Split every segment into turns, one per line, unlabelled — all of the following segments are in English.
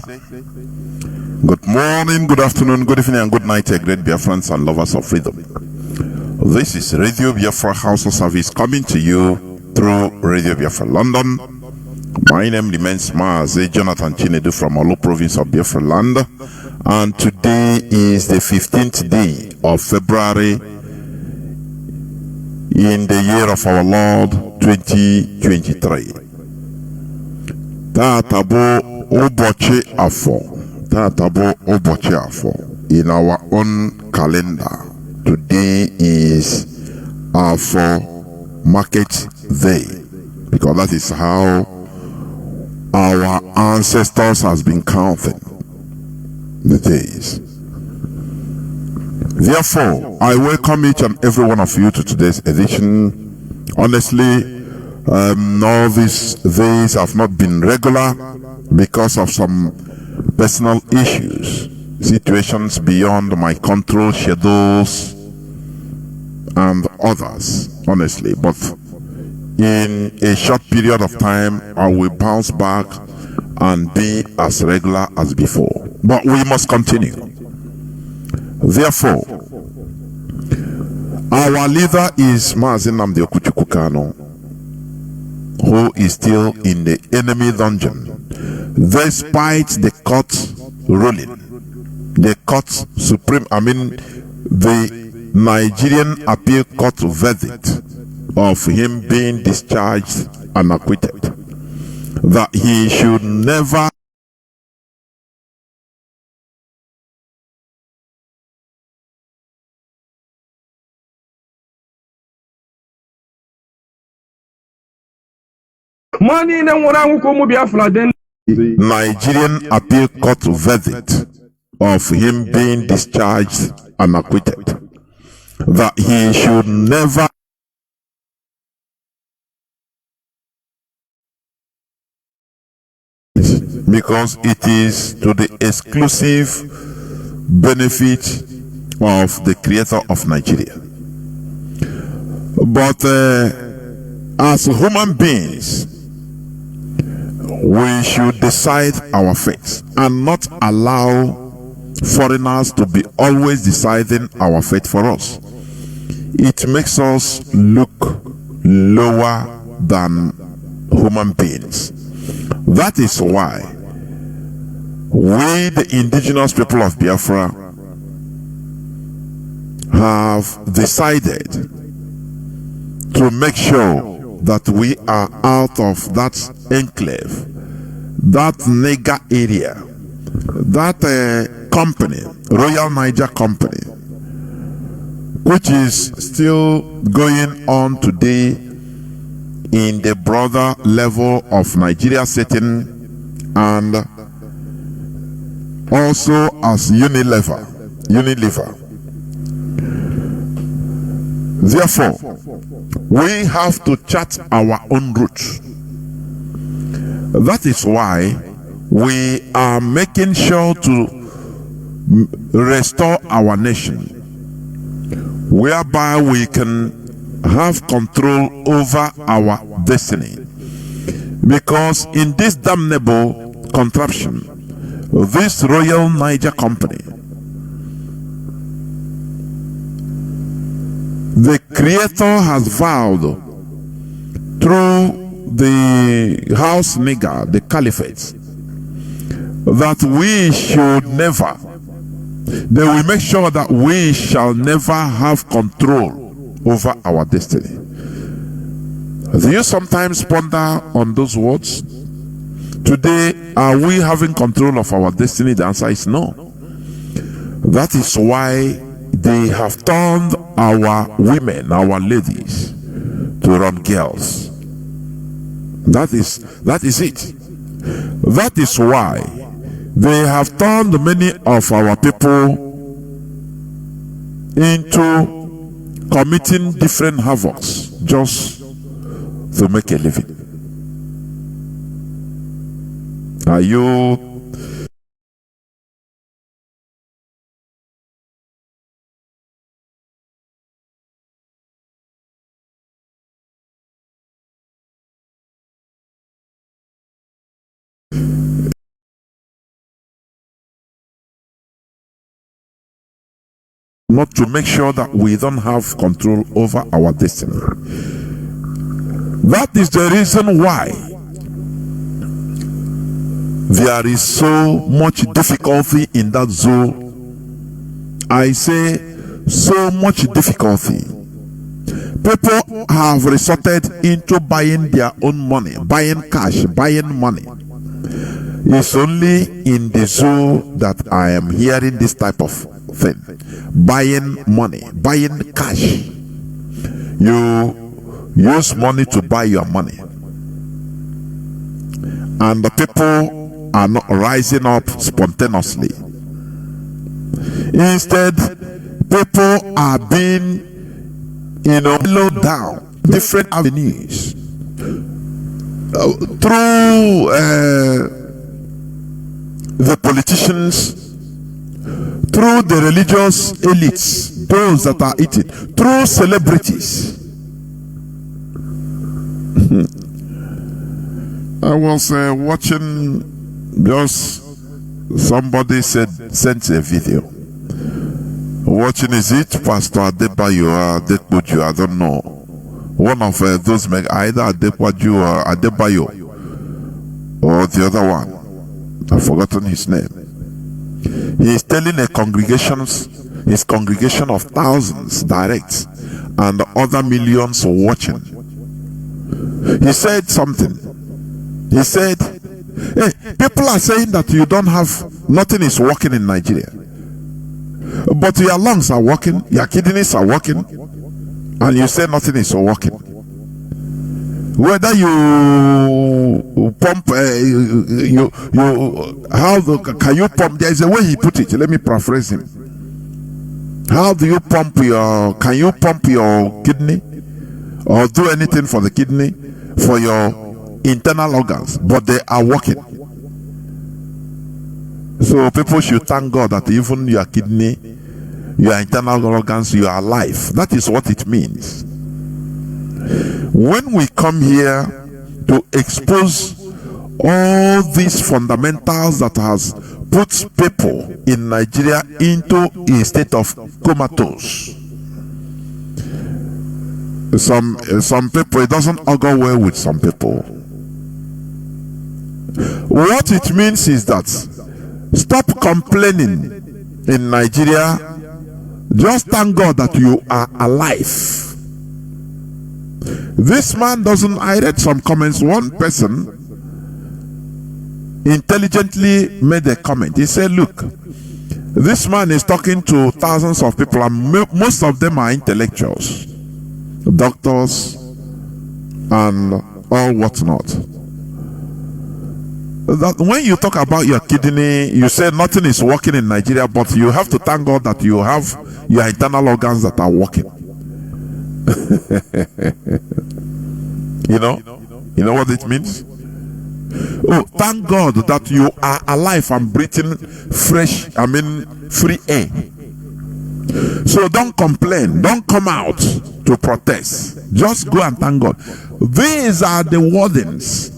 Good morning, good afternoon, good evening, and good night, great Biafrans and lovers of freedom. This is Radio Biafra House of Service coming to you through Radio Biafra London. My name remains Mazi, Jonathan Chinedu from Olu province of Biafra land. And today is the 15th day of February in the year of our Lord 2023. Tatabo Oboche Afo in our own calendar. Today is Afo Market Day, because that is how our ancestors has been counting the days. Therefore, I welcome each and every one of you to today's edition. Honestly, all these days have not been regular because of some personal issues, situations beyond my control, schedules, and others, honestly. But in a short period of time, I will bounce back and be as regular as before. But we must continue. Therefore, our leader is Mazi Kano, who is still in the enemy dungeon, despite the court ruling, the Nigerian Appeal Court verdict of him being discharged and acquitted, that he should never Nigerian Appeal Court verdict of him being discharged and acquitted, that he should never because it is to the exclusive benefit of the creator of Nigeria. But as human beings, we should decide our fate and not allow foreigners to be always deciding our fate for us. It makes us look lower than human beings. That is why we, the indigenous people of Biafra, have decided to make sure that we are out of that enclave, that nigger area, that company, Royal Niger Company, which is still going on today in the broader level of Nigeria setting, and also as Unilever. Therefore, we have to chart our own route. That is why we are making sure to restore our nation, whereby we can have control over our destiny. Because in this damnable contraption, this Royal Niger Company, the creator has vowed through the house nigger, the caliphate, that we should never, they will make sure that we shall never have control over our destiny. Do you sometimes ponder on those words? Today, are we having control of our destiny? The answer is no. That is why they have turned our women, our ladies, to run girls. That is it. That is why they have turned many of our people into committing different havocs just to make a living. Are you not to make sure that we don't have control over our destiny. That is the reason why there is so much difficulty in that zone. I say so much difficulty. People have resorted into buying their own money, buying cash, buying money. It's only in the zoo that I am hearing this type of thing. Buying money, buying cash. You use money to buy your money. And the people are not rising up spontaneously. Instead, people are being, low down different avenues through the politicians, through the religious elites, those that are eating, through celebrities. I was watching, just somebody sent a video. Watching, is it Pastor Adebayo, Adepoju? I don't know. One of those, either Adepoju or Adebayo, or the other one. I've forgotten his name. He is telling his congregation of thousands direct, and other millions watching. He said something. He said, hey, people are saying that you don't have, nothing is working in Nigeria. But your lungs are working, your kidneys are working, and you say nothing is working. Whether you pump, can you pump? There is a way he put it. Let me paraphrase him. How do you pump can you pump your kidney or do anything for the kidney, for your internal organs? But they are working. So people should thank God that even your kidney, your internal organs, you are alive. That is what it means. When we come here to expose all these fundamentals that has put people in Nigeria into a state of comatose, some people, it doesn't augur well with some people. What it means is that stop complaining in Nigeria. Just thank God that you are alive. This man doesn't. I read some comments. One person intelligently made a comment. He said, look, this man is talking to thousands of people, and most of them are intellectuals, doctors, and all whatnot. That when you talk about your kidney, you say nothing is working in Nigeria, but you have to thank God that you have your internal organs that are working. You know what it means? Oh, thank God that you are alive and breathing free air. So don't complain, don't come out to protest. Just go and thank God. These are the wardens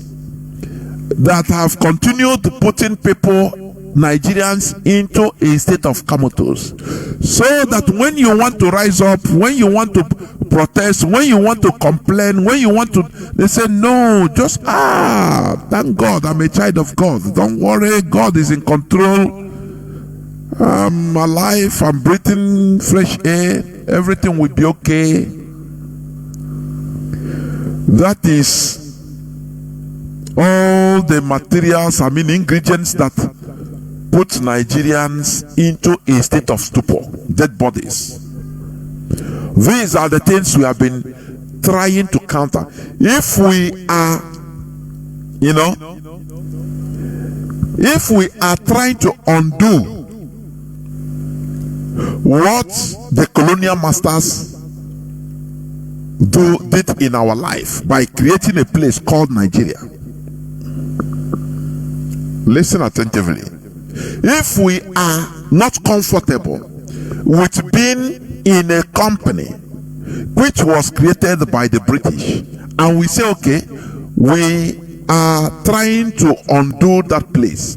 that have continued putting people, Nigerians, into a state of comatose, so that when you want to rise up, when you want to protest, when you want to complain, when you want to, they say no, just thank God, I'm a child of God, don't worry, God is in control, I'm alive, I'm breathing fresh air, everything will be okay. That is all the materials, ingredients that put Nigerians into a state of stupor, dead bodies. These are the things we have been trying to counter. If we are, if we are trying to undo what the colonial masters did in our life by creating a place called Nigeria, listen attentively. If we are not comfortable with being in a company which was created by the British, and we say, okay, we are trying to undo that place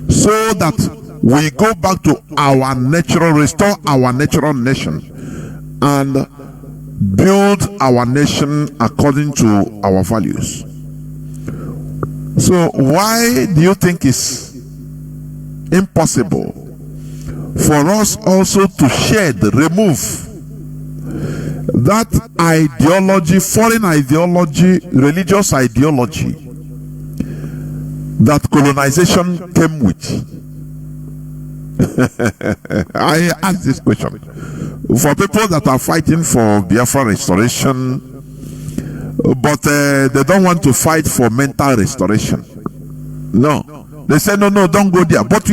so that we go back to our natural, restore our natural nation, and build our nation according to our values. So why do you think it's impossible for us also to remove that ideology, foreign ideology, religious ideology that colonization came with? I ask this question for people that are fighting for Biafra restoration, but they don't want to fight for mental restoration. No, they say no, don't go there. But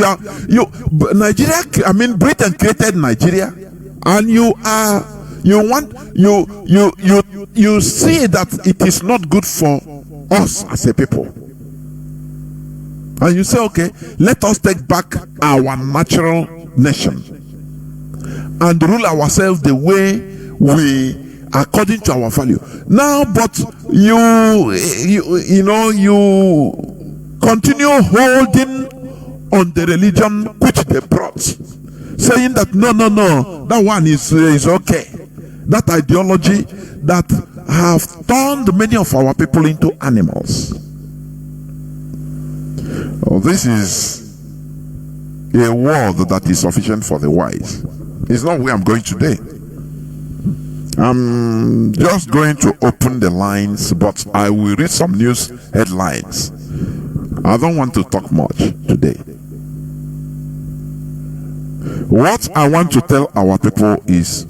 Nigeria. I mean, Britain created Nigeria, and you see that it is not good for us as a people. And you say, okay, let us take back our natural nation and rule ourselves the way according to our value. Now, but you continue holding on the religion which they brought, saying that no, that one is okay. That ideology that have turned many of our people into animals. Oh, this is a word that is sufficient for the wise. It's not where I'm going today. I'm just going to open the lines, but I will read some news headlines. I don't want to talk much today. What I want to tell our people is,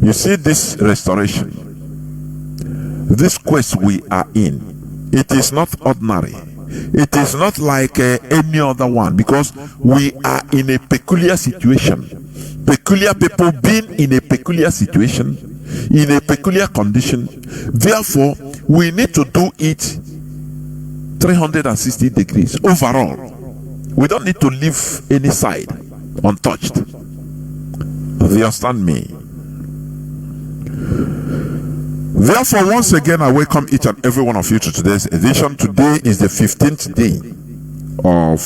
you see this restoration, this quest we are in, it is not ordinary. It is not like any other one, because we are in a peculiar situation. Peculiar people being in a peculiar situation, in a peculiar condition. Therefore, we need to do it 360 degrees overall. We don't need to leave any side untouched. Do you understand me? Therefore, once again, I welcome each and every one of you to today's edition. Today is the 15th day of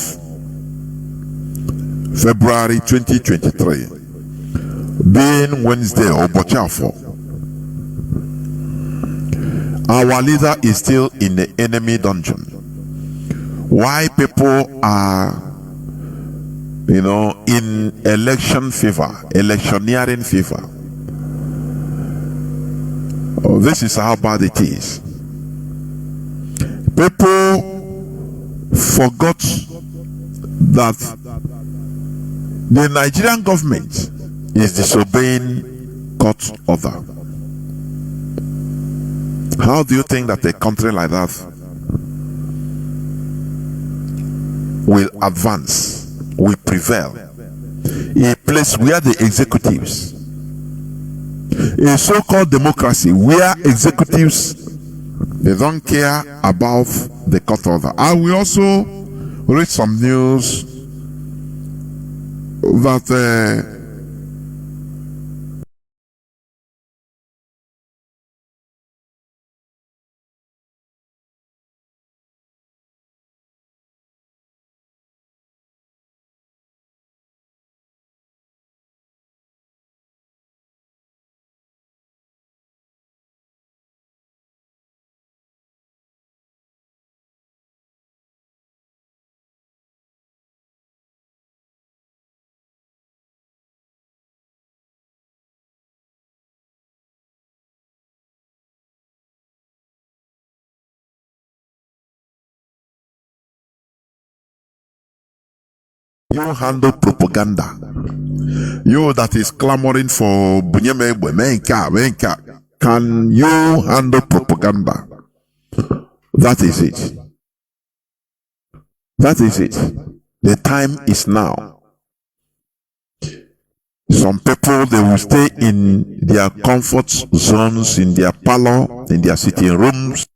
February 2023, being Wednesday or Biafra. Our leader is still in the enemy dungeon. Why people are, in election fever, electioneering fever. Oh, this is how bad it is. People forgot that the Nigerian government is disobeying court order. How do you think that a country like that will advance, will prevail? A place where the executives, a so-called democracy where executives, they don't care about the court order. I will also read some news that you handle propaganda. You that is clamoring for Bunyeme, can you handle propaganda? That is it. That is it. The time is now. Some people, they will stay in their comfort zones, in their parlor, in their sitting rooms.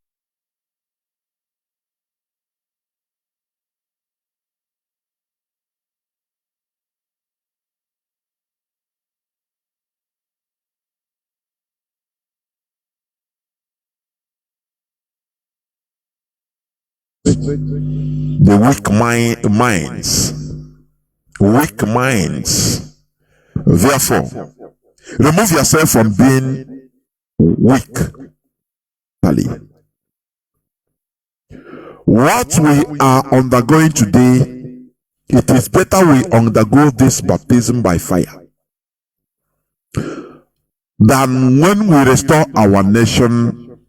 The weak minds weak minds. Therefore, remove yourself from being weak. What we are undergoing today, it is better we undergo this baptism by fire than when we restore our nation,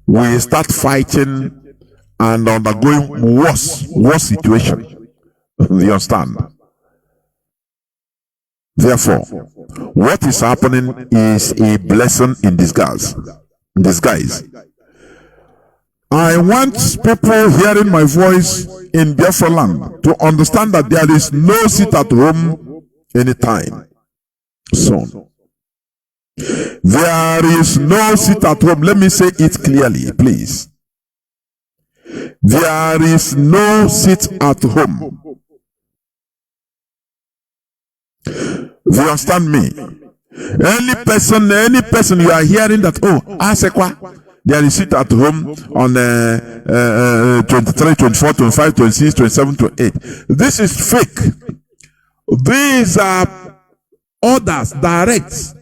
we start fighting and undergoing worse situation. You understand? Therefore, what is happening is a blessing in disguise. I want people hearing my voice in Biafra land to understand that there is no sit at home anytime soon. There is no sit at home. Let me say it clearly, please. There is no sit at home. Do you understand me? Any person you are hearing that, oh, Asekwa, there is sit at home on 23, 24, 25, 26, 27, 28. This is fake. These are orders direct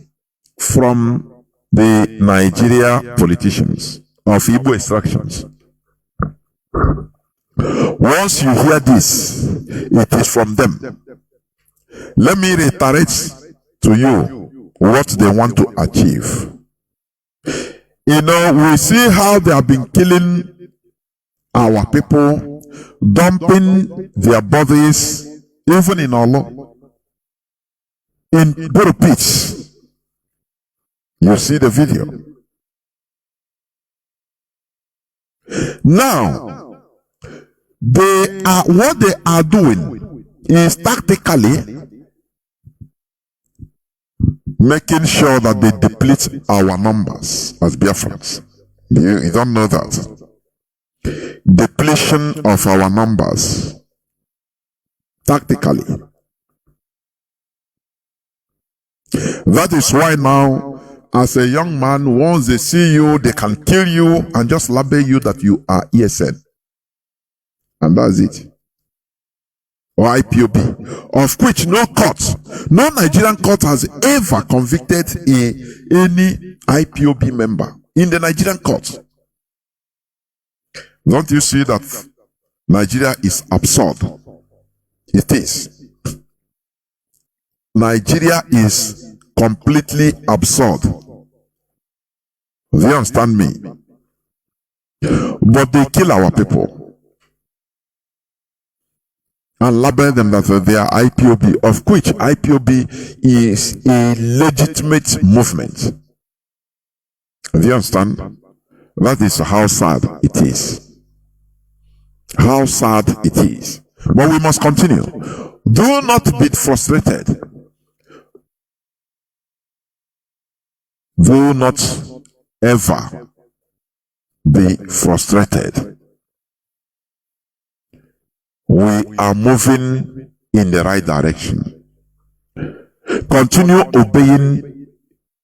from the Nigeria politicians of Igbo extractions. Once you hear this, it is from them. Let me reiterate to you what they want to achieve. You know, we see how they have been killing our people, dumping their bodies, even in Olo, in Buru pits. You see the video. Now, what they are doing is tactically making sure that they deplete our numbers as Biafrans. You don't know that. Depletion of our numbers. Tactically. That is why now, as a young man, once they see you, they can kill you and just label you that you are ESN. And that's it. Or IPOB, of which no court, no Nigerian court has ever convicted any IPOB member in the Nigerian court. Don't you see that Nigeria is absurd? It is. Nigeria is completely absurd. Do you understand me? But they kill our people and label them that they are IPOB, of which IPOB is a legitimate movement. Do you understand? That is how sad it is. How sad it is. But we must continue. Do not be frustrated. Do not ever be frustrated. We are moving in the right direction. Continue obeying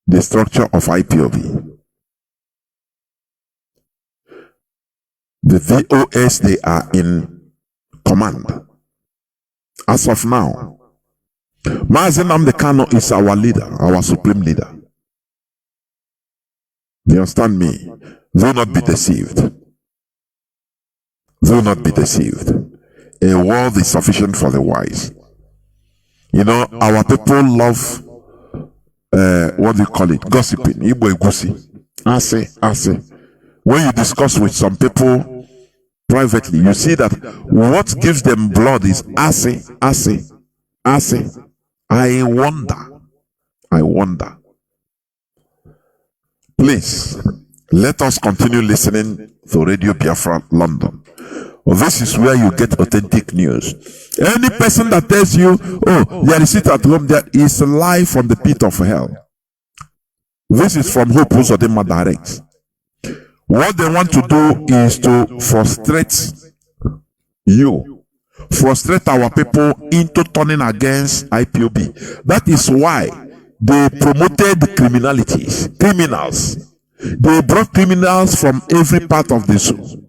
the structure of IPOB. The VOS, they are in command. As of now, Mazi Kano is our leader, our supreme leader. Do you understand me? Do not be deceived. Do not be deceived. A world is sufficient for the wise. You know, our people love, what do you call it? Gossiping. Igbo egusi. Ase. When you discuss with some people privately, you see that what gives them blood is ase. I wonder. Please, let us continue listening to Radio Biafra London. This is where you get authentic news. Any person that tells you, oh, there is it at home, there is a lie from the pit of hell. This is from Hope Uzodinma Direct. What they want to do is to frustrate you, frustrate our people into turning against IPOB. That is why they promoted criminals. They brought criminals from every part of the zoo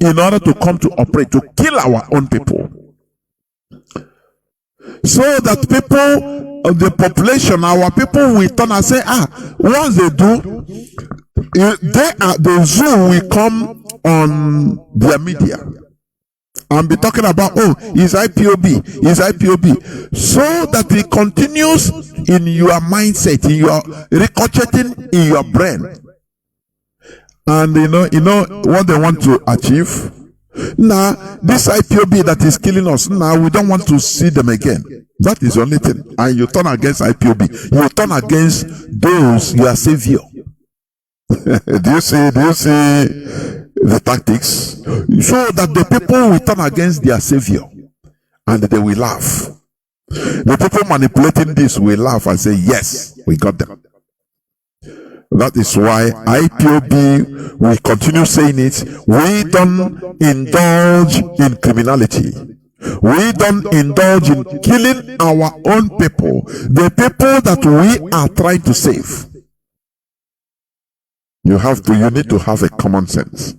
in order to come to operate, to kill our own people. so that people of the population, our people, will turn and say, once they do, the zoo will come on their media and be talking about, is IPOB, so that it continues in your mindset, in your ricocheting in your brain. And you know what they want to achieve. Now, this IPOB that is killing us, now we don't want to see them again. That is the only thing. And you turn against IPOB. You turn against those your savior. Do you see the tactics? So that the people will turn against their savior and they will laugh. The people manipulating this will laugh and say, yes, we got them. That is why IPOB, we continue saying it, we don't indulge in criminality. We don't indulge in killing our own people, the people that we are trying to save. You need to have a common sense.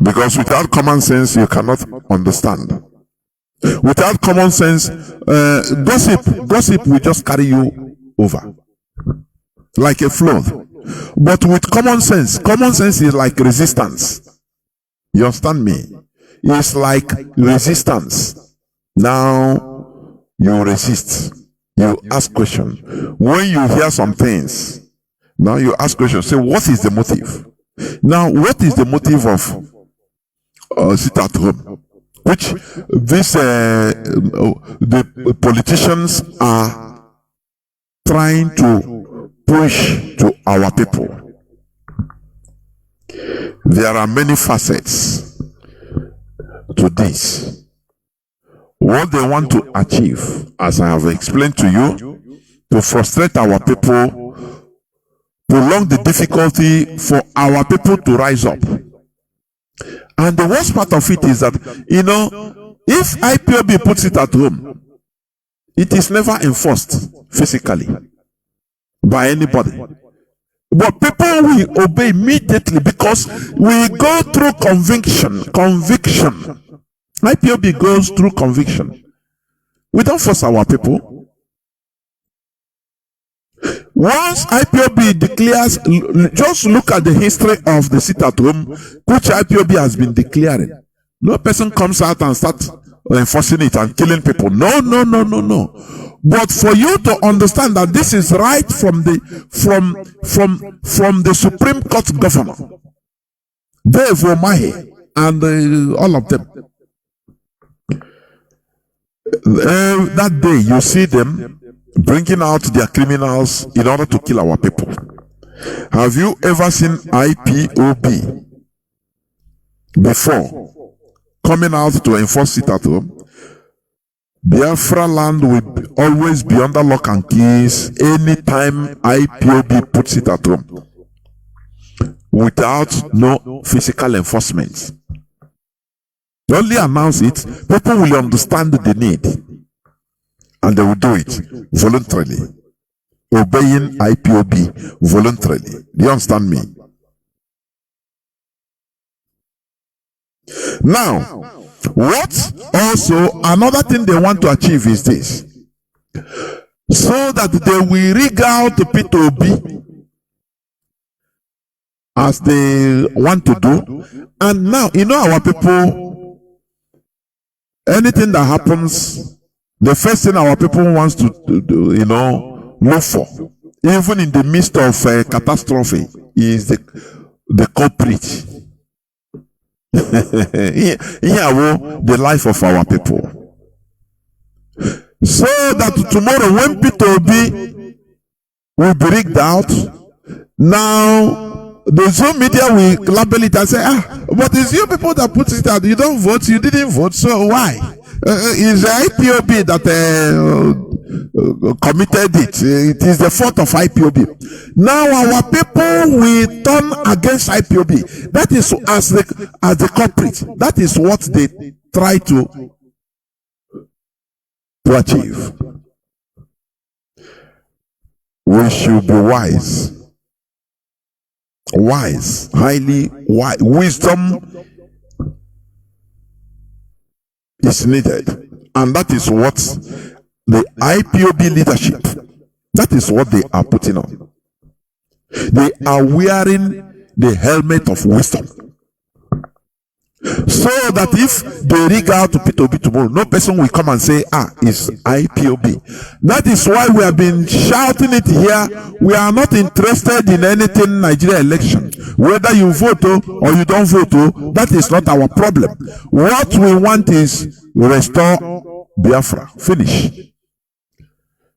Because without common sense, you cannot understand. Without common sense, gossip will just carry you over like a flood. But with common sense is like resistance. You understand me? It's like resistance. Now you resist. You ask questions. When you hear some things, now you ask questions. Say, what is the motive? Now, what is the motive of sit at home? Which the politicians are trying to push to our people. There are many facets to this. What they want to achieve, as I have explained to you, to frustrate our people, prolong the difficulty for our people to rise up. And the worst part of it is that, if IPOB puts it at home, it is never enforced physically by anybody. But people will obey immediately because we go through conviction. IPOB goes through conviction. We don't force our people. Once IPOB declares, just look at the history of the sit-at-home, which IPOB has been declaring. No person comes out and starts enforcing it and killing people. No. But for you to understand that this is right from the Supreme Court governor, Dave Omahe, and all of them. That day, you see them bringing out their criminals in order to kill our people. Have you ever seen IPOB before coming out to enforce it at home? Biafra land will always be under lock and keys anytime IPOB puts it at home, without no physical enforcement. They only announce it, people will understand the need, and they will do it voluntarily, obeying IPOB voluntarily. Do you understand me? Now, what also another thing they want to achieve is this, so that they will rig out the P2B as they want to do. And now, our people, anything that happens, the first thing our people wants to do, look for, even in the midst of a catastrophe, is the culprit. The life of our people. So that tomorrow when P2B will be rigged out, now the Zoom media will label it and say, but it's you people that put it out. You don't vote, you didn't vote, so why? It's the IPOB that committed it. It is the fault of IPOB. Now our people will turn against IPOB. That is as the culprit. That is what they try to achieve. We should be wise. Highly wise. Wisdom is needed, And that is what the IPOB leadership, that is what they are putting on. They are wearing the helmet of wisdom. So that if they rig out to P2B tomorrow, no person will come and say, it's IPOB. That is why we have been shouting it here. We are not interested in anything Nigeria election. Whether you vote or you don't vote, that is not our problem. What we want is restore Biafra. Finish.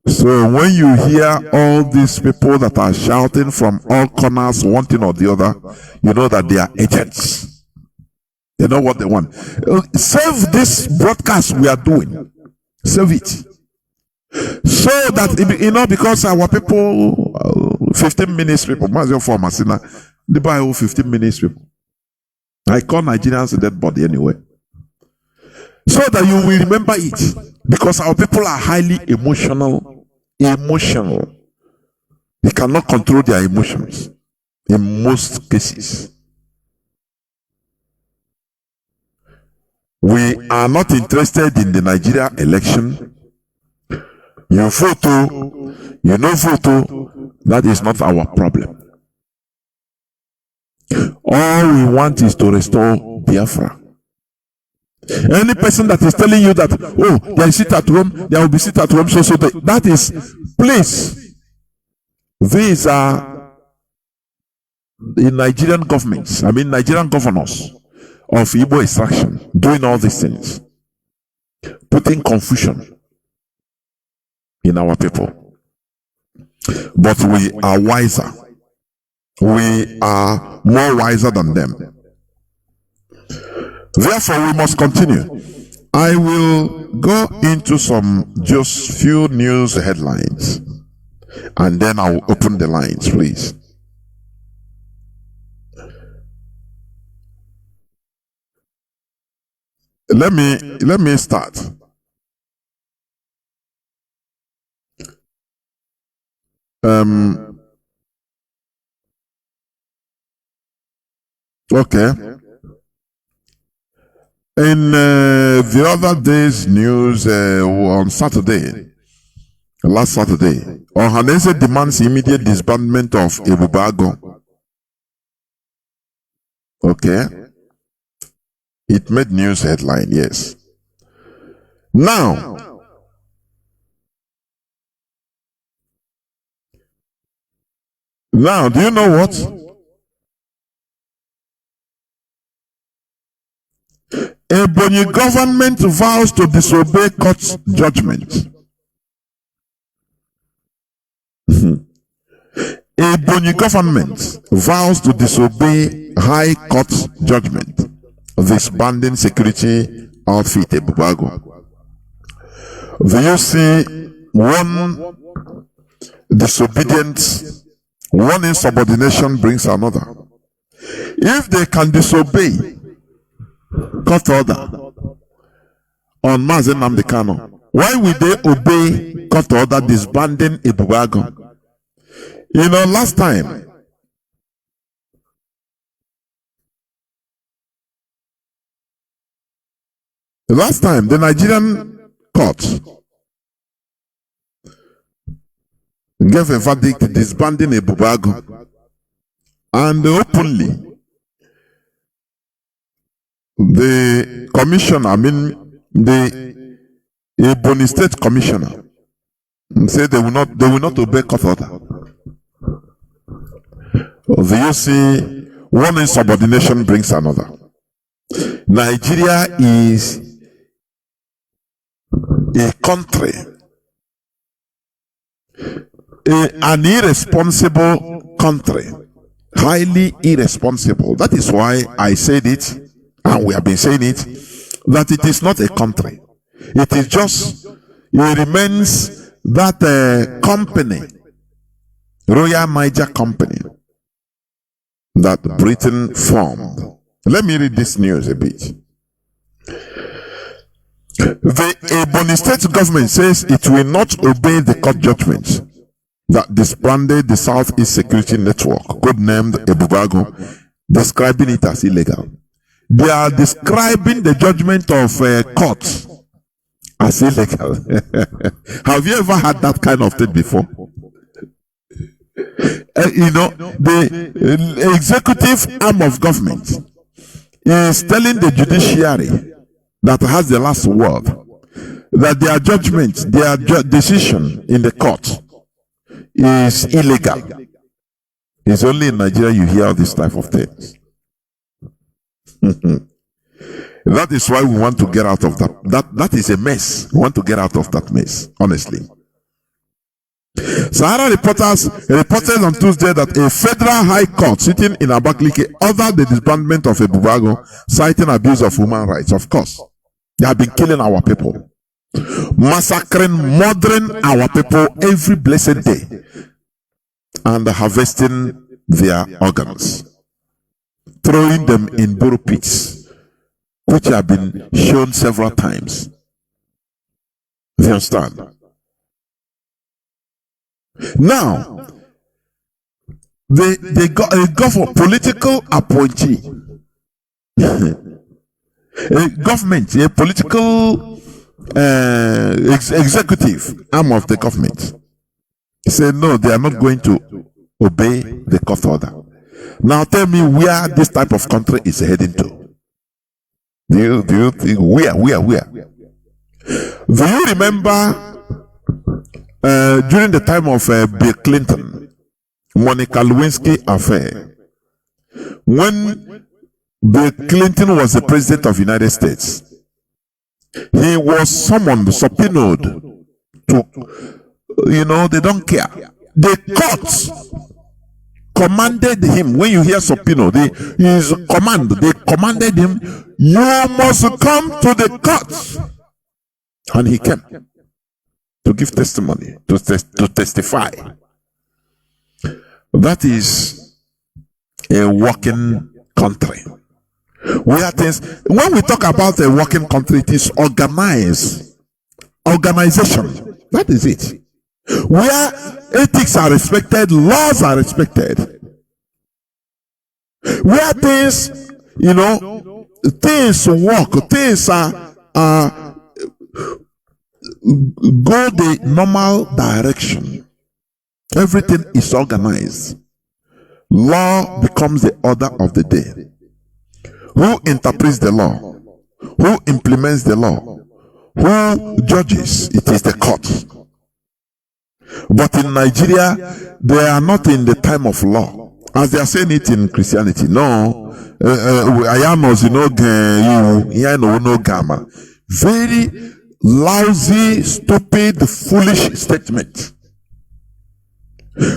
So when you hear all these people that are shouting from all corners, one thing or the other, you know that they are agents. They know what they want. Save this broadcast we are doing. Save it. So that, because our people, 15 minutes people, Mazi for Masina, they buy 15 minutes people. I call Nigerians a dead body anyway. So that you will remember it. Because our people are highly emotional. They cannot control their emotions in most cases. We are not interested in the Nigeria election. You vote, you no vote, that is not our problem. All we want is to restore Biafra. Any person that is telling you that, there is sit at home, there will be sit at home, that is, please, these are the Nigerian governments, Nigerian governors of Igbo extraction, doing all these things, putting confusion in our people. But we are wiser. We are more wiser than them. Therefore, we must continue. I will go into some just few news headlines, and then I will open the lines, please. Let me start. Okay. In the other day's news on Saturday, last Saturday, Ohanese demands immediate disbandment of Ebubago. Okay. It made news headline, yes. Now, do you know what? Ebonyi government vows to disobey court's judgment. Ebonyi government vows to disobey High Court's judgment. Disbanding security outfit Ebubago. Do you see one disobedience, one insubordination brings another? If they can disobey court order on Mazi Nnamdi Kanu, why will they obey court order disbanding Ebubago? Last time, the Nigerian court gave a verdict disbanding Ebubago, and openly the commissioner, the Ebonyi State Commissioner, said they will not obey court order. Do you see, one insubordination brings another? Nigeria is a country, an irresponsible country, highly irresponsible. That is why I said it, and we have been saying it, that it is not a country. It is just, it remains that company, Royal Niger Company, that Britain formed. Let me read this news a bit. The Ebonyi State government says it will not obey the court judgment that disbanded the Southeast Security Network, codenamed Ebubago, describing it as illegal. They are describing the judgment of court as illegal. Have you ever had that kind of thing before? The executive arm of government is telling the judiciary that has the last word, that their judgment, their decision in the court is illegal. It's only in Nigeria you hear this type of things. That is why we want to get out of that. That is a mess. We want to get out of that mess, honestly. Sahara reporters reported on Tuesday that a federal high court sitting in Abakaliki ordered the disbandment of a Bubago, citing abuse of human rights. Of course, they have been killing our people, massacring, murdering our people every blessed day, and harvesting their organs, throwing them in burrow pits, which have been shown several times. Do you understand? Now, they go for political appointee, a government, a political executive arm of the government. He said, no, they are not going to obey the court order. Now tell me where this type of country is heading to. Do you think where? Do you remember during the time of Bill Clinton, Monica Lewinsky affair, when Bill Clinton was the president of the United States, he was summoned, subpoenaed to, they don't care. The court commanded him, when you hear subpoena, they commanded him, you must come to the court. And he came to give testimony, to testify. That is a working country. Where things, when we talk about a working country, it is organization. That is it. Where ethics are respected, laws are respected. Where things, things work, things are go the normal direction. Everything is organized. Law becomes the order of the day. Who interprets the law? Who implements the law? Who judges? It is the court. But in Nigeria, they are not in the time of law, as they are saying it in Christianity. No, very lousy, stupid, foolish statement.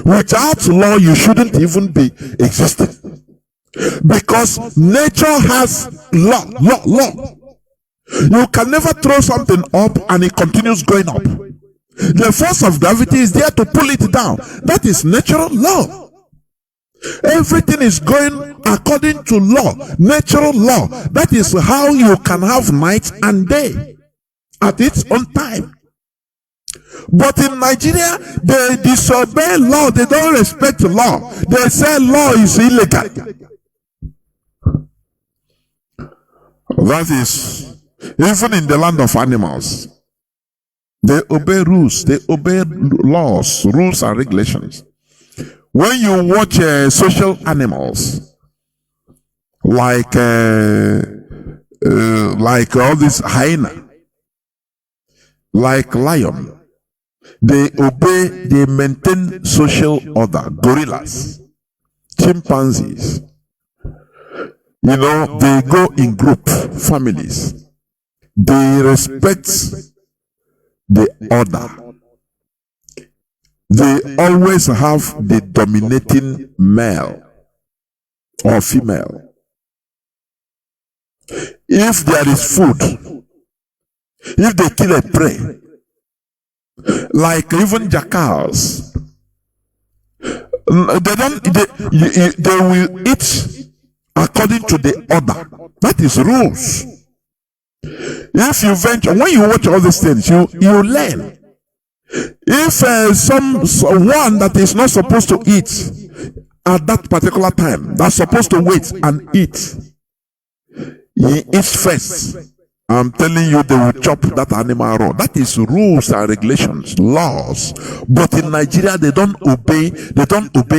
Without law, you shouldn't even be existing, because nature has law. You can never throw something up and it continues going up. The force of gravity is there to pull it down. That is natural law. Everything is going according to law, natural law. That is how you can have night and day at its own time. But in Nigeria, they disobey law. They don't respect law. They say law is illegal. That is, even in the land of animals, they obey rules, they obey laws, rules and regulations. When you watch social animals, like all this hyena, like lion, they obey, they maintain social order. Gorillas, chimpanzees, they go in group, families. They respect the order. They always have the dominating male or female. If there is food, if they kill a prey, like even jackals, they will eat according to the order. That is rules. If you venture, when you watch all these things, you learn. If someone that is not supposed to eat at that particular time, that's supposed to wait and eat, he eats first I'm telling you, they will chop that animal raw. That is rules and regulations, laws. But in Nigeria, they don't obey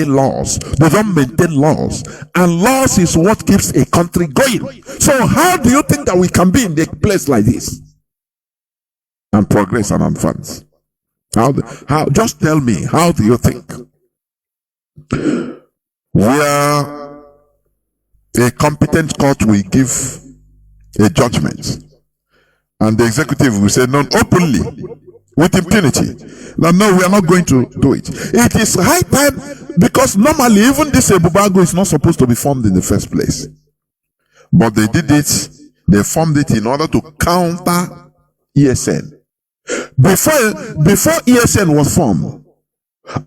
laws. They don't maintain laws. And laws is what keeps a country going. So how do you think that we can be in a place like this and progress and advance? How? Just tell me, how do you think? Where a competent court will give a judgment, and the executive will say no openly with impunity. Now, no, we are not going to do it. It is high time, because normally even this Ebubago is not supposed to be formed in the first place. But they did it, they formed it in order to counter ESN. Before ESN was formed,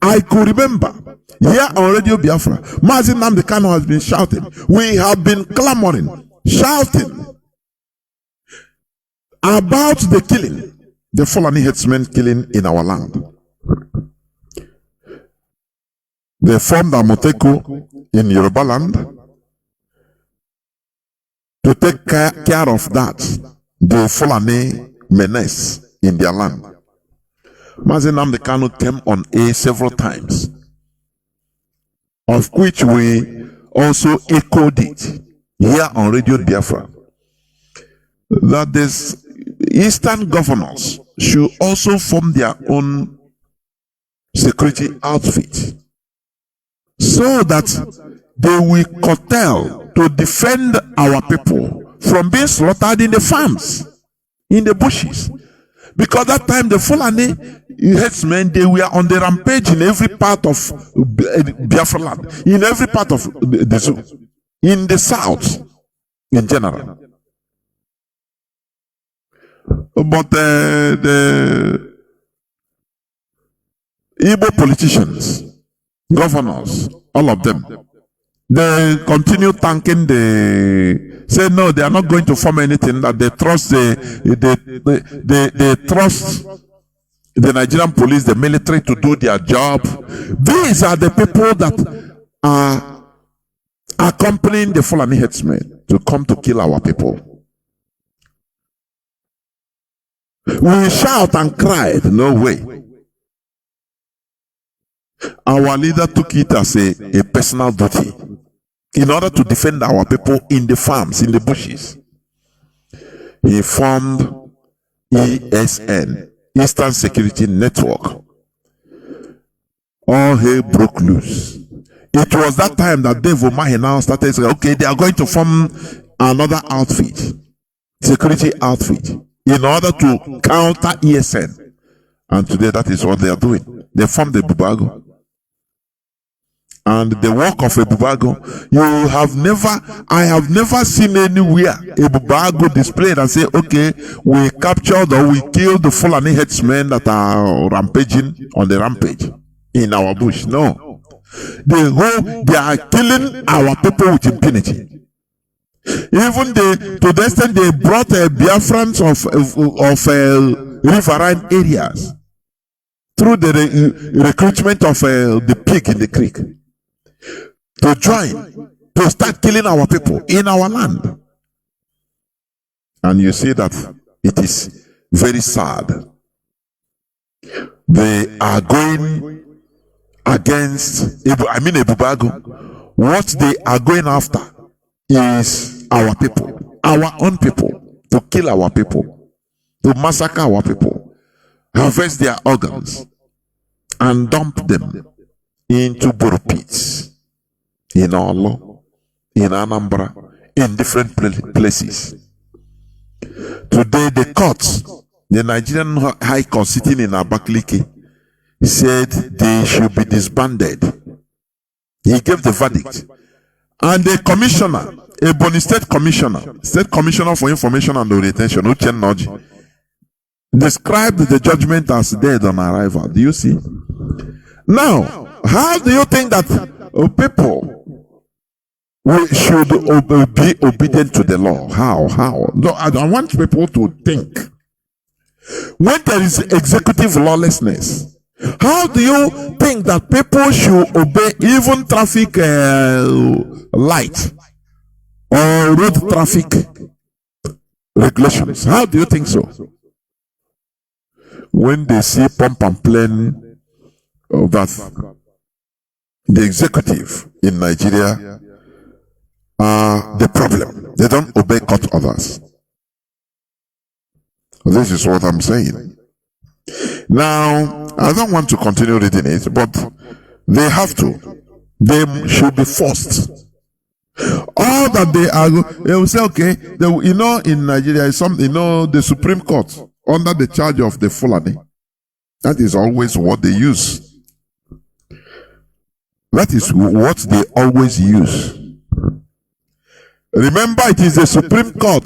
I could remember here on Radio Biafra, Mazi has been shouting. We have been clamoring, shouting about the killing, the Fulani headsmen killing in our land. They formed a Moteko in Yoruba land to take care of that, the Fulani menace in their land. Mazi came on air several times, of which we also echoed it here on Radio Biafra, that this Eastern governors should also form their own security outfit, so that they will curtail to defend our people from being slaughtered in the farms, in the bushes. Because that time the Fulani headsmen, they were on the rampage in every part of Biafra land, in every part of the zoo, in the south in general. But the Igbo politicians, governors, all of them, they continue thanking say no, they are not going to form anything, that they trust they trust the Nigerian police, the military, to do their job. These are the people that are accompanying the Fulani headsmen to come to kill our people. We shout and cried, no way. Our leader took it as a personal duty in order to defend our people in the farms, in the bushes. He formed ESN, Eastern Security Network. All hell broke loose. It was that time that Dave Umahi now started saying, okay, they are going to form another outfit, security outfit, in order to counter ESN. And today that is what they are doing. They formed the Bubago. And the work of a Bubago, I have never seen anywhere a Bubago displayed and say, okay, we captured or we killed the Fulani headsmen that are rampaging on the rampage in our bush. No. They are killing our people with impunity. Even to the extent they brought Biafrans of riverine areas through the recruitment of the pig in the creek to join, to start killing our people in our land. And you see that it is very sad. They are going against, Ebubago. What they are going after is our people, our own people, to kill our people, to massacre our people, harvest their organs, and dump them into borrow pits in Olo, in Anambra, in different places. Today, the courts, the Nigerian High Court sitting in Abakaliki, said they should be disbanded. He gave the verdict. And the commissioner, a Bonny State Commissioner for Information and Orientation, Uchen Noji, described the judgment as dead on arrival. Do you see? Now, how do you think that people should be obedient to the law? How? No, I want people to think. When there is executive lawlessness, how do you think that people should obey even traffic light or road traffic regulations. How do you think so? When they see pomp and plan that the executive in Nigeria are the problem. They don't obey court orders. This is what I'm saying. Now, I don't want to continue reading it, but they have to. They should be forced. All that they will say, okay, in Nigeria, the Supreme Court, under the charge of the Fulani, that is always what they use. That is what they always use. Remember, it is the Supreme Court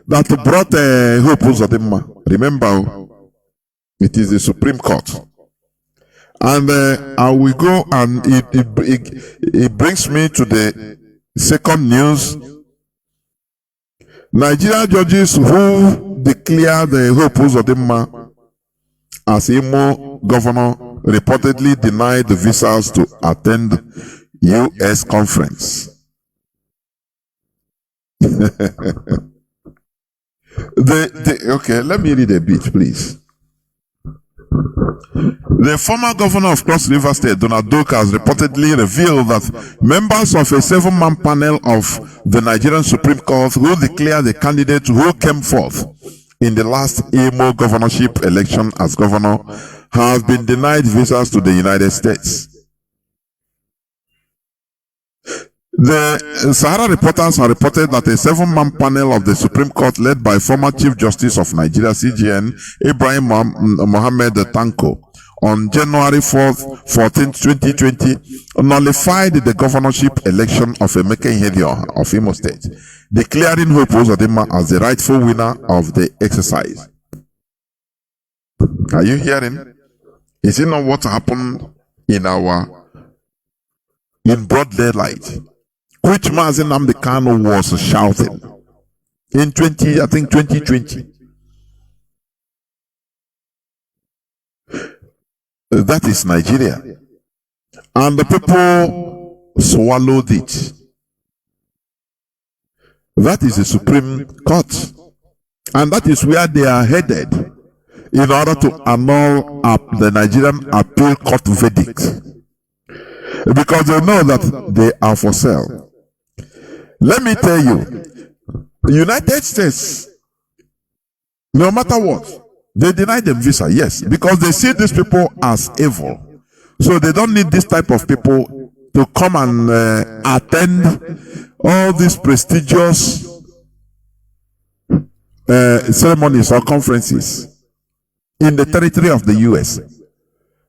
that brought Hope Uzodimma. Remember, it is the Supreme Court. And I will go, and it brings me to the second news. Nigeria judges who declared the Hope Uzodimma as Imo governor reportedly denied the visas to attend U.S. conference. Okay, let me read a bit, please. The former governor of Cross River State, Donald Duke, has reportedly revealed that members of a 7-man panel of the Nigerian Supreme Court who declared the candidate who came forth in the last Imo governorship election as governor have been denied visas to the United States. The Sahara reporters have reported that a 7-man panel of the Supreme Court led by former Chief Justice of Nigeria, CJN, Ibrahim Mohammed Tanko, on January 4th, 14th, 2020, nullified the governorship election of Emeka Ihedioha of Imo State, declaring Hope Uzodimma as the rightful winner of the exercise. Are you hearing? Is it not what happened in broad daylight? Which Mazi Nnamdi Kanu was shouting in 2020. That is Nigeria. And the people swallowed it. That is the Supreme Court. And that is where they are headed in order to annul the Nigerian Appeal Court verdict. Because they know that they are for sale. Let me tell you, United States, no matter what, they deny them visa, yes, because they see these people as evil. So they don't need this type of people to come and attend all these prestigious ceremonies or conferences in the territory of the US.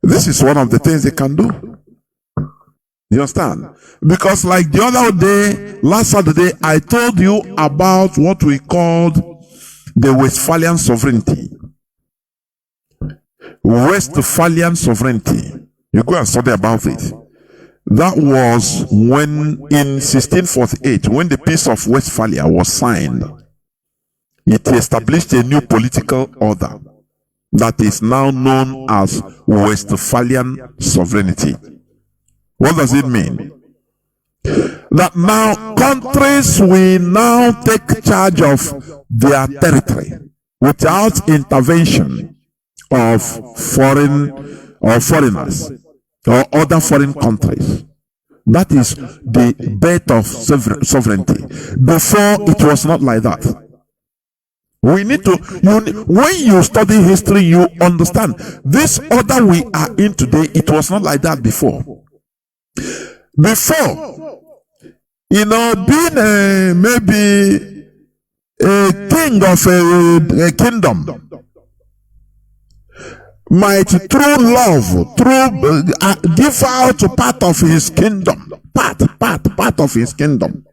This is one of the things they can do. You understand? Because like the other day, last Saturday, I told you about what we called the Westphalian sovereignty. Westphalian sovereignty. You go and study about it. That was when in 1648, when the Peace of Westphalia was signed, it established a new political order that is now known as Westphalian sovereignty. What does it mean? That now countries will now take charge of their territory without intervention of foreigners or other foreign countries. That is the birth of sovereignty. Before, it was not like that. We need to, when you study history, you understand this order we are in today, it was not like that before. Before, being maybe a king of a kingdom might through love, give out part of his kingdom, part of his kingdom.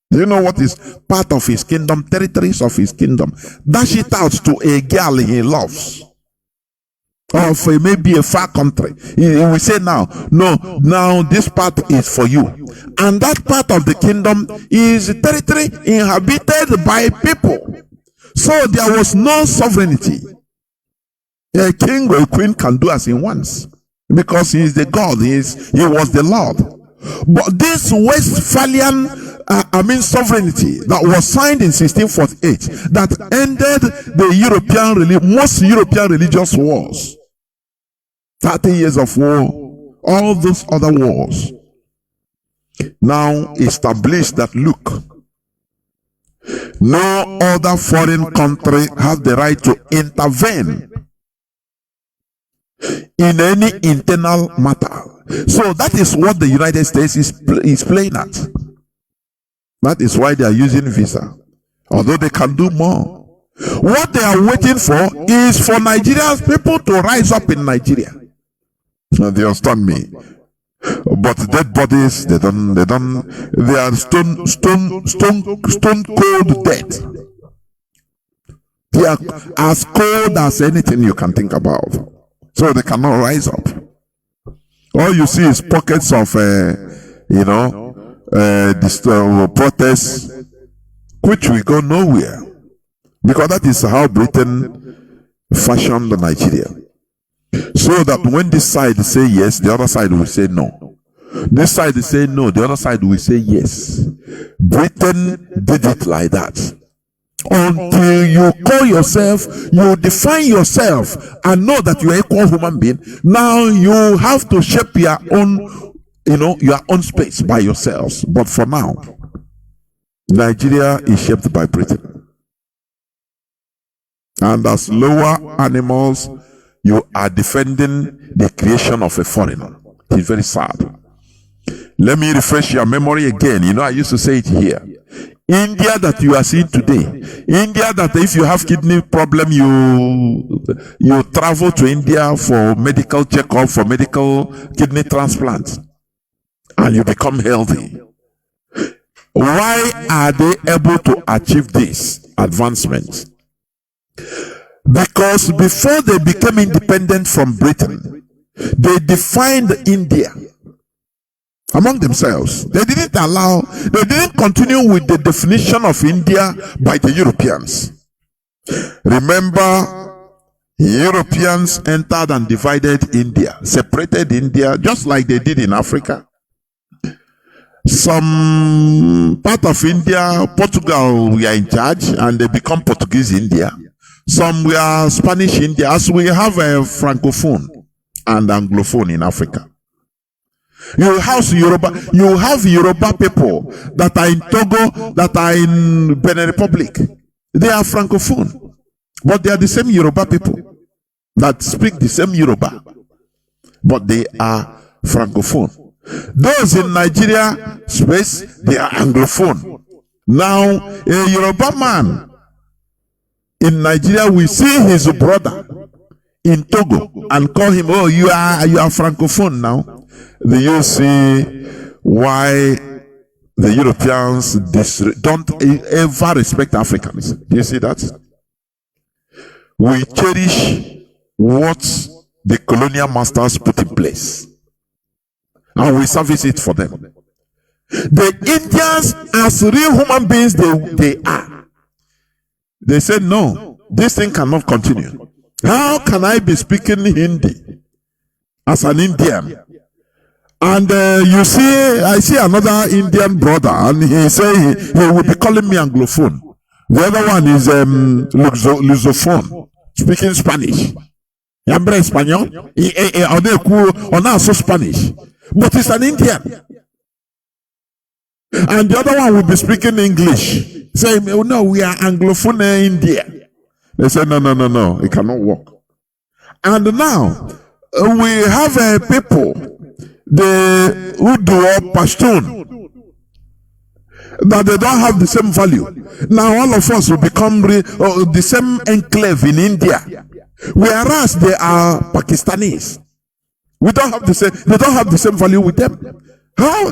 Do you know what is part of his kingdom? Territories of his kingdom. Dash it out to a girl he loves. Or for maybe a far country. He will say now this part is for you. And that part of the kingdom is territory inhabited by people. So there was no sovereignty. A king or a queen can do as he wants. Because he is the God. He was the Lord. But this Westphalian sovereignty that was signed in 1648 that ended the most European religious wars. 30 years of war, all those other wars. Now established that, look, no other foreign country has the right to intervene in any internal matter. So that is what the United States is playing at. That is why they are using visa, although they can do more. What they are waiting for is for Nigeria's people to rise up in Nigeria. They understand me? But dead bodies, they are stone cold dead. They are as cold as anything you can think about. So they cannot rise up. All you see is pockets of, protests, which will go nowhere. Because that is how Britain fashioned Nigeria. So that when this side say yes, the other side will say no. This side will say no, the other side will say yes. Britain did it like that. Until you call yourself, you define yourself and know that you are equal human being. Now you have to shape your own, your own space by yourselves. But for now, Nigeria is shaped by Britain. And as lower animals, you are defending the creation of a foreigner. It's very sad. Let me refresh your memory again. I used to say it here. India that you are seeing today, India that if you have kidney problem, you travel to India for medical checkup, for medical kidney transplant, and you become healthy. Why are they able to achieve this advancement? Because before they became independent from Britain, they defined India among themselves. They didn't continue with the definition of India by the Europeans. Remember, Europeans entered and divided India, separated India, just like they did in Africa. Some part of India, Portugal were in charge, and they become Portuguese India. Some were Spanish India, as we have a Francophone and Anglophone in Africa. You have Yoruba people that are in Togo, that are in Benin Republic. They are Francophone, but they are the same Yoruba people that speak the same Yoruba, but they are Francophone. Those in Nigeria space, they are Anglophone. Now, a Yoruba man in Nigeria will see his brother in Togo and call him, oh, you are Francophone now. Do you see why the Europeans don't ever respect Africans? Do you see that? We cherish what the colonial masters put in place, and we service it for them. The Indians, as real human beings they are, they said, no, this thing cannot continue. How can I be speaking Hindi as an Indian? And I see another Indian brother, and he say he will be calling me Anglophone. The other one is Lusophone, speaking Spanish. Yambre Español, or also Spanish, but he's an Indian. And the other one will be speaking English, saying, oh, no, we are Anglophone in India. They said, no, it cannot work. And now we have people, the Urdu or Pashtun, that they don't have the same value. Now all of us will become the same enclave in India, whereas they are Pakistanis. They don't have the same value with them. How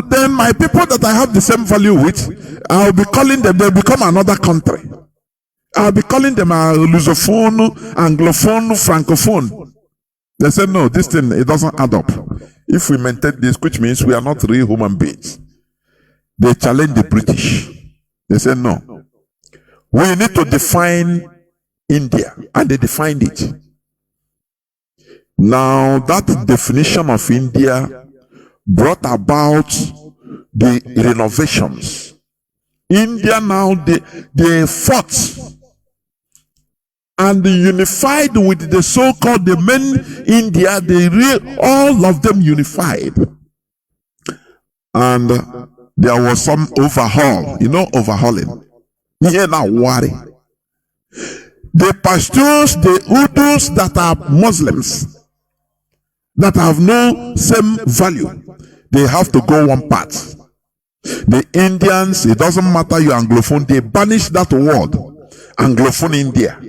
then my people that I have the same value with, I'll be calling them, they'll become another country. I'll be calling them a Lusophone, Anglophone, Francophone. They said, no, this thing, it doesn't add up. If we maintain this, which means we are not real human beings. They challenged the British. They said, no, we need to define India. And they defined it. Now, that definition of India brought about the renovations. India now, they fought and unified with the so-called the men India. All of them unified. And there was some overhaul, overhauling. Here now, worry. The Pashtuns, the Urdus that are Muslims, that have no same value, they have to go one path. The Indians, it doesn't matter you Anglophone, they banish that word. Anglophone India,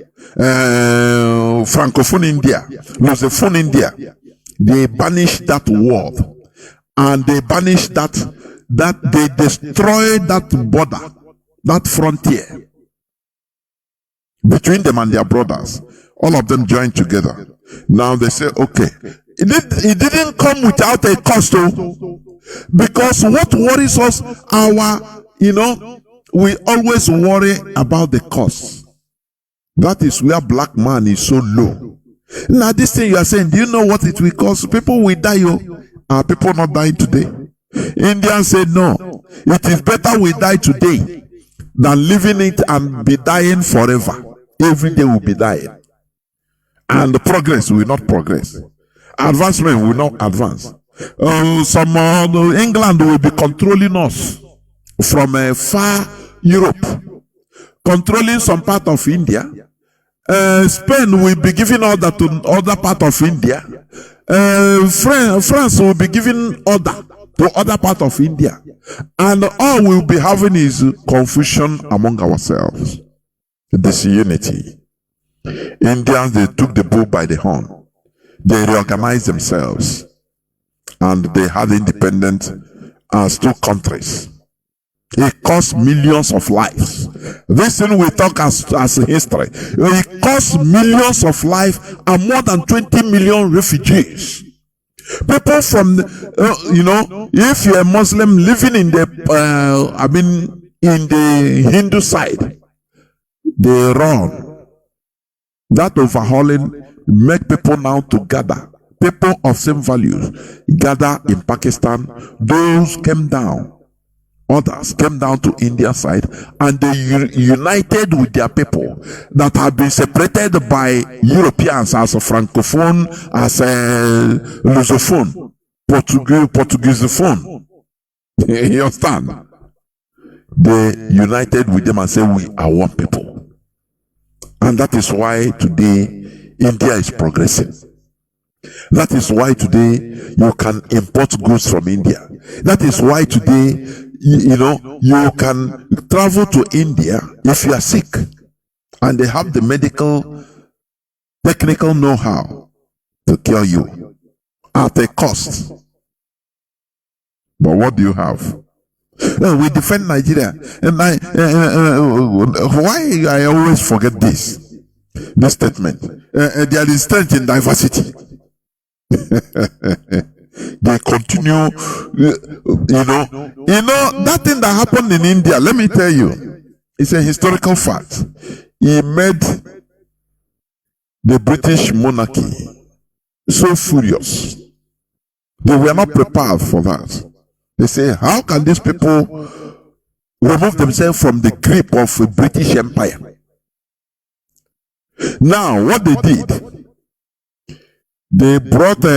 Francophone India, Lusophone India. They banish that word. And they banish that they destroy that border, that frontier between them and their brothers. All of them joined together. Now they say, okay, it didn't come without a cost, because what worries us, we always worry about the cost. That is where black man is so low. Now this thing you are saying, do you know what it will cost? People will die. Are people not dying today? Indians say no. It is better we die today than living it and be dying forever. Every day will be dying. And the progress will not progress. Advancement will not advance. England will be controlling us from far Europe, controlling some part of India. Spain will be giving order to other part of India. France will be giving order to other part of India. And all we'll be having is confusion among ourselves. Disunity. Indians, they took the bull by the horn. They reorganized themselves. And they had independence as two countries. It cost millions of lives. This thing we talk as history. It cost millions of lives and more than 20 million refugees. People from, if you're a Muslim living in the, in the Hindu side, they run. That overhauling make people now to gather. People of same values gather in Pakistan. Those came down. Others came down to India side and they united with their people that have been separated by Europeans as a Francophone, as a Lusophone, Portugueseophone. You understand? They united with them and said, we are one people. And that is why today India is progressing. That is why today you can import goods from India. That is why today you can travel to India if you are sick and they have the medical, technical know-how to cure you at a cost. But what do you have? We defend Nigeria. And why I always forget this statement. There is strength in diversity. They continue, that thing that happened in India, let me tell you, it's a historical fact. It made the British monarchy so furious. They were not prepared for that. They say, how can these people remove themselves from the grip of a British Empire? Now, what they did, they brought who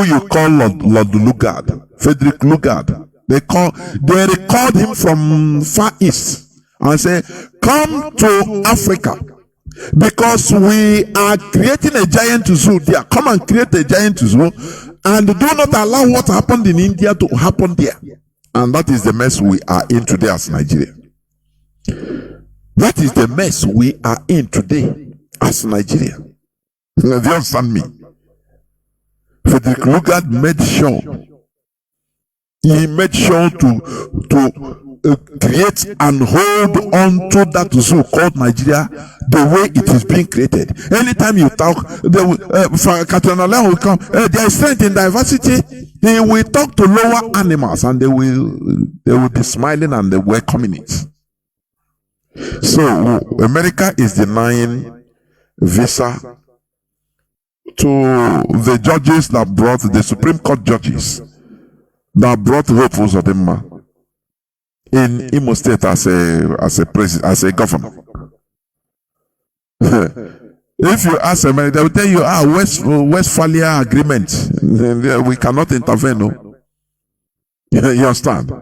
you call Lord Lugard, Frederick Lugard. They recalled him from Far East and say, come to Africa because we are creating a giant zoo there. Come and create a giant zoo and do not allow what happened in India to happen there. And that is the mess we are in today as Nigeria. That is the mess we are in today as Nigeria. Do you understand me? Frederick Lugard made sure to create and hold on to that zoo called Nigeria the way it is being created. Anytime you talk, Katonale will come. There is strength in diversity. He will talk to lower animals and they will be smiling and they welcoming it. So America is denying visa to the judges that brought the Supreme Court judges that brought Hope Uzodimma in Imo State as a president, as a governor. If you ask them, they will tell you, Westphalia agreement, we cannot intervene. No? You understand?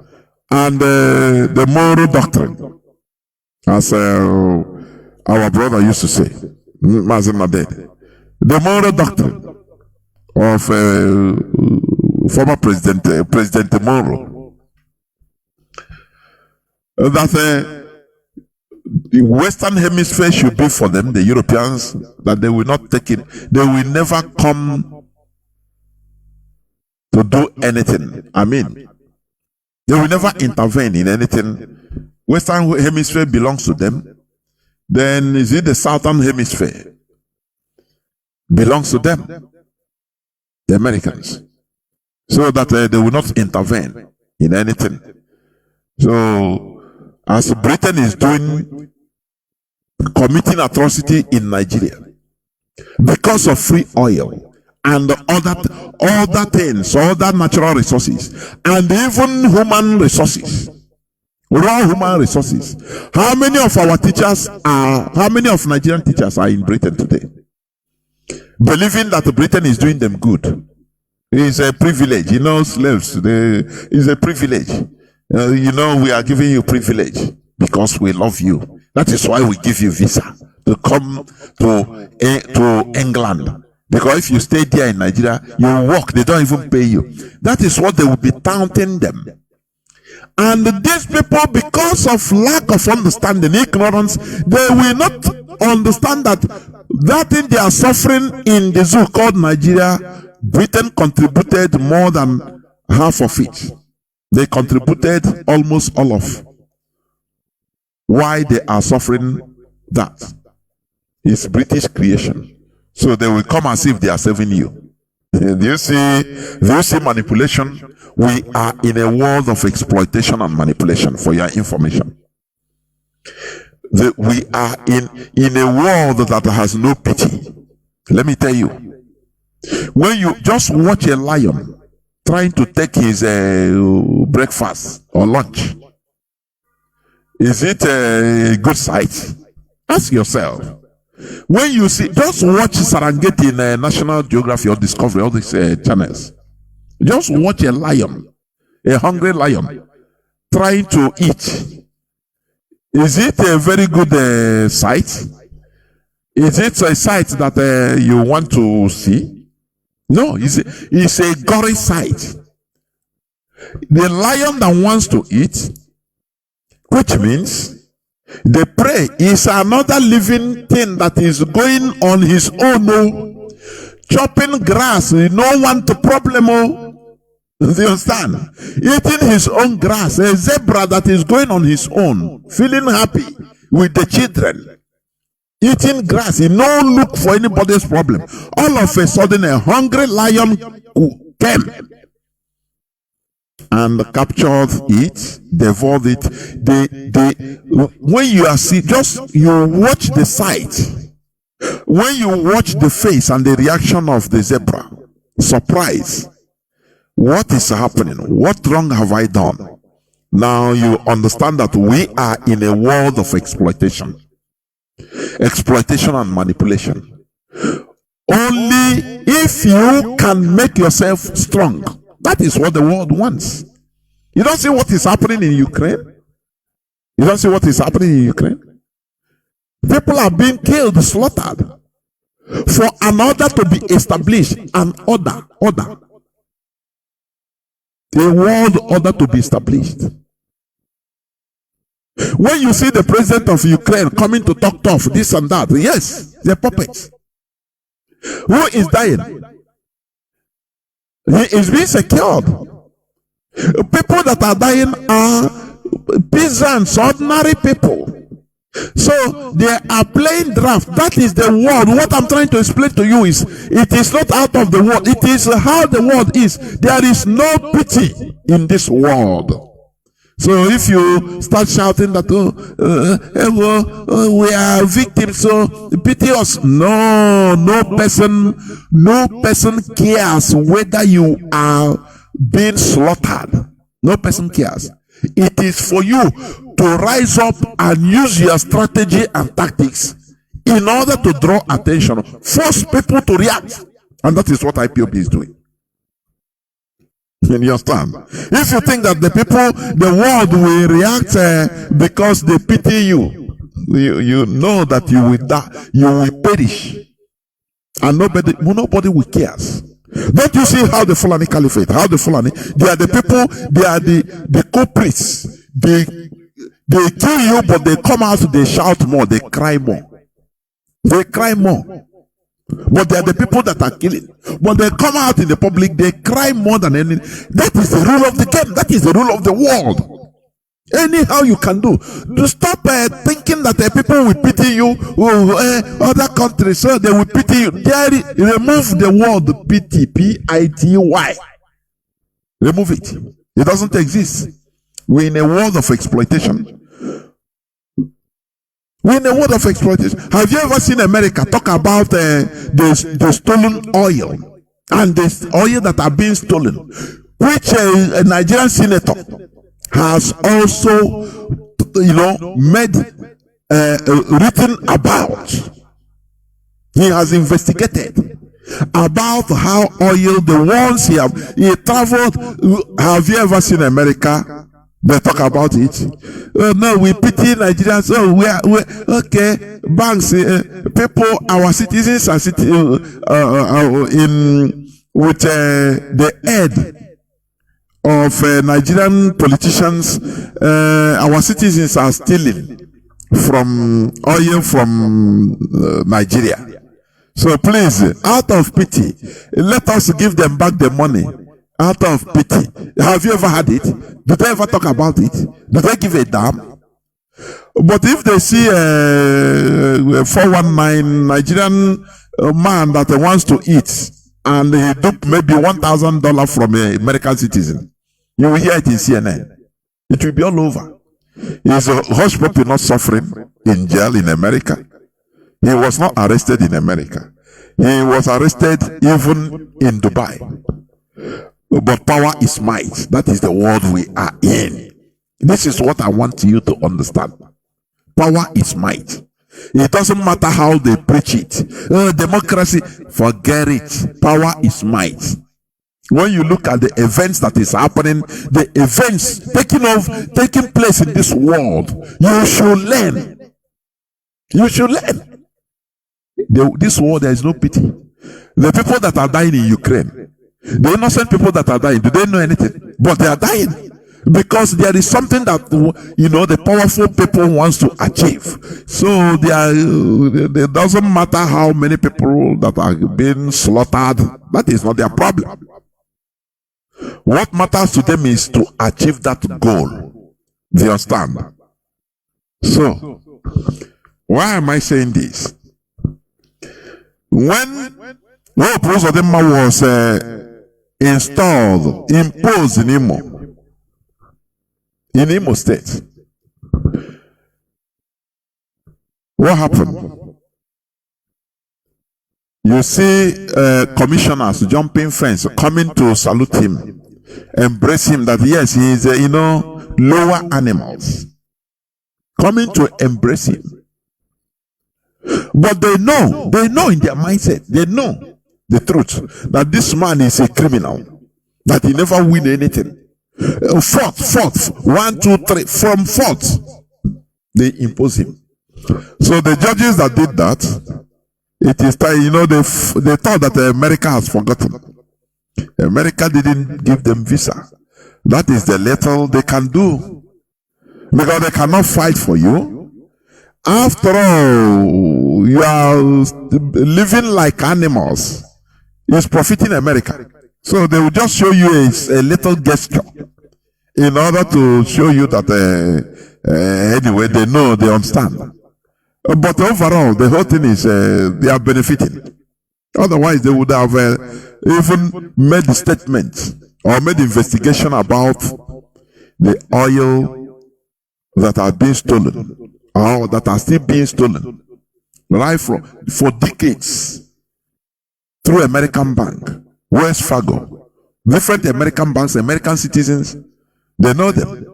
And the moral doctrine, as our brother used to say, Mazi, the moral doctrine of former President Moro, that the Western Hemisphere should be for them, the Europeans, that they will not take it, they will never come to do anything. I mean, they will never intervene in anything. Western Hemisphere belongs to them. Then is it the Southern Hemisphere? Belongs to them, the Americans. So that they will not intervene in anything. So, as Britain is doing, committing atrocity in Nigeria, because of free oil and other things, other natural resources, and even human resources, raw human resources. How many of our teachers how many of Nigerian teachers are in Britain today? Believing that Britain is doing them good. It's a privilege, slaves, it's a privilege. We are giving you privilege because we love you. That is why we give you visa to come to England. Because if you stay there in Nigeria, you work, they don't even pay you. That is what they will be taunting them. And these people, because of lack of understanding, ignorance, they will not understand that thing they are suffering in the zoo called Nigeria, Britain contributed more than half of it. They contributed almost all of why they are suffering. That is British creation. So they will come as if they are serving you. Do you see manipulation? We are in a world of exploitation and manipulation, for your information. We are in a world that has no pity. Let me tell you. When you just watch a lion trying to take his breakfast or lunch, is it a good sight? Ask yourself. When you see, just watch Serengeti in National Geography or Discovery, all these channels. Just watch a lion, a hungry lion, trying to eat. Is it a very good sight? Is it a sight that you want to see? No, it's a gory sight. The lion that wants to eat, which means the prey is another living thing that is going on his own, chopping grass, no one to problem. Do you understand? Eating his own grass, a zebra that is going on his own, feeling happy with the children. Eating grass, he no look for anybody's problem. All of a sudden, a hungry lion came and captured it, devoured it. When you are you watch the sight. When you watch the face and the reaction of the zebra, surprise. What is happening? What wrong have I done? Now you understand that we are in a world of exploitation. Exploitation and manipulation. Only if you can make yourself strong. That is what the world wants. You don't see what is happening in Ukraine? You don't see what is happening in Ukraine? People are being killed, slaughtered, for an order to be established. An order. A world order to be established. When you see the president of Ukraine coming to talk tough, this and that, yes, they're puppets. Who is dying? He is being secured. People that are dying are peasants, ordinary people. So they are playing draft. That is the world. What I'm trying to explain to you is, it is not out of the world. It is how the world is. There is no pity in this world. So if you start shouting that, we are victims, so pity us. No person cares whether you are being slaughtered. No person cares. It is for you to rise up and use your strategy and tactics in order to draw attention, force people to react. And that is what IPOB is doing. You understand? If you think that the people, the world will react because they pity you, you know that you will die, you will perish. And nobody will care. Don't you see how the Fulani Caliphate, how the Fulani, they are the people, they are the culprits. They kill you, but they come out, they shout more, they cry more. They cry more. But they are the people that are killing. When they come out in the public, they cry more than any. That is the rule of the game. That is the rule of the world. Anyhow you can do. To stop thinking that people will pity you, other countries, so they will pity you. Remove the word pity, P-I-T-Y. Remove it. It doesn't exist. We're in a world of exploitation. We're in a world of exploitation. Have you ever seen America talk about the stolen oil and the oil that are being stolen, which a Nigerian senator has also, made written about. He has investigated about how oil, the ones he traveled. Have you ever seen America? They talk about it. No, we pity Nigerians. Oh, we're okay. Banks, people, our citizens are with the aid of Nigerian politicians. Our citizens are stealing from oil from Nigeria. So please, out of pity, let us give them back the money. Out of pity. Have you ever had it? Did they ever talk about it? Did they give a damn? But if they see a 419 Nigerian man that wants to eat and he took maybe $1,000 from an American citizen, you will hear it in CNN. It will be all over. Is a hush puppy not suffering in jail in America? He was not arrested in America. He was arrested even in Dubai. But power is might. That is the world we are in. This is what I want you to understand. Power is might. It doesn't matter how they preach it. Democracy, forget it. Power is might. When you look at the events that is happening, the events taking place in this world, you should learn. You should learn. This world, there is no pity. The people that are dying in Ukraine, the innocent people that are dying, do they know anything? But they are dying because there is something that the powerful people wants to achieve. So it doesn't matter how many people that are being slaughtered. That is not their problem. What matters to them is to achieve that goal. Do you understand? So why am I saying this? When Uzodimma was imposed in Imo State, what happened? You see commissioners jumping fence, coming to salute him, embrace him, that yes, he is lower animals, coming to embrace him. But they know in their mindset, they know the truth, that this man is a criminal, that he never win anything. Fourth, 1, 2, 3, from fourth, they impose him. So the judges that did that, it is time, they thought that America has forgotten. America didn't give them visa. That is the little they can do, because they cannot fight for you. After all, you are living like animals. It's profiting America. So they will just show you a little gesture in order to show you that anyway, they know, they understand. But overall, the whole thing is they are benefiting. Otherwise, they would have even made the statement or made investigation about the oil that are being stolen or that are still being stolen right for decades through American Bank, West Fargo, Different American banks, American citizens, they know them.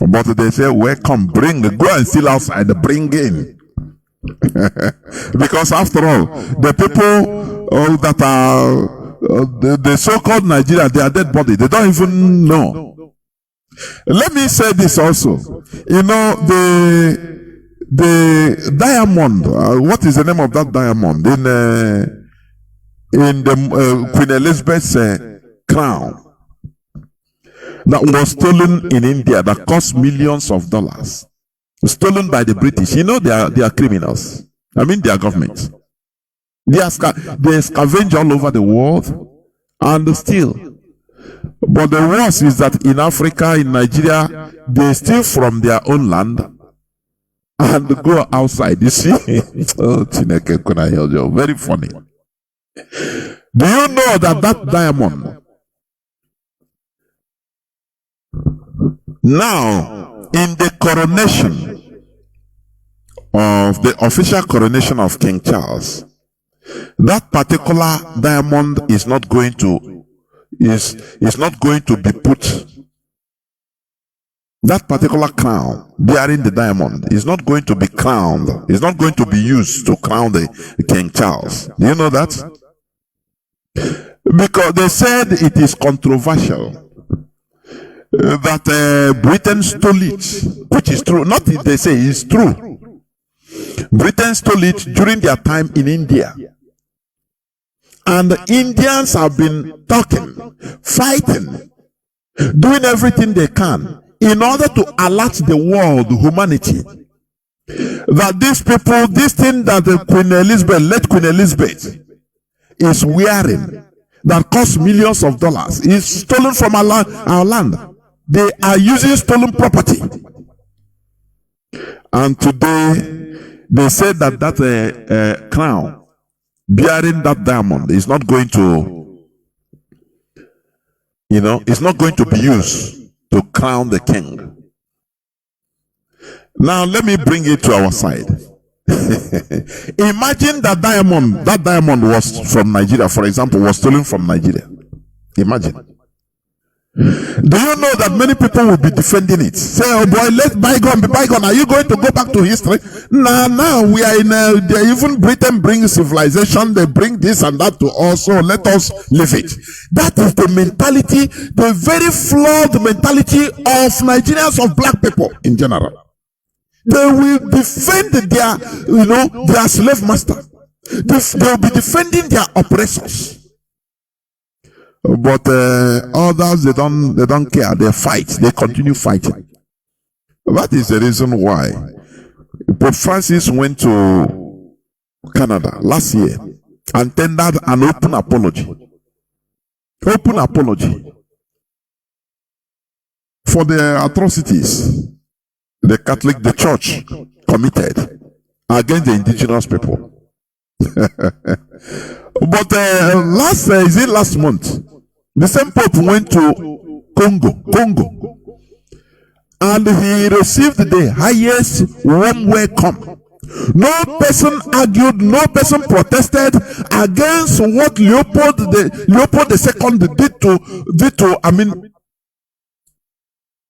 But they say, welcome, bring, go and steal outside, bring in. Because after all, the people that are the so-called Nigeria, they are dead body. They don't even know. Let me say this also. You know, the diamond, what is the name of that diamond? In the Queen Elizabeth's crown that was stolen in India, that cost millions of dollars, stolen by the British. You know, they are criminals. I mean, they are government. They scavenge all over the world and steal. But the worst is that in Africa, in Nigeria, they steal from their own land and go outside. You see? Oh, Chineke, very funny. Do you know that diamond now in the coronation of the official coronation of King Charles, that particular diamond is not going to be put. That particular crown bearing the diamond is not going to be crowned. It's not going to be used to crown the King Charles. Do you know that? Because they said it is controversial that Britain stole it, which is true. Not that they say it's true. Britain stole it during their time in India. And the Indians have been talking, fighting, doing everything they can in order to alert the world, humanity, that these people, this thing that the late Queen Elizabeth is wearing, that costs millions of dollars, is stolen from our land. They are using stolen property. And today, they said that crown bearing that diamond is not going to, it's not going to be used to crown the king. Now, let me bring it to our side. Imagine that diamond was from Nigeria, for example, was stolen from Nigeria. Imagine. Do you know that many people will be defending it? Say, oh boy, let bygone be bygone. Are you going to go back to history? Now we are in even Britain brings civilization. They bring this and that to us, so let us live it. That is the mentality, the very flawed mentality of Nigerians, of black people in general. They will defend their slave master. They will be defending their oppressors. But others, they don't care. They fight. They continue fighting. That is the reason why Pope Francis went to Canada last year and tendered an open apology. Open apology for the atrocities the Church committed against the indigenous people. But last month, the same Pope went to Congo, and he received the highest warm welcome. No person argued, no person protested against what Leopold II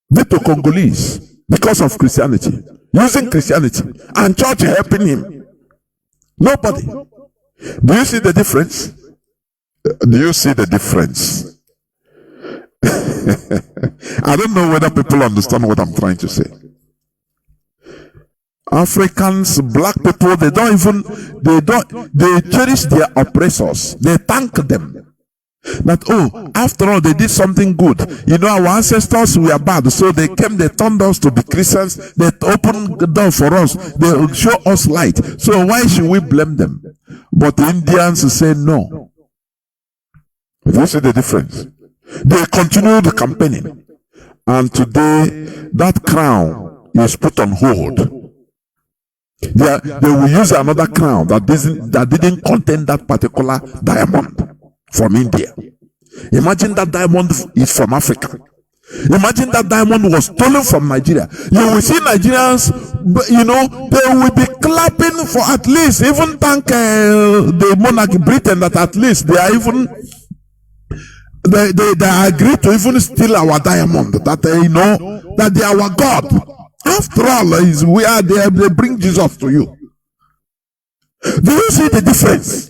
did to Congolese because of Christianity, using Christianity, and church helping him. Nobody. Do you see the difference? Do you see the difference? I don't know whether people understand what I'm trying to say. Africans, black people, they cherish their oppressors. They thank them. That, oh, after all, they did something good. Our ancestors were bad, so they came, they turned us to be Christians, they opened the door for us, they show us light. So why should we blame them? But the Indians say no. Do you see the difference? They continue the campaigning. And today, that crown is put on hold. They will use another crown that didn't contain that particular diamond from India. Imagine that diamond is from Africa. Imagine that diamond was stolen from Nigeria. You will see Nigerians, they will be clapping for, at least, even thank the monarchy Britain, that at least they are even They agree to even steal our diamond, that they know that they are our God. After all, is where they bring Jesus to you. Do you see the difference?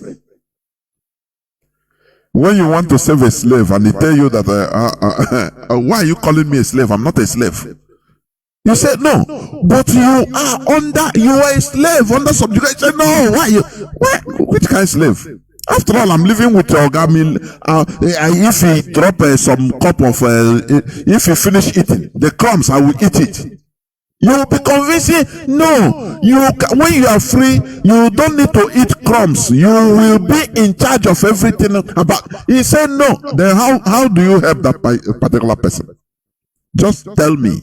When you want to save a slave and they tell you that, why are you calling me a slave? I'm not a slave. You say, no, but you are a slave under subjugation. No, which kind of slave? After all, I'm living with your Ogami. If he drop some cup of, if he finish eating the crumbs, I will eat it. You will be convincing, no, when you are free, you don't need to eat crumbs. You will be in charge of everything. He said, no. Then how do you help that particular person? Just tell me.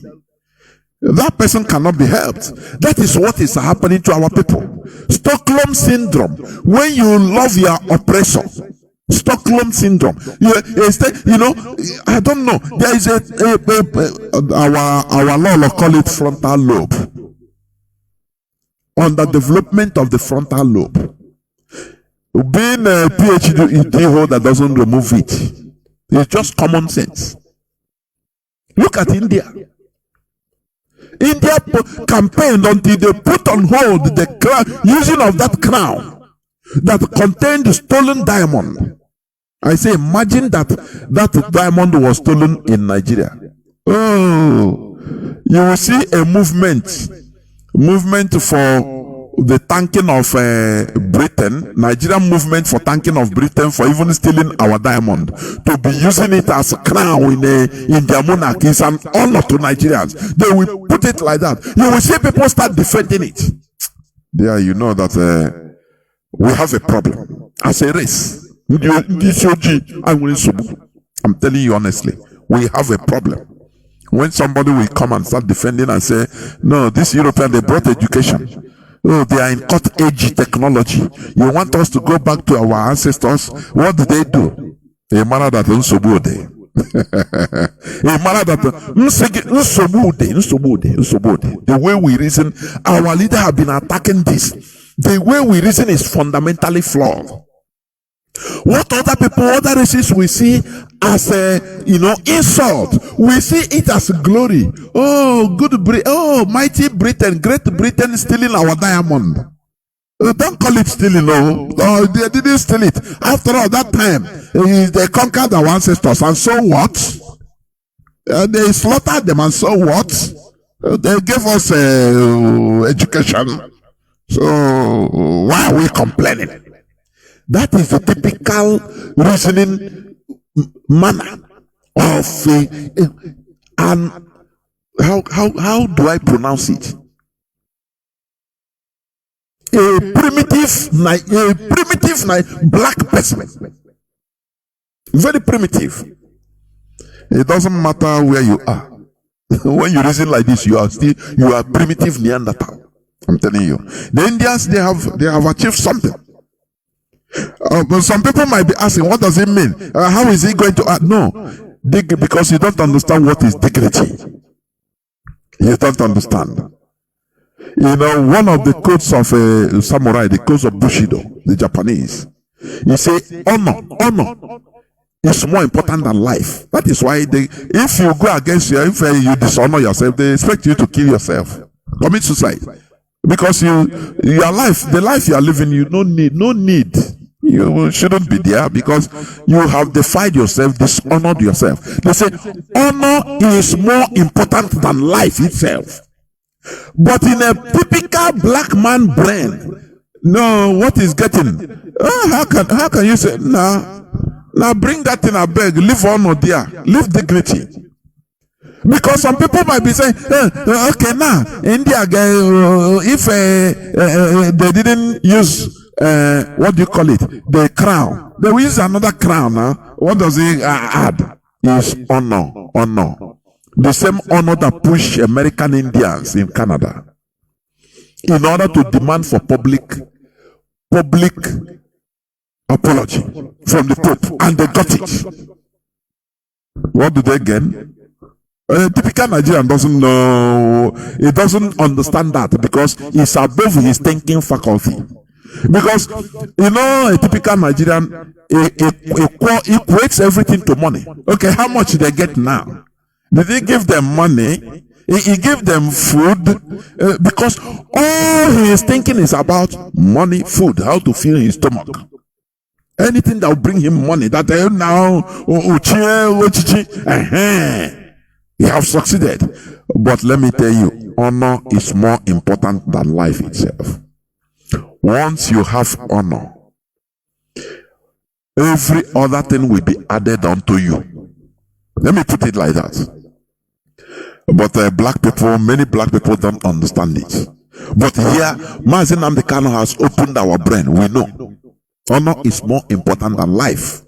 That person cannot be helped. That is what is happening to our people. Stockholm syndrome. When you love your oppressor. Stockholm syndrome. I don't know. There is our law call it frontal lobe. Underdevelopment of the frontal lobe. Being a PhD holder doesn't remove it. It's just common sense. Look at India. India campaigned until they put on hold the crown, using of that crown that contained the stolen diamond. I say, imagine that diamond was stolen in Nigeria. Oh, you will see a movement for the thanking of Britain, Nigerian movement for thanking of Britain for even stealing our diamond, to be using it as a crown in their monarchy. It's an honor to Nigerians. They will put it like that. You will see people start defending it. There, you know that we have a problem as a race. I'm telling you honestly, we have a problem. When somebody will come and start defending and say, no, this European, they brought education. Oh, they are in cut edge technology. You want us to go back to our ancestors? What did they do? A manner that unsobode. A manner that the way we reason, our leader have been attacking this. The way we reason is fundamentally flawed. What other races we see as insult, we see it as glory. Oh, mighty Britain, Great Britain stealing our diamond. Don't call it stealing, no. Oh, they didn't steal it. After all, that time they conquered our ancestors, and so what? They slaughtered them, and so what? They gave us education. So why are we complaining? That is the typical reasoning manner of and how do I pronounce it? A primitive black person. Very primitive. It doesn't matter where you are. When you reason like this, you are primitive Neanderthal. I'm telling you. The Indians, they have achieved something. But some people might be asking, what does it mean? How is he going to act? No, because you don't understand what is dignity. You don't understand. You know, one of the codes of a samurai, the codes of Bushido, the Japanese, you say honor is more important than life. That is why if you go against if you dishonor yourself, they expect you to kill yourself, commit suicide, because your life, the life you are living, you no need. You shouldn't be there because you have defied yourself, dishonored yourself. They say honor is more important than life itself. But in a typical black man brain, no, what is getting? How can you say, now bring that in a bag, leave honor there, leave dignity. Because some people might be saying, okay, now India, if they didn't use what do you call it? The crown. They will use another crown. What does it add? Is honor. The same honor that pushed American Indians in Canada in order to demand for public apology from the Pope, and they got it. What do they gain? Typical Nigerian doesn't know. He doesn't understand that because it's above his thinking faculty. Because, you know, a typical Nigerian equates everything to money. Okay, how much do they get now? Did he give them money? He gave them food, because all he is thinking is about money, food, how to fill his stomach. Anything that will bring him money, that now, he have succeeded. But let me tell you, honor is more important than life itself. Once you have honor, every other thing will be added onto you. Let me put it like that. But black people, many black people don't understand it. But here, Mazi Nnamdi Kanu has opened our brain. We know honor is more important than life.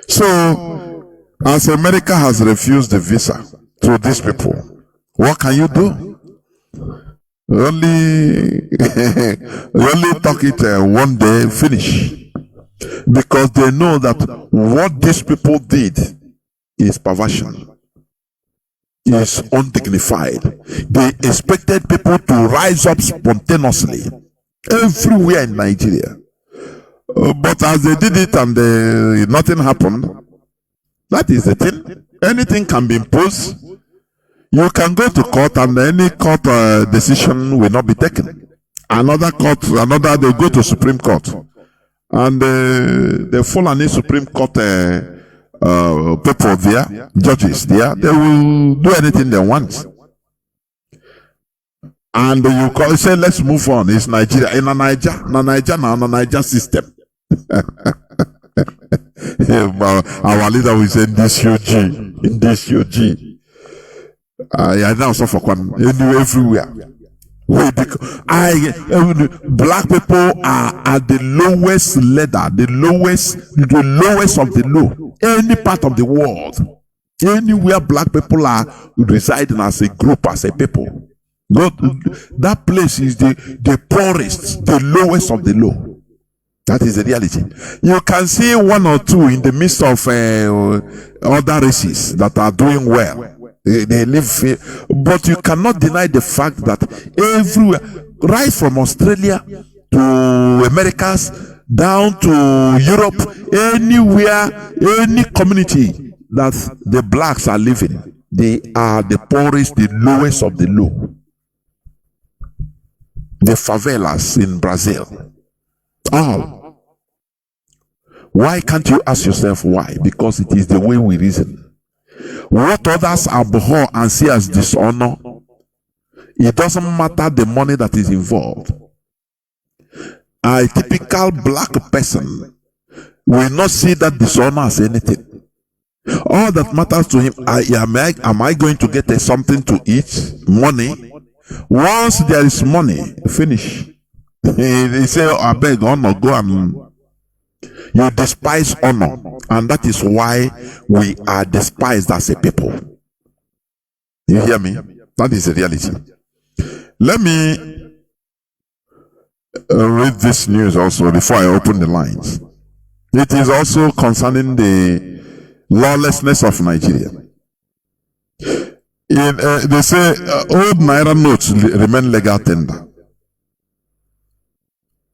So, as America has refused the visa to these people, what can you do? Only talk it one day, finish. Because they know that what these people did is perversion, is undignified. They expected people to rise up spontaneously everywhere in Nigeria. But as they did it and nothing happened, that is the thing. Anything can be imposed. You can go to court and any court decision will not be taken. Another court, they go to Supreme Court. And the Fulani Supreme Court people there, judges there, they will do anything they want. And you say, let's move on. It's Nigeria. In a Niger system. Our leader will say, in this UG. I now suffer everywhere. Black people are at the lowest ladder, the lowest of the low. Any part of the world, anywhere black people are residing as a group, as a people, that place is the poorest, the lowest of the low. That is the reality. You can see one or two in the midst of other races that are doing well. They live, but you cannot deny the fact that everywhere, right from Australia to Americas, down to Europe, anywhere, any community that the blacks are living, they are the poorest, the lowest of the low. The favelas in Brazil. All. Why can't you ask yourself why? Because it is the way we reason. What others abhor and see as dishonor, it doesn't matter the money that is involved. A typical black person will not see that dishonor as anything. All that matters to him, am I going to get something to eat? Money. Once there is money, finish. They say, I beg, honor, go and... You despise honor, and that is why we are despised as a people. You hear me? That is the reality. Let me read this news also before I open the lines. It is also concerning the lawlessness of Nigeria. They say old Naira notes remain legal tender.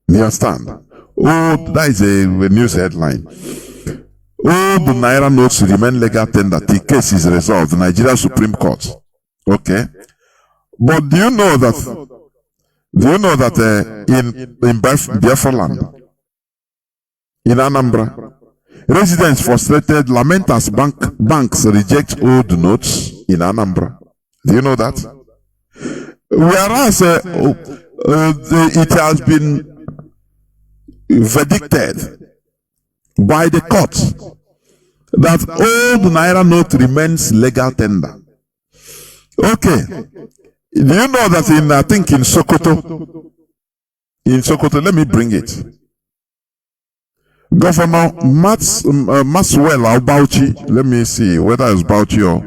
You understand? Oh, that is a news headline. All the Naira notes remain legal tender till case is resolved. The Nigeria Supreme Court. Okay. But do you know that in Biafra land, in Anambra, residents frustrated lament as banks reject old notes in Anambra. Do you know that? Whereas it has been verdicted by the court that all the Naira note remains legal tender. Okay. Do you know that in Sokoto, let me bring it. Governor Maswell Bauchi, let me see whether it's Bauchi or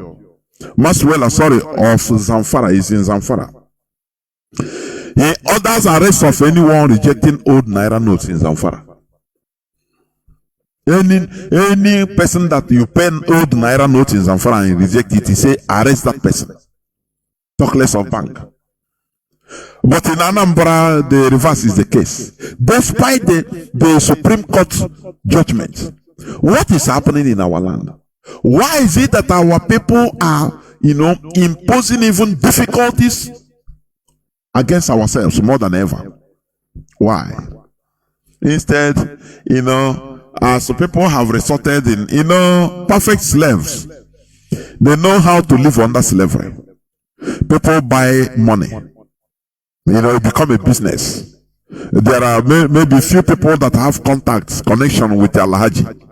Maswell, of Zamfara, is in Zamfara. He orders arrest of anyone rejecting old Naira notes in Zamfara. Any person that you pen old Naira notes in Zamfara and reject it, he say arrest that person. Talk less of bank. But in Anambra, the reverse is the case. Despite the Supreme Court judgment, what is happening in our land? Why is it that our people are, imposing even difficulties against ourselves more than ever? Why? Instead, as people have resorted in, perfect slaves, they know how to live under slavery. People buy money. It become a business. There are maybe few people that have connection with the Alhaji.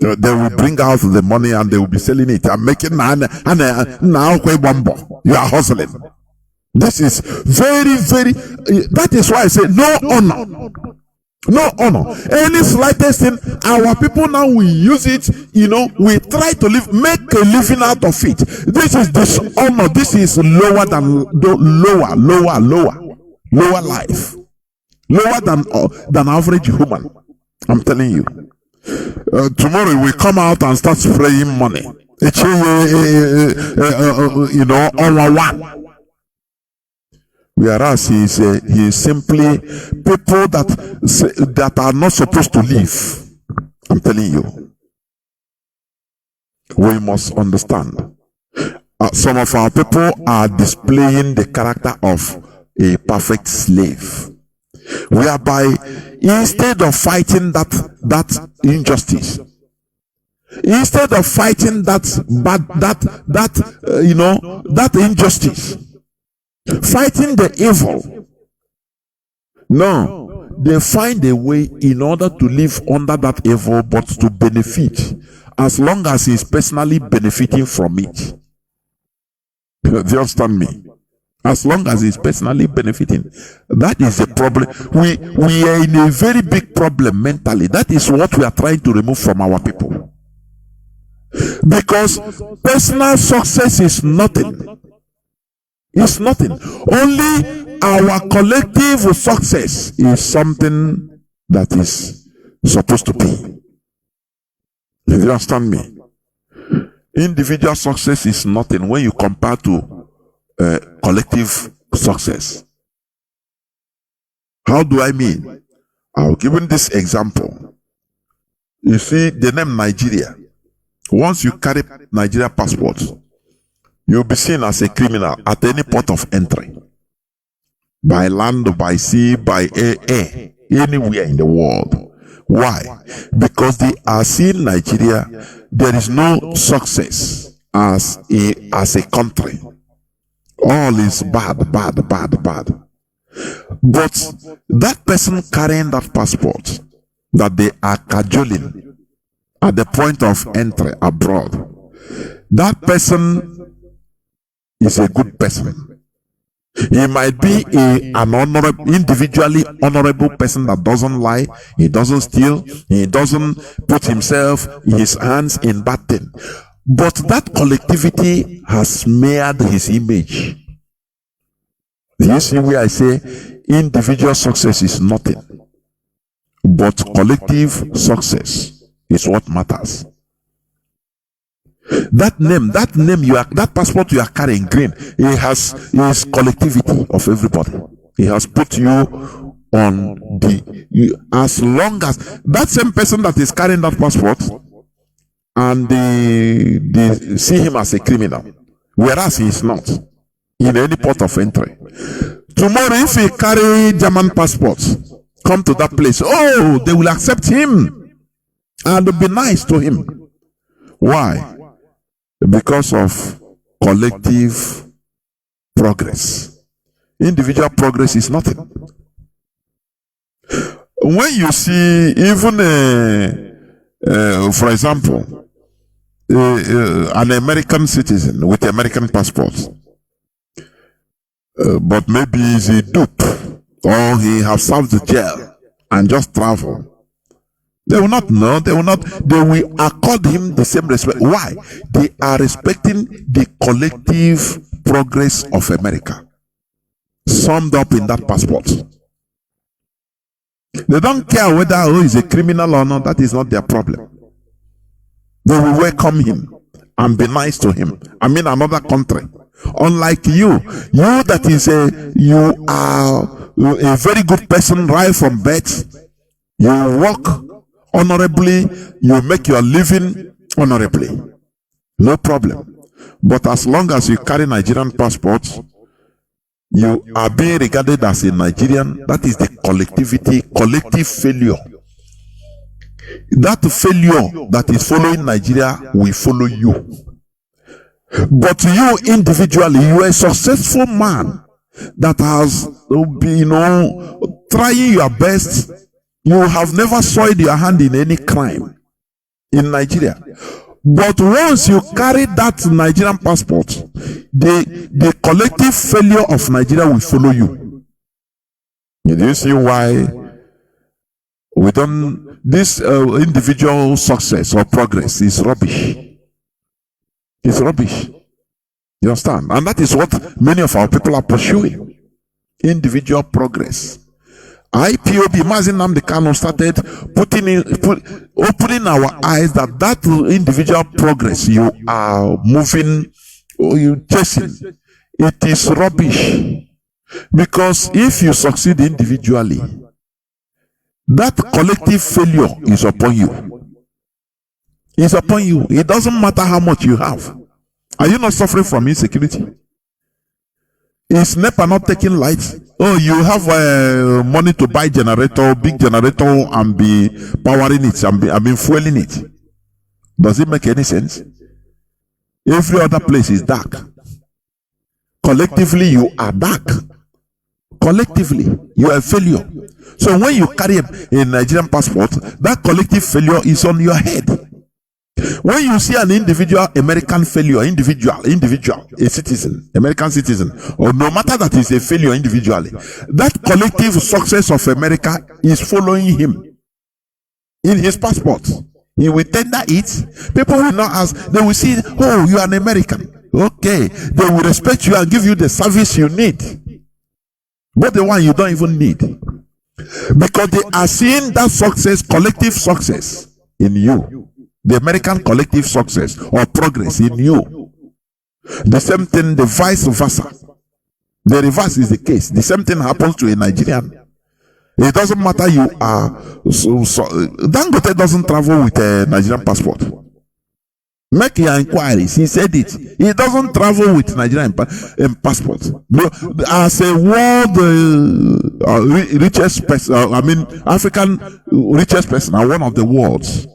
They will bring out the money and they will be selling it and making now. You are hustling. This is very, very. That is why I say no honor. No honor. Any slightest thing, our people now we use it, we try to make a living out of it. This is dishonor. This is lower than lower life. Lower than average human. I'm telling you. Tomorrow we come out and start spraying money. On one. Whereas he is simply people that are not supposed to live. I'm telling you. We must understand. Some of our people are displaying the character of a perfect slave. Whereby instead of fighting that injustice, instead of fighting that injustice, fighting the evil, no, they find a way in order to live under that evil but to benefit, as long as he's personally benefiting from it. Do you understand me? As long as he's personally benefiting. That is the problem. We are in a very big problem mentally. That is what we are trying to remove from our people. Because personal success is nothing. It's nothing. Only our collective success is something that is supposed to be. You understand me? Individual success is nothing when you compare to collective success. How do I mean? I'll give you this example. You see, the name Nigeria. Once you carry Nigeria passport, you'll be seen as a criminal at any port of entry. By land, by sea, by air, anywhere in the world. Why? Because they are seeing Nigeria, there is no success as a country. All is bad, bad, bad, bad. But that person carrying that passport that they are cajoling at the point of entry abroad, that person is a good person. He might be an individually honorable person that doesn't lie, he doesn't steal, he doesn't put his hands in bad thing. But that collectivity has smeared his image. Do you see where I say individual success is nothing, but collective success is what matters. That name that passport you are carrying, green, it is collectivity of everybody. It has put you on as long as that same person that is carrying that passport, and they see him as a criminal, whereas he is not in any port of entry. Tomorrow, if he carry German passports, come to that place, they will accept him and be nice to him. Why? Because of collective progress. Individual progress is nothing. When you see even for example, an American citizen with American passport, but maybe he's a dupe, or he has served the jail and just travel, they will not know. They will accord him the same respect. Why? They are respecting the collective progress of America, summed up in that passport. They don't care whether he's a criminal or not. That is not their problem. They will welcome him and be nice to him. I mean, another country. Unlike you that is you are a very good person right from birth. You work honorably, you make your living honorably. No problem. But as long as you carry Nigerian passport, you are being regarded as a Nigerian. That is the collective failure. That failure that is following Nigeria will follow you. But you individually, you are a successful man that has been, trying your best. You have never soiled your hand in any crime in Nigeria. But once you carry that Nigerian passport, the collective failure of Nigeria will follow you. Do you see why we don't? This individual success or progress is rubbish. It's rubbish. You understand? And that is what many of our people are pursuing. Individual progress. IPOB, Mazi Nnamdi Kanu started opening our eyes that individual progress you are moving, or you chasing, it is rubbish. Because if you succeed individually, that collective failure is upon you. It's upon you. It doesn't matter how much you have. Are you not suffering from insecurity? Is NEPA not taking light? Oh, you have money to buy generator, big generator, and be powering it, and be fueling it. Does it make any sense? Every other place is dark. Collectively, you are dark. Collectively, you are a failure. So when you carry a Nigerian passport, that collective failure is on your head. When you see an individual American failure, a citizen, American citizen, or no matter that is a failure individually, that collective success of America is following him in his passport. He will tender it. People will not ask. They will see, oh, you are an American. Okay. They will respect you and give you the service you need. But the one you don't even need. Because they are seeing that success, collective success in you. The American collective success or progress in you. The same thing, the vice versa. The reverse is the case. The same thing happens to a Nigerian. It doesn't matter you are. Dangote doesn't travel with a Nigerian passport. Make your inquiries. He said it. He doesn't travel with Nigerian passport. As a world richest person, African richest person, and one of the world's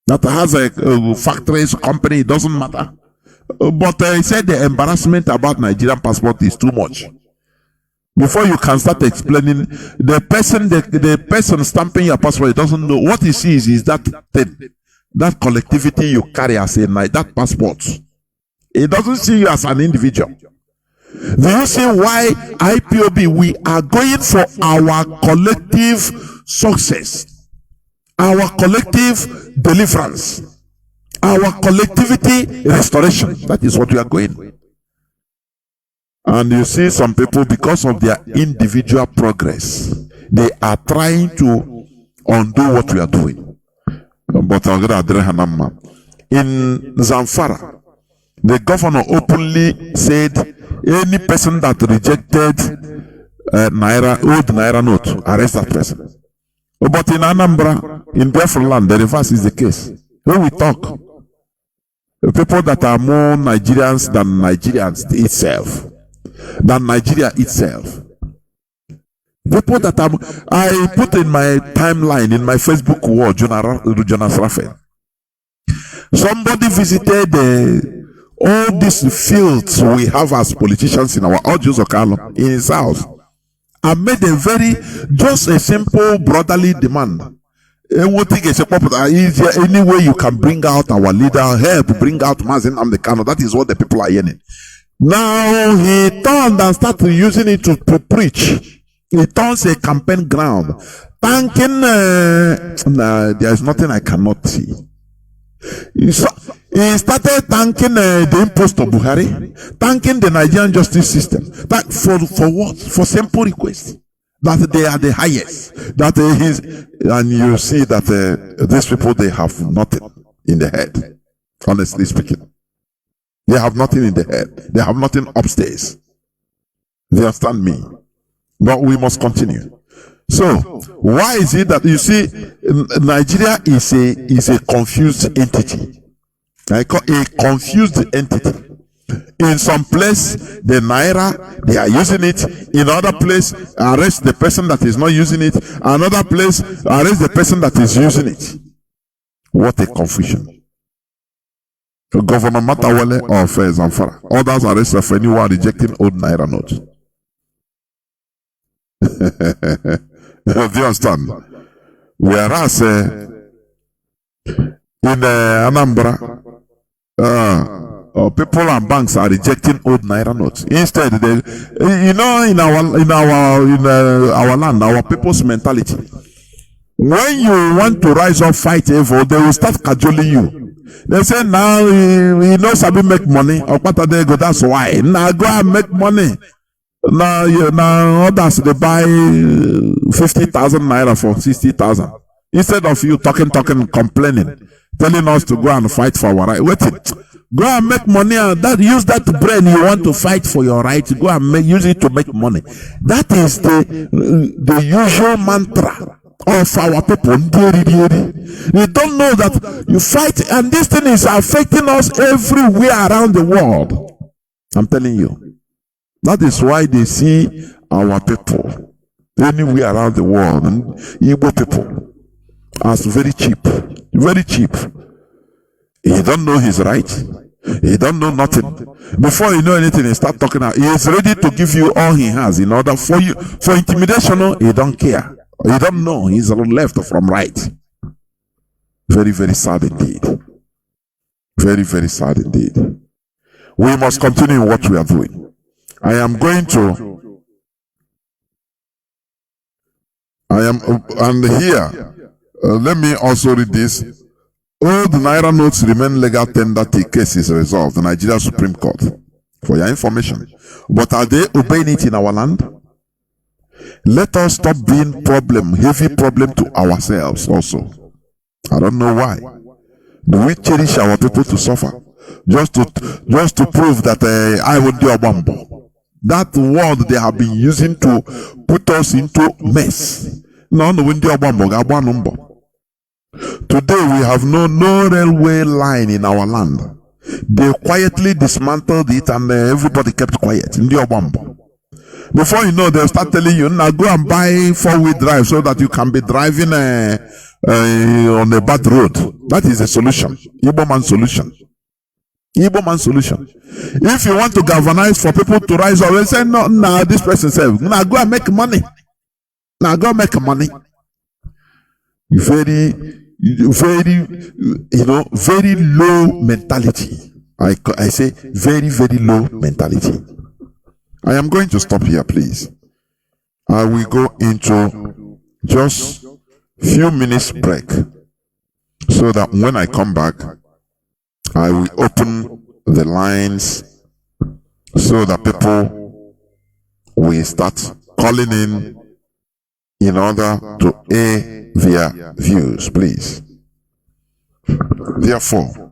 that has a factories, company, it doesn't matter. But he said the embarrassment about Nigerian passport is too much. Before you can start explaining, the person stamping your passport doesn't know. What he sees is that thing, that collectivity you carry as that passport. He doesn't see you as an individual. Do you see why IPOB, we are going for our collective success? Our collective deliverance, our collectivity restoration. That is what we are going. And you see some people, because of their individual progress, they are trying to undo what we are doing. But in Zamfara, the governor openly said any person that rejected old Naira note, arrest that person. But in Anambra, in Biafra land, the reverse is the case. When we talk, the people that are more Nigerians than Nigerians itself, than Nigeria itself. People that I put in my timeline, in my Facebook wall, Jonas Raphael. Somebody visited all these fields we have as politicians in our Audios Okalo in his house. I made just a simple brotherly demand. Is there any way you can bring out our leader, help bring out Mazi Nnamdi Kanu? That is what the people are yearning. Now he turned and started using it to preach. He turns a campaign ground. Thanking, there is nothing I cannot see. He started thanking the impost of Buhari, thanking the Nigerian justice system. For what? For simple requests. That they are the highest. And you see that these people, they have nothing in the head. Honestly speaking. They have nothing in the head. They have nothing upstairs. They understand me? But we must continue. So, why is it that you see Nigeria is a confused entity? I call a confused entity. In some place, the naira, they are using it. In other place, arrest the person that is not using it. Another place, arrest the person that is using it. What a confusion. Governor Matawale of Zamfara. Others arrested for anyone rejecting old naira notes. Do you understand? Whereas in Anambra, people and banks are rejecting old naira notes. Instead, in our land, our people's mentality, when you want to rise up, fight evil, they will start cajoling you. They say now you know Sabi make money, or what they go. That's why now go and make money. Now others they buy 50,000 naira for 60,000. Instead of you talking, complaining, telling us to go and fight for our right. Wait it. Go and make money and use that brain you want to fight for your right. Go and use it to make money. That is the usual mantra of our people. They don't know that you fight, and this thing is affecting us everywhere around the world. I'm telling you. That is why they see our people anywhere around the world, and Igbo people, as very cheap. Very cheap. He don't know his right. He don't know nothing. Before you know anything, he start talking out. He is ready to give you all he has in order for you. For intimidation, he don't care. He don't know. He's left from right. Very, very sad indeed. Very, very sad indeed. We must continue what we are doing. And here, let me also read this. All the naira notes remain legal tender till case is resolved. The Nigeria Supreme Court. For your information. But are they obeying it in our land? Let us stop being heavy problem to ourselves also. I don't know why. Do we cherish our people to suffer? Just to prove that I will do a bumbo. That word they have been using to put us into mess. No, today we have no railway line in our land. They quietly dismantled it and everybody kept quiet. Before you know, they'll start telling you, now go and buy 4-wheel drive so that you can be driving on a bad road. That is a solution. Igbo man solution. Igbo man solution. If you want to galvanize for people to rise up, say, no, this person said, now go and make money. Now go make money. Very, very low mentality. I say very, very low mentality. I am going to stop here, please. I will go into just few minutes break so that when I come back, I will open the lines so that people will start calling in order to air their views, please. Therefore,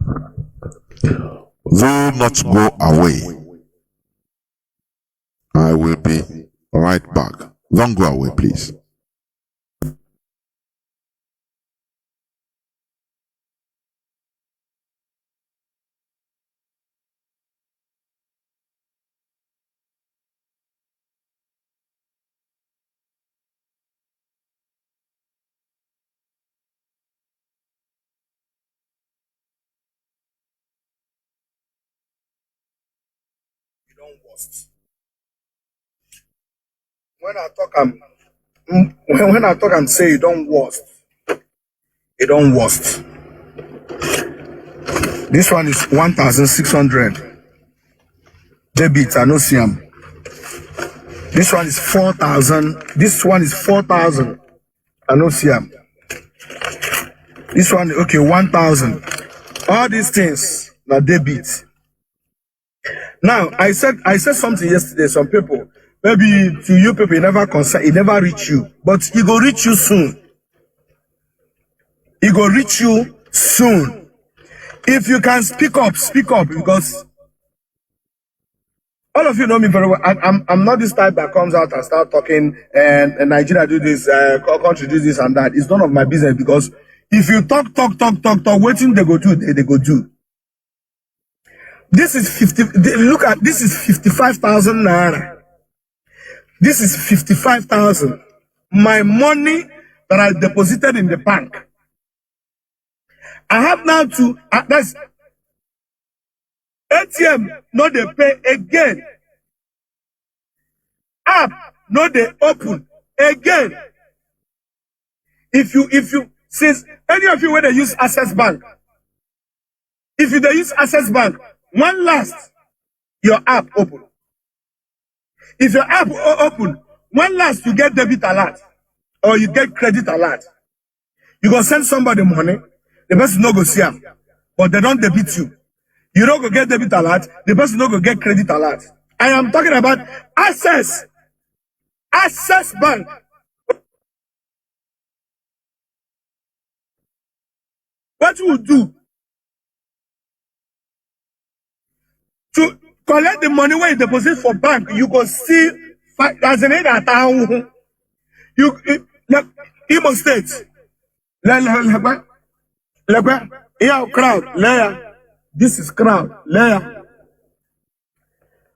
do not go away. I will be right back. Don't go away, please.
When I talk and say it don't worst. It don't worst. This one is 1,600 debit. I know Siam. This one is 4,000. This one is 4,000. I know Siam. This one, okay, 1,000. All these things now debit. Now I said something yesterday. Some people, maybe to you people, it never reach you, but it will reach you soon. It will reach you soon. If you can speak up, because all of you know me very well. I'm not this type that comes out and start talking and Nigeria do this, country do this and that. It's none of my business, because if you talk, waiting they go do, they go do. This is 50. Look at this is 55,000 naira. This is 55,000. My money that I deposited in the bank. I have now to that's ATM. No, they pay again. App, no, they open again. If you since any of you when they use Access Bank, if you they use Access Bank, one last your app open. If your app open, one last you get debit alert or you get credit alert. You go send somebody money, the person no go see them, but they don't debit you. You don't go get debit alert, the person no go get credit alert. I am talking about Access Bank. What you will do to collect the money where you deposit for bank, you go see as an town. You Imo State. Yeah, crowd, layer. This is crowd, layer.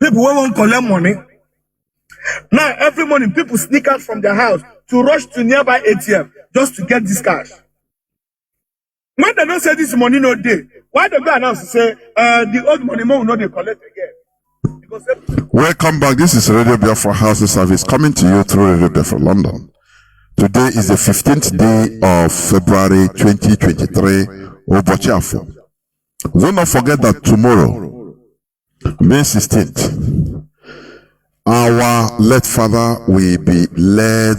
People won't collect money. Now, every morning, people sneak out from their house to rush to nearby ATM just to get this cash. When they don't say this money no day, why they go announce to say the old money will not they collect again? Because
welcome back. This is Radio Biafra House Service coming to you through Radio Biafra London. Today is the 15th day of February 2023, Obochiafo. Do not forget that tomorrow, May 16th, our late father will be led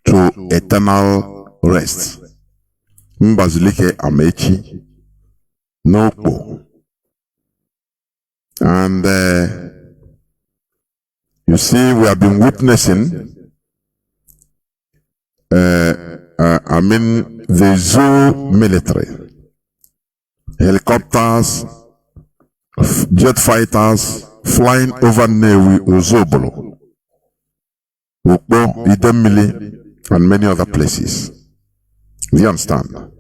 to eternal rest. Mbazilike Amechi, Nopo. And you see, we have been witnessing the zoo military, helicopters, jet fighters flying over Newi, Ozobolo, Ukbo, Idemili, and many other places. Do you understand?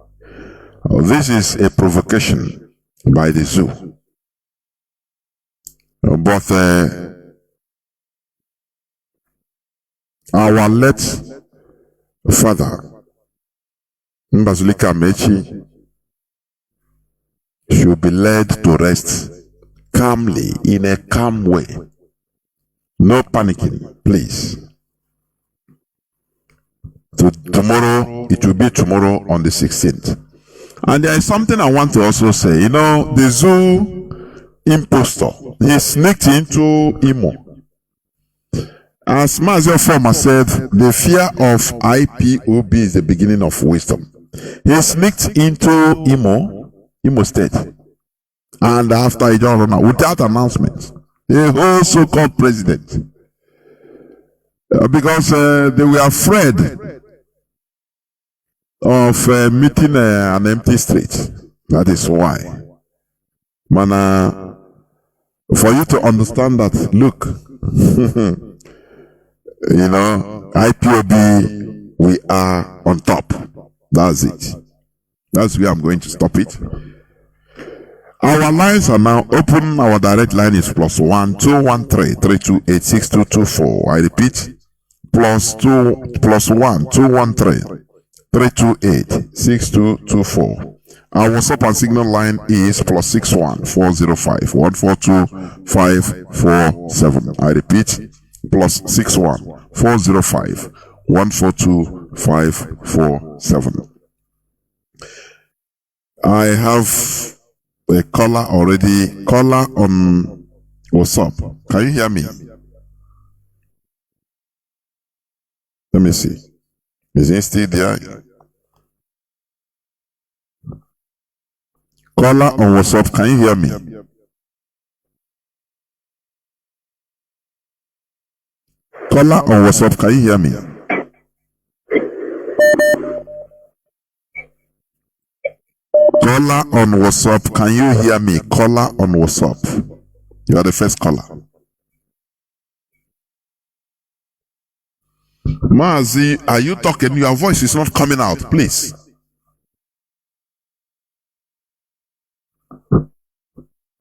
This is a provocation by the zoo. But our late father, Mbazulika Mechi, should be led to rest calmly, in a calm way. No panicking, please. Tomorrow, it will be tomorrow on the 16th. And there is something I want to also say. You know, the zoo impostor, he sneaked into Imo. As Mazi former said, the fear of IPOB is the beginning of wisdom. He sneaked into Imo State. And after he joined without announcement, the whole so-called president, because they were afraid of meeting an empty street. That is why. Man, for you to understand that, look, you know, IPOB, we are on top. That's it. That's where I'm going to stop it. Our lines are now open. Our direct line is +1 213 328 6224. I repeat, +1 213 328 6224. Our WhatsApp and Signal line is +61 405 142 547. I repeat, +61 405 142 547. I have a caller already. Caller on WhatsApp. Can you hear me? Let me see. Is he still there? Caller on WhatsApp, can you hear me? Caller on WhatsApp, can you hear me? Caller on WhatsApp, can you hear me? Caller on WhatsApp. You are the first caller. Mazi, are you talking? Your voice is not coming out, please.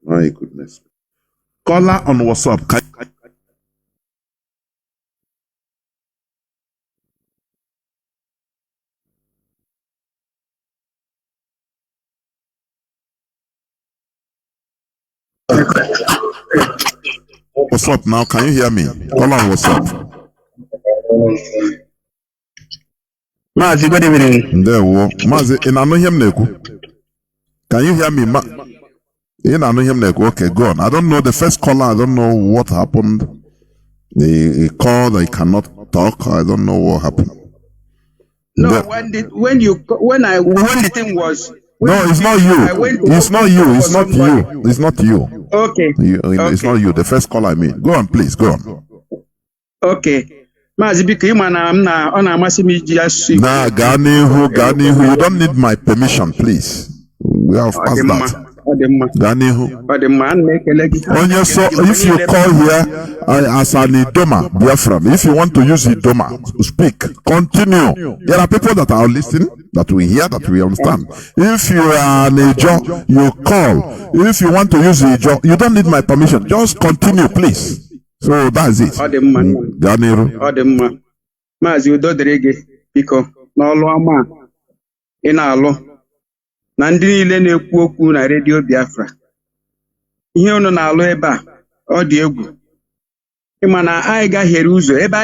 My goodness. Caller on WhatsApp. What's up now? Can you hear me? Caller on WhatsApp.
Mazi, good evening.
There we go. Mazi, in Anohem Neku. Can you hear me? In Anohem Neku. Okay, go on. I don't know the first caller. I don't know what happened. They called. They cannot talk. I don't know what happened.
No, when the thing was.
No, it's not you. It's not you. It's not you. It's not you.
Okay.
It's not you. The first caller I mean. Go on, please. Go on.
Okay. Mazi,
Nah, Ganihu, you don't need my permission, please. We have passed that. Ganihu. If you call here as an Idoma, Biafra, if you want to use Idoma, speak, continue. There are people that are listening, that we hear, that we understand. If you are an Ijo, you call. If you want to use Ijo, you don't need my permission. Just continue, please. So that's it.
Ganiru. Mazi udo dịrị gị biko n'ọlụ ọma ị na-alụ na ndị niile na-ekwu okwu na redio Biafra. Ihe unu na-alụ ebe a ọ dị egwu. Ịma na anyị gahiere ụzọ ebe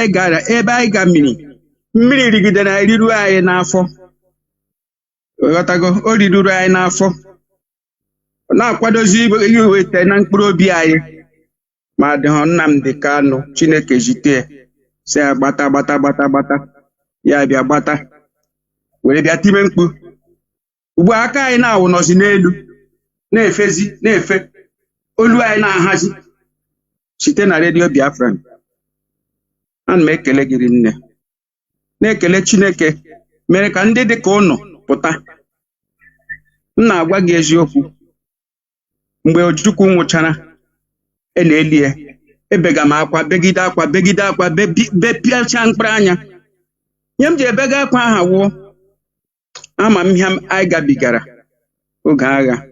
anyị ga mmiri rigide na eriru anyị n'afọ. Ghọtago, o riruru anyị n'afọ. Na-akwadozi iweta na mkpụrụ obi anyị. Ma dịghọ Nnamdi Kanu Chineke jite si gbata ya bịa gbata were bịa time mkpu. Ugbu aka anyị na-awụ nọzi n'elu na-efe olu anyị na-ahazi site na redio Biafra. Ana m ekele gị nne, na-ekele Chineke mere ka ndị dị ka ụnụ pụta. M na-agwa gị eziokwu, mgbe Ojukwu nwụchara na-eli ya, ebega m akwa begide akwa bepịacha mkpụrụ anya. Nye m ji ebega akwa aha wụọ ama m ihe anyị gabigara oge agha.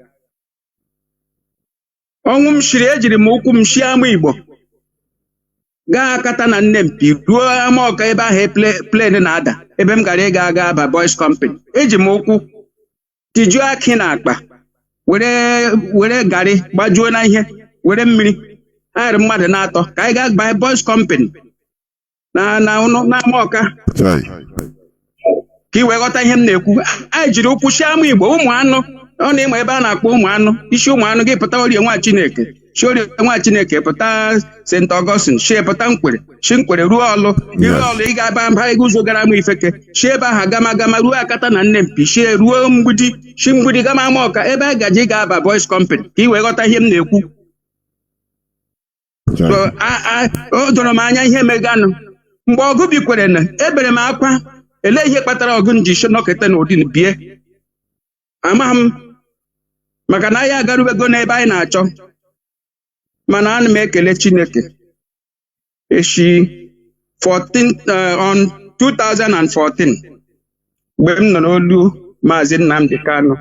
Ọnwụ m shiri ejiri m ụkwụ m shie ama Igbo gaa akata na Nnempi ruo ama Ọka ebe ahụ plen na-ada ebe m gara ịga aga Aba Boys Company. Eji m ụkwụ tijuo akị na akpa were garị gbajuo na ihe were mmiri. Anyị mmadụ na-atọ ka anyị ga-agba Boys Company na ama Ọka ka ị wee ghọta ihe m na-ekwu. Anyị jiri ụkwụ shie ama Igbo ụmụ anụ ọ na-ịma ebe a na-akpọ ụmụ anụ. Isi ụmụ anụ gị pụta Orie Nwa Chineke, shi Orie Nwa Chineke pụta St. Augustine, shi pụta shi Nkwere ruo Ọlụ, iru Ọlụ ị ga-aba mba ịga ụzọ gara ama Ifeke, shi ebe ahụ gama ruo Akata na Nnempi, shi ruo Mgbidi, shi Mgbidi gama ama Ọka ebe a gaji ga-aba Boys Company ka ị wee ghọta ihe m na-ekwu. So o doro m anya ihe meganụ mgbe ọgụ bikwere na ebere m akwa. Ele ihe kpatara ọgụ nji nọkete n'ụdị bie amaghị m, maka na anyị agarubego n'ebe anyị na-achọ. Mana ana m ekele Chineke echi 2014 mgbe m nọ n'olu Maazị Nnamdi Kanu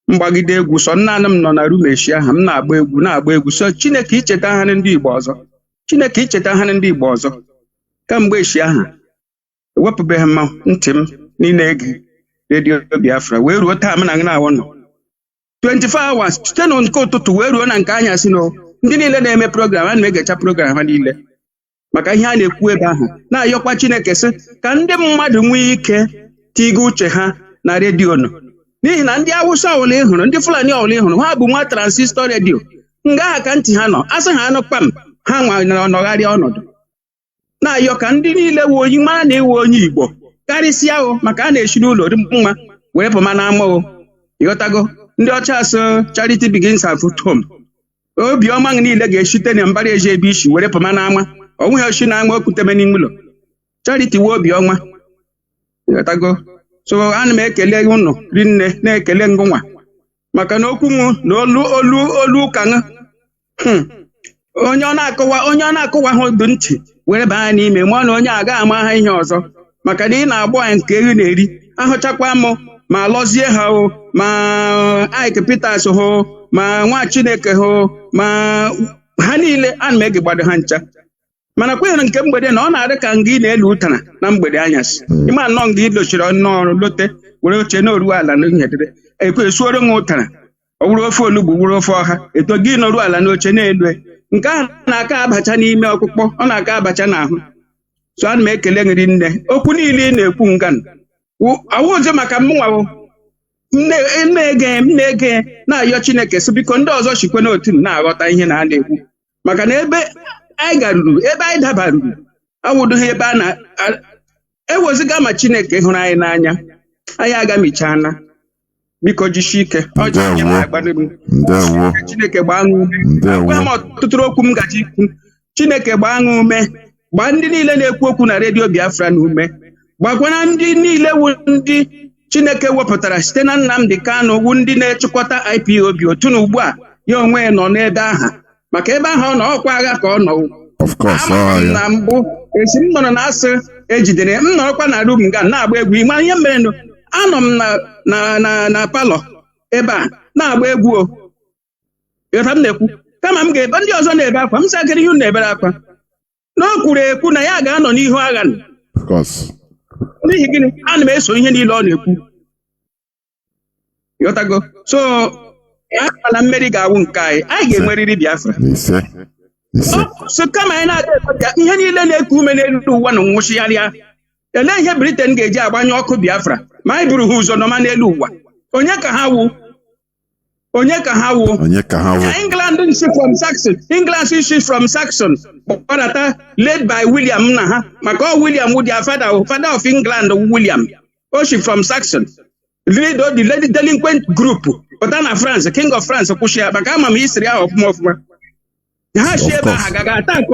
mgbagide egwu sọ nna m nọ na rum echi aha m na-agba egwu so Chineke icheta ha ndị Igbo ọzọ. Chineke icheta ha ndị Igbo ọzọ. Kamgbe echi aha ewepụbeghị m ntị m niile ege redio Biafra wee ruo taa m na na-awọ nọ 24 hours site na nke ụtụtụ wee ruo na nke anyasị na ndị niile na-eme program a na-egecha program ha niile maka ihe a na-ekwu ebe ahụ. Na-ayọkwa Chineke sị ka ndị mmadụ nwee ike tiga uche ha na redio nọ, n'ihi na ndị Awụsa ọwụla ịhụrụ, ndị Fulani ọwụla ịhụrụ, ha bụ nwa transistor redio nga ha ka ntị ha nọ. Asị ha anụ kpam ha nọgharịa ọnọdụ. Na-ayọ ka ndị niile wee onye mara na ewe onye Igbo karịsịa maka a na-eshi n'ụlọ mma wee pụma na ama ịghọtago. Ndị ọcha asụ charity begins at home. Obiọma niile ga-eshite na mbara eji ebe isi were pụma na ama. Ọ nweghị oshi na ama okwuteme n'ime ụlọ. Charity wee obiọma ịghọtago. So ana m ekele unu rinne na-ekele ngụnwa maka na okwu m na olu ụka onye ọ na-akọwa ha odu ntị were baa n'ime mụọ na onye a ga ama ha ihe ọzọ maka na ị na-agbọ anyị nke ehi na-eri ahụchakwa m ma lọzie ha o ma Ike Peters ho ma nwa Chineke ho ma ha niile ana m egegbado ha ncha mana kwenyere nke mgbede na ọ na-adị ka nga ị na-elu ụtara na mgbede anyasị ịma nnọọ nga ị dochiri ọrụ lote were oche n'oru ala na nyedere ekwe esuoro nwa ụtara ọ wụrụ ofe olugbu wụrụ ofe ọha eto gị nọrụ ala n'oche na-elu nke ahụ na-aka abacha n'ime ọkpụkpọ ọ na-aka abacha n'ahụ so ana m ekele nri nne okwu niile ị na-ekwu ngan awụzi maka mụnwa m na-ege na-ayọ Chineke sị biko ndị ọzọ chikwe n'otu m na-aghọta ihe na a na-ekwu maka na ebe anyị garuru ebe anyị dabaruru awụdụghị ebe a na-eweziga ma Chineke hụrụ anyị n'anya anyị agamichana biko jisie ike Chineke gbaa ṅụ ume m ọtụtụ okwu m gaji ikwu Chineke gbaa ṅụ ume gbaa ndị niile na-ekwu okwu na redio Biafra na ume gbakwana ndị niile wu ndị Chineke wepụtara site na Nnamdi Kanu wu ndị na-echịkọta IPOB otu na ugbu a ya onwe nọ n'ebe ahụ maka ebe ahụ ọ nọ ọkwa agha ka ọ nọ na mbụ esi m nọrọ na asị ejidere m nọrọkwa na rum nga na-agba egwu ịma ihe mere anọ m na palọ ebe a na-agba egwu o ịghọta m na-ekwu kama m ga-ebe ndị ọzọ na-ebe akwa m sakịrị ihe na-ebere akwa na o kwuru ekwu na ya ga-anọ n'ihu agha n'ihi gịnị ana m eso ihe niile ọ na-ekwu ịghọtago so akpala mmeri ga-awụ nke anyị ga-enwerịrị Biafra so kama anyị na-aga ihe niile na-eku ume n'elu ụwa na nwụchigharịa elee ihe Britain ga-eji agbanye ọkụ Biafra ma anyị buru ha ụzọ nọma n'elu ụwa onye ka ha wụ England si from Saxon kpọdata led by William na ha maka ọ William wụ their father of England William oshi from Saxon lead the delinquent group pụta na France King of France kwụsị ya maka ama m history ahụ ọfụma ha si ebe ahụ ga attack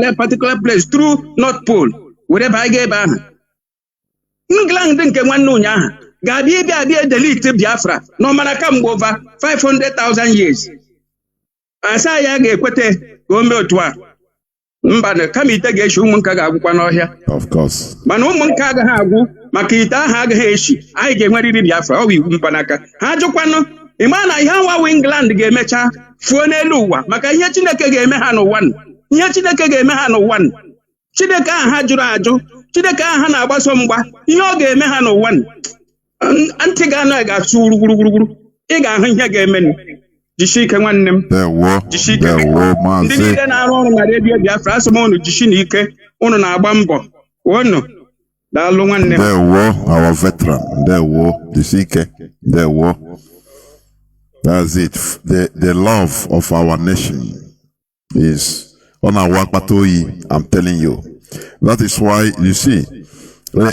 that particular place through North Pole were ba ga ebe ahụ England nke nwanne ụnyaahụ ga-abịa delete Biafra n'ọmara kamgbe over 500,000 years asa ya ga-ekwete ka o mee otu a mba na kama ite ga-eshi ụmụ nka ga-agwụkwa n'ọhịa mana ụmụ nka agaghị agwụ maka ite ahụ agaghị eshi anyị ga-enwerịrị Biafra ọ bụ iwu mkpanaka ha jụkwanụ ịma na ihe nwa England ga-emecha fuo n'elu ụwa maka ihe Chineke ga-eme ha n'ụwa Chineke ahụ ha jụrụ ajụ Chineke ahụ ha na-agbaso mgba ihe ọ ga-eme ha n'ụwa ntị ga-anọ ga-asụ gburugburu ị ga-ahụ ihe ga-eme jisie ike nwanne m jisie ike ndị niile na-arụ ọrụ na redio Biafra asị m unu jisie n'ike unu na-agba mbọ unu daalụ nwanne m
our veteran jisie ike that's it. The love of our nation is on our Wakpatoyi, I'm telling you. That is why you see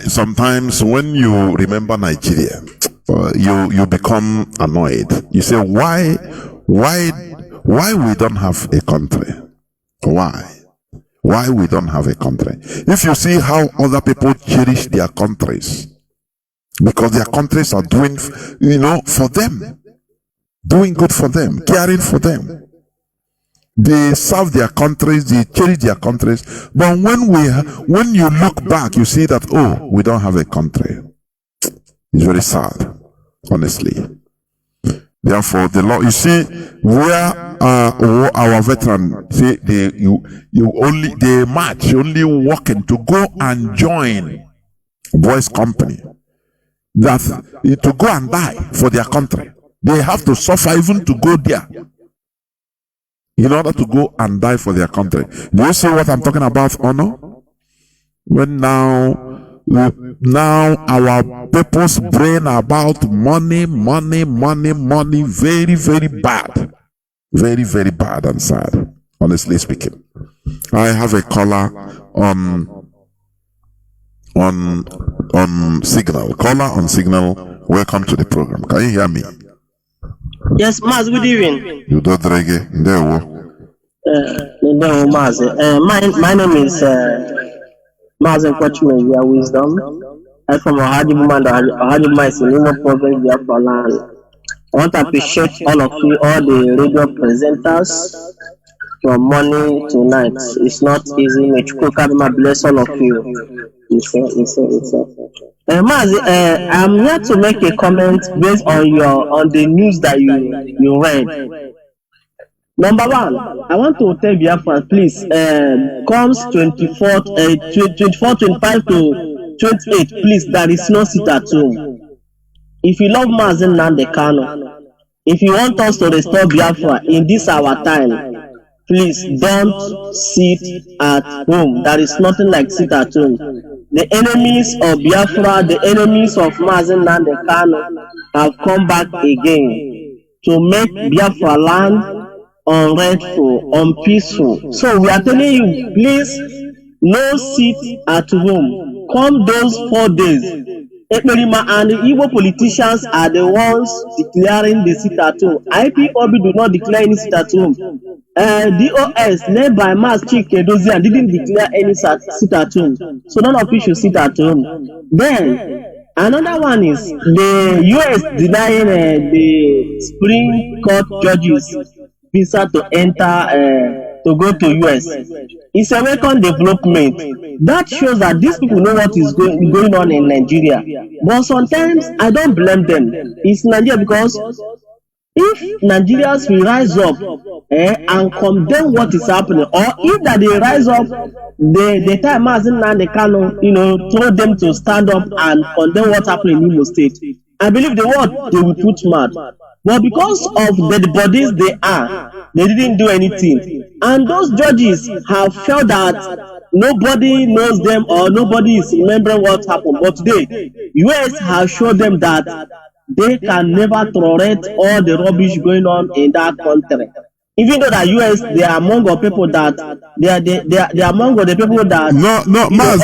sometimes when you remember Nigeria, you become annoyed. You say, why we don't have a country? Why we don't have a country? If you see how other people cherish their countries, because their countries are doing, for them, doing good for them, caring for them. They serve their countries, they cherish their countries. But when you look back, you see that, oh, we don't have a country. It's very sad, honestly. Therefore, the law, you see, where our veterans say they march, only walking to go and join boys' company, that to go and die for their country. They have to suffer even to go there in order to go and die for their country. Do you see what I'm talking about, honor? When now our people's brain about money, very, very bad. Very, very bad and sad, honestly speaking. I have a caller on Signal. Caller on Signal, welcome to the program. Can you hear me?
Yes, Mazi, good evening.
You don't drag
Mazi. My name is Mazi Kwachime Wisdom. I'm from Ohadibuma is in Imo Province, Biafra land. I want to appreciate all of you, all the radio presenters, from morning to night. It's not easy. May Chukwuka bless all of you. Mazi, I'm here to make a comment based on the news that you read. Number one, I want to tell Biafra, please, comes 24, 25 to 28, please, there is no sit at home. If you love Mazi Nnamdi Kanu, if you want us to restore Biafra in this our time, please don't sit at home. There is nothing like sit at home. The enemies of Biafra, the enemies of Mazi Nnamdi Kanu have come back again to make Biafra land unrightful, unpeaceful. So we are telling you, please, no sit at home. Come those 4 days. Ekperima and the Igbo politicians are the ones declaring the sit at home. IPOB do not declare any sit at home. DOS, led by Chinedu, didn't declare any sit at home. So none of you should sit at home. Then, another one is the US denying the Supreme Court judges visa to enter to go to US. It's a welcome development. That shows that these people know what is going on in Nigeria. But sometimes I don't blame them. It's Nigeria, because if Nigerians will rise up and condemn what is happening, or if that they rise up, the time Mazi Nnamdi Kanu, told them to stand up and condemn what happened in Imo State, I believe the world they will put mad. But because of the bodies they didn't do anything. And those judges have felt that nobody knows them or nobody is remembering what happened. But today, US has shown them that they can never tolerate all the rubbish going on in that country. Even though the US, they are among the people that they are among the people that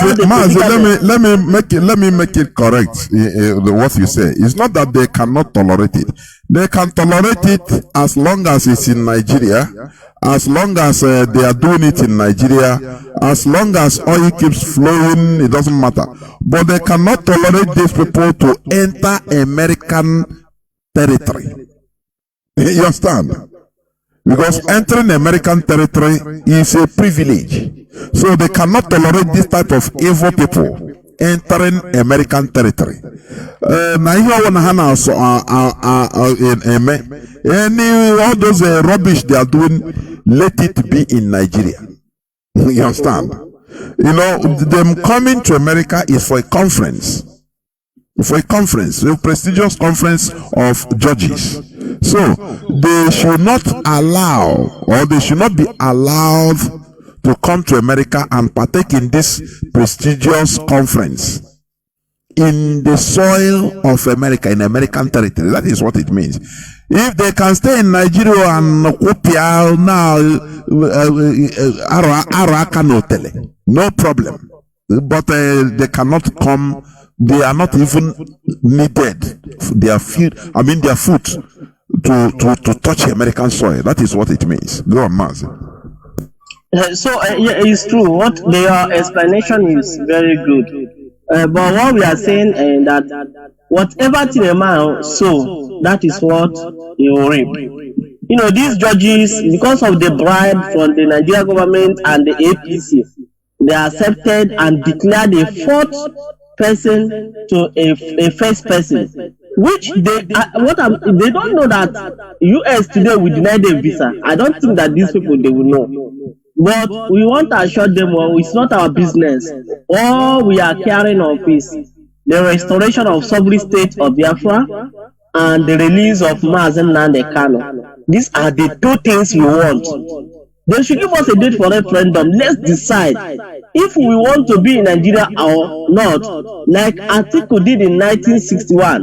Mazi, let me make it correct. What you say, it's not that they cannot tolerate it. They can tolerate it as long as it's in Nigeria, as long as they are doing it in Nigeria, as long as oil keeps flowing, it doesn't matter. But they cannot tolerate these people to enter American territory. You understand? Because entering American territory is a privilege. So they cannot tolerate this type of evil people entering American territory. All those rubbish they are doing, let it be in Nigeria. You understand? Them coming to America is for a conference. A prestigious conference of judges. So they should not allow, or they should not be allowed to come to America and partake in this prestigious conference in the soil of America, in American territory. That is what it means. If they can stay in Nigeria and now, no problem. But they cannot come. They are not even needed. Their foot to touch American soil. That is what it means. Go on, Mazi.
So it's true. What their explanation is very good. But what we are saying is that whatever thing a man sow, that is what he will reap. These judges, because of the bribe from the Nigerian government and the APC, they accepted and declared a fourth person to a first person, which they don't know that US today will deny them visa. I don't think that these people they will know. But we want to assure them, well, it's not our business. All we are caring of is the restoration of sovereign state of Biafra and the release of Mazi Nnamdi Kanu. These are the two things we want. They should give us a date for referendum. Let's decide if we want to be in Nigeria or not, like Atiku did in 1961.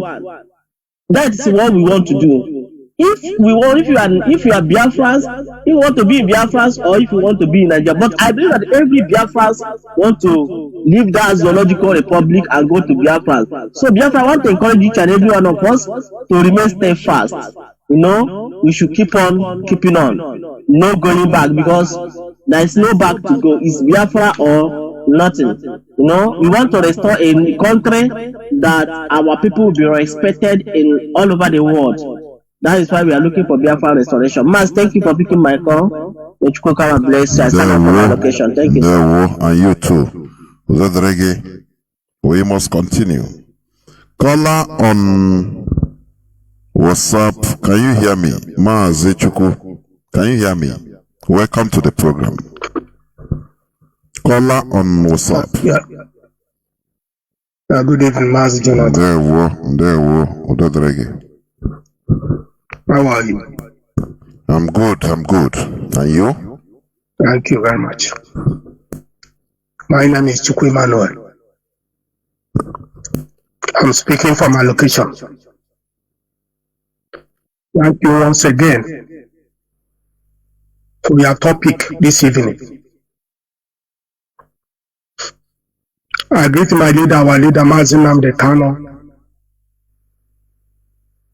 That's what we want to do. If you are Biafrans, you want to be in Biafrans, or if you want to be in Nigeria. But I believe that every Biafrans want to leave that zoological republic and go to Biafra. So Biafra want to encourage each and every one of us to remain steadfast. We should keep on keeping on, no going back, because there is no back to go. It's Biafra or nothing. We want to restore a country that our people will be respected in all over the world. That is why we are looking for Biafra restoration. Mas, thank you for picking my call. May Chukwu bless you. I stand up for my location. Thank you, sir.
And you too. Uzodrege, we must continue. Caller on WhatsApp, can you hear me? Mazi Chukwu, can you hear me? Welcome to the program. Caller on WhatsApp.
Yeah. Good evening, Mazi Jonathan.
There were, Uzodrege.
How are you?
I'm good. And you?
Thank you very much. My name is Chukwu Emmanuel. I'm speaking from my location. Thank you once again for your topic this evening. I greet my leader, our leader, Mazi Kano,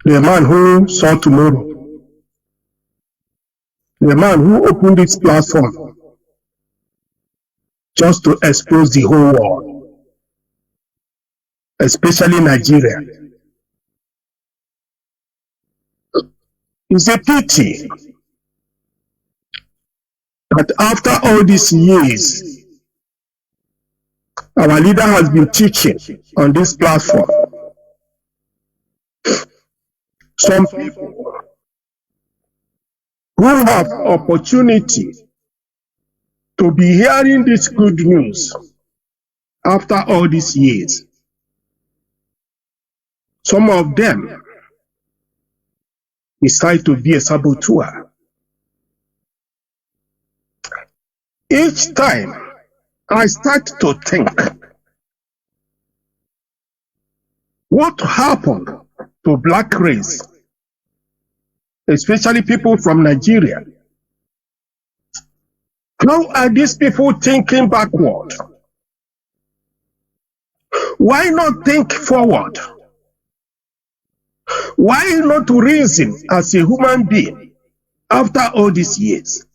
the man who saw tomorrow, the man who opened this platform just to expose the whole world, especially Nigeria. It's a pity that after all these years, our leader has been teaching on this platform. Some people who have opportunity to be hearing this good news after all these years, some of them decide to be a saboteur. Each time I start to think, what happened to black race, especially people from Nigeria? How are these people thinking backward? Why not think forward? Why not reason as a human being after all these years?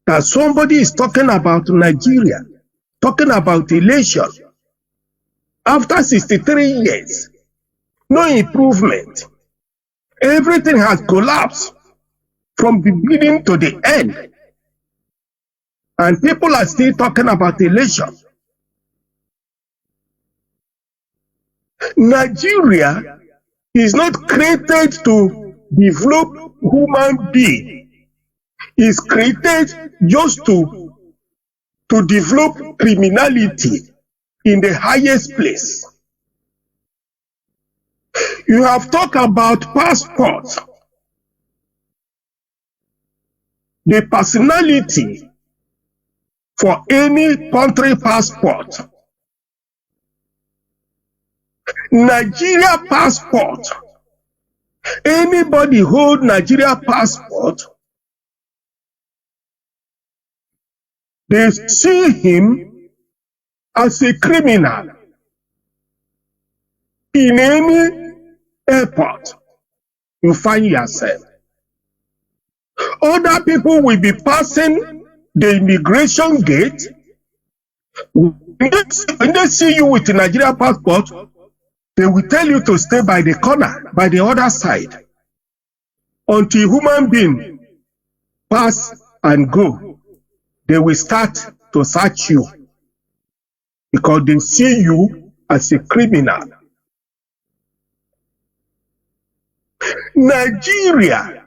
That somebody is talking about Nigeria, talking about election. After 63 years, no improvement. Everything has collapsed from the beginning to the end. And people are still talking about election. Nigeria is not created to develop human being. It's created just to develop criminality in the highest place. You have talked about passports. The personality for any country passport. Nigeria passport. Anybody hold Nigeria passport, they see him as a criminal in any airport you find yourself. Other people will be passing the immigration gate. When they see you with a Nigeria passport, they will tell you to stay by the corner, by the other side, until human being pass and go. They will start to search you because they see you as a criminal. Nigeria,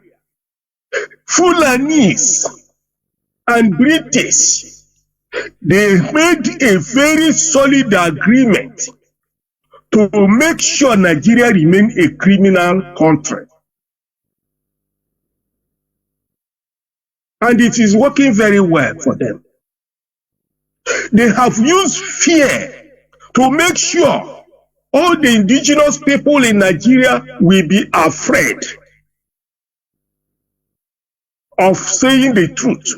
Fulanese, and British, they made a very solid agreement to make sure Nigeria remain a criminal country. And it is working very well for them. They have used fear to make sure all the indigenous people in Nigeria will be afraid of saying the truth.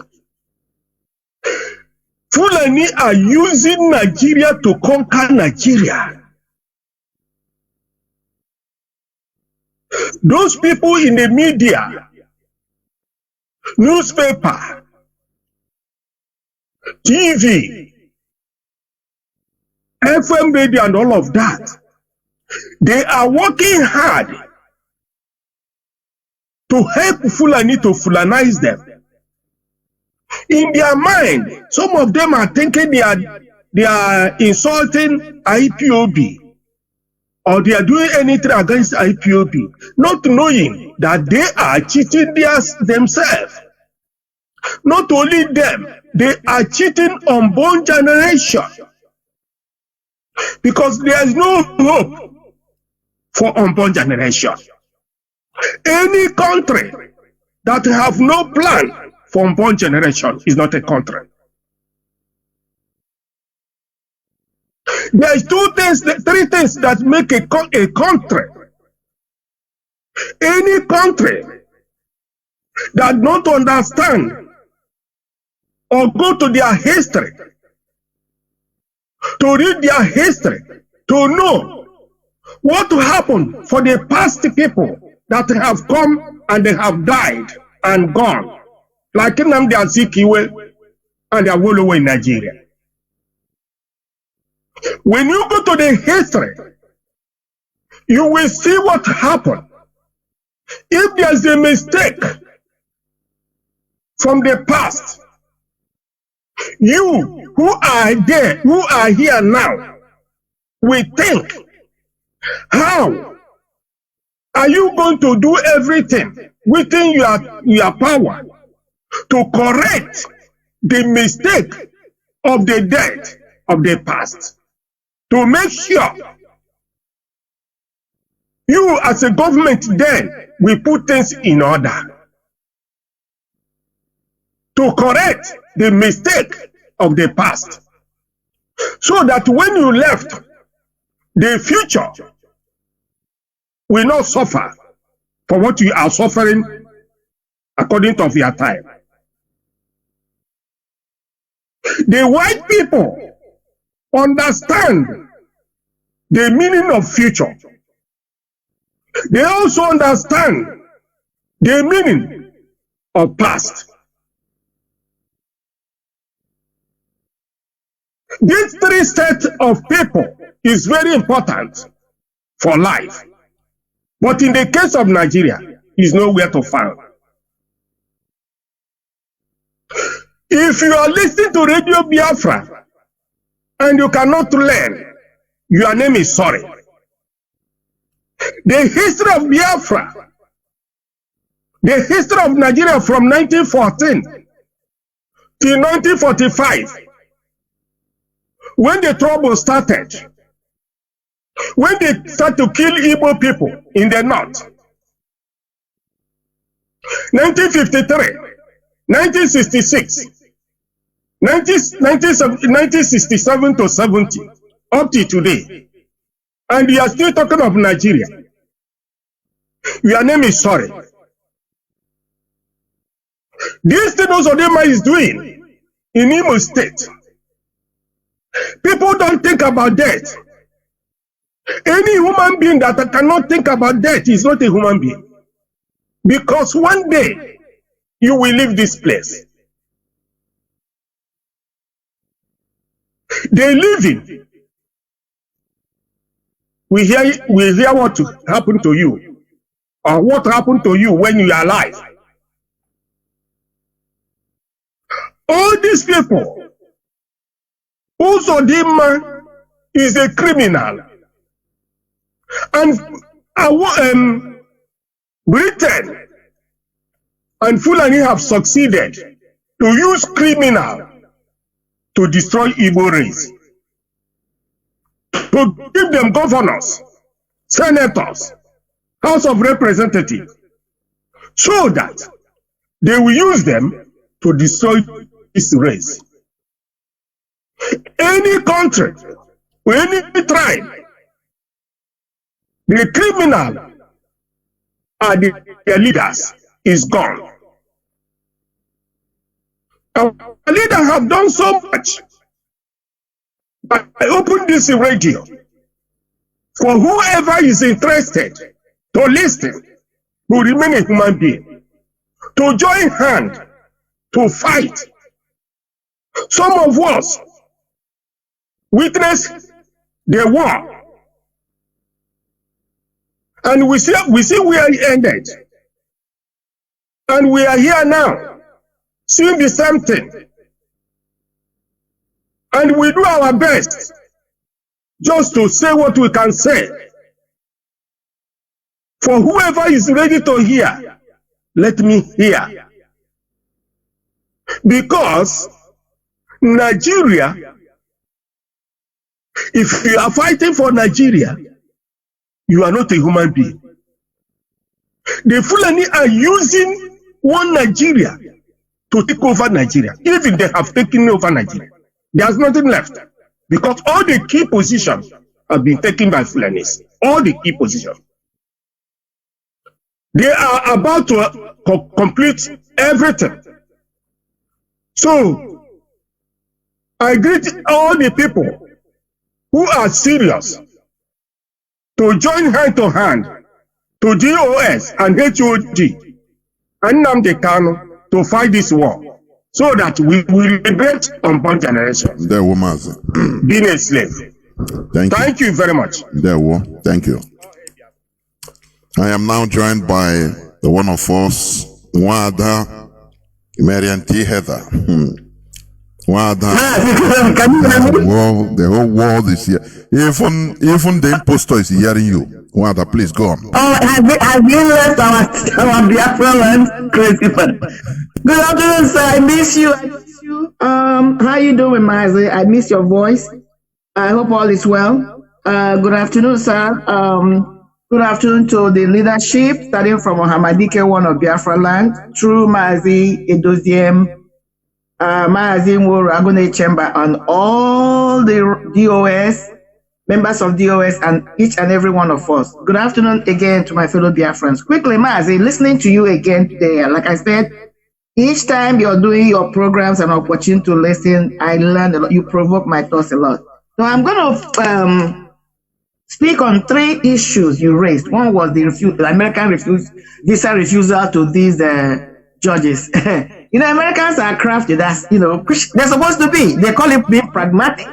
Fulani are using Nigeria to conquer Nigeria. Those people in the media, newspaper, TV, FM radio and all of that, they are working hard to help Fulani to Fulanize them.
In their mind, some of them are thinking they are insulting IPOB, or they are doing anything against IPOB, not knowing that they are cheating themselves. Not only them, they are cheating unborn generation, because there is no hope for unborn generation. Any country that have no plan for unborn generation is not a country. There is three things that make a country. Any country that don't understand or go to their history, to read their history, to know what happened for the past people that have come and they have died and gone, like Nnamdi Azikiwe and Awolowo in Nigeria. When you go to the history, you will see what happened. If there's a mistake from the past, you who are there, who are here now, will think, how are you going to do everything within your power to correct the mistake of the death of the past? To make sure you as a government then will put things in order to correct the mistake of the past, so that when you left, the future will not suffer for what you are suffering according to your time. The white people understand the meaning of future. They also understand the meaning of past. These three sets of people is very important for life. But in the case of Nigeria, is nowhere to find. If you are listening to Radio Biafra and you cannot learn, your name is sorry. The history of Biafra, the history of Nigeria from 1914 to 1945, when the trouble started, when they started to kill Igbo people in the north, 1953, 1966, 1967 to 70, up to today, and you are still talking of Nigeria, your name is sorry. This thing also Odema is doing in Imo State. People don't think about death. Any human being that cannot think about death is not a human being. Because one day, you will leave this place. They living. We hear what happened to you, or what happened to you when you are alive. All these people, Uzodimma is a criminal, and Britain and Fulani have succeeded to use criminal to destroy Igbo race, to give them governors, senators, House of Representatives, so that they will use them to destroy this race. Any country or any tribe, the criminal are their leaders is gone. Our leaders have done so much. But I open this radio for whoever is interested to listen, to remain a human being, to join hand, to fight. Some of us witness the war, and we see where it ended, and we are here now seeing the same thing. And we do our best just to say what we can say. For whoever is ready to hear, let me hear. Because Nigeria, if you are fighting for Nigeria, you are not a human being. The Fulani are using one Nigeria to take over Nigeria. Even they have taken over Nigeria, there's nothing left. Because all the key positions have been taken by Fulanis. All the key positions. They are about to complete everything. So, I greet all the people who are serious to join hand to hand to DOS and HOD and Nnamdi Kanu to fight this war so that we will liberate unborn generations.
There were Mazi.
Being a slave. Thank you very much.
There were. Thank you. I am now joined by the one of us, Wada Marian T. Heather. Wada. The whole world is here. Even the impostor is hearing you. Wada, please go on.
Oh, have you left our Biafra land? Crazy fun. Good afternoon, sir. I miss you. How you doing, Mazi? I miss your voice. I hope all is well. Good afternoon, sir. Good afternoon to the leadership, starting from Ohamadike, one of Biafra land, through Mazi, Edoziem, Mazi Nworo, Agone Chamber, and all the DOS, members of DOS, and each and every one of us. Good afternoon again to my fellow Biafrans. Quickly, Mazi, listening to you again today, like I said, each time you're doing your programs and opportunity to listen, I learn a lot. You provoke my thoughts a lot. So I'm going to speak on 3 issues you raised. One was the American visa refusal to these judges. Americans are crafty. That's, they're supposed to be. They call it being pragmatic.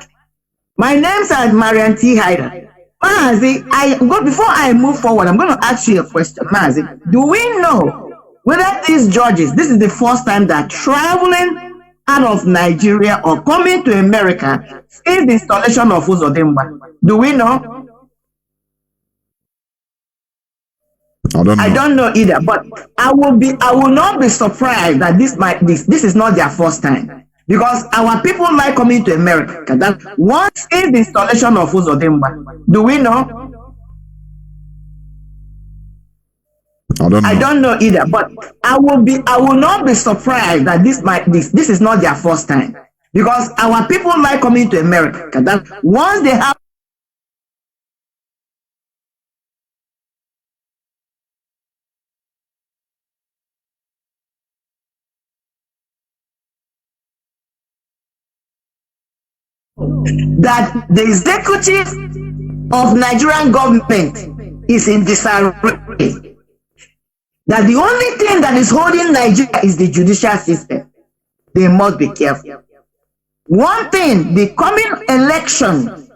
My name's Marian T. Hyder. Mazi, before I move forward, I'm going to ask you a question. Mazi, do we know whether these judges, this is the first time that traveling out of Nigeria or coming to America since the installation of Uzodimba? Do we know? I don't know either, but I will not be surprised that this is not their first time, because our people like coming to America. That once is the installation of Uzodimba. Do we know? I don't know either, but I will not be surprised that this is not their first time, because our people like coming to America. That once they have that the executive of Nigerian government is in disarray. That the only thing that is holding Nigeria is the judicial system. They must be careful. One thing, the coming election,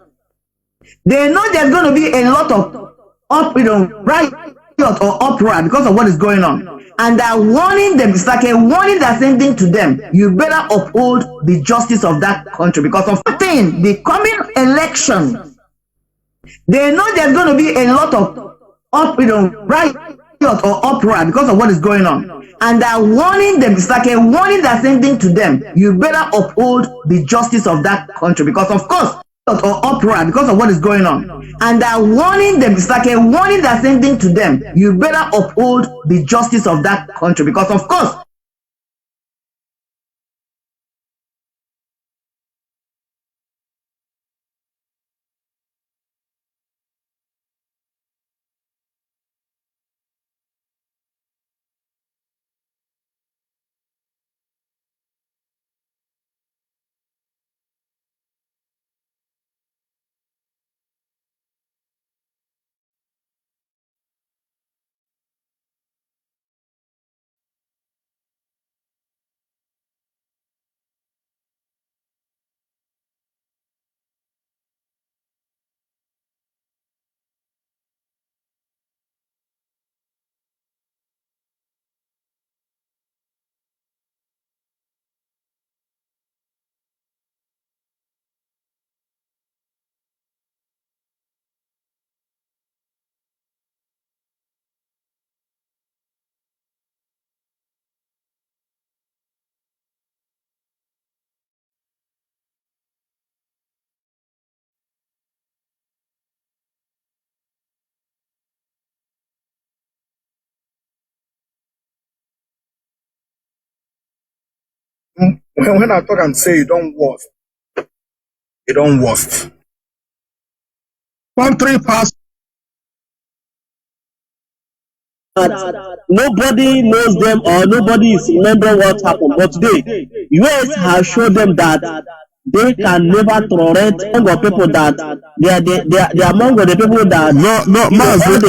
they know there's going to be a lot of riot or uproar because of what is going on. And they're warning them, it's like a warning they're sending to them. You better uphold the justice of that country, because of one thing, the coming election, they know there's going to be a lot of riot or uproar because of what is going on. And they're warning them, it's like a warning they're sending to them. You better uphold the justice of that country, because of course, or uproar because of what is going on. And they're warning them, it's like a warning they're sending to them. You better uphold the justice of that country, because of course,
When I talk and say it don't worst, it don't worst.
Country pass.
Nobody knows them or nobody is remembering what happened. But today, US has shown them that they can never tolerate among people that they are among the people that
No, Mazi,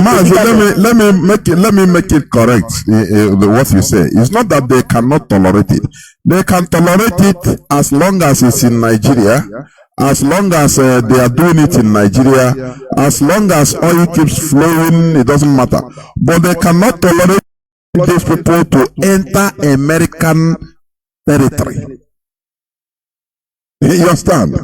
let me make it correct. What you say, it's not that they cannot tolerate it. They can tolerate it as long as it's in Nigeria, as long as they are doing it in Nigeria, as long as oil keeps flowing, it doesn't matter. But they cannot tolerate these people to enter American territory. You understand?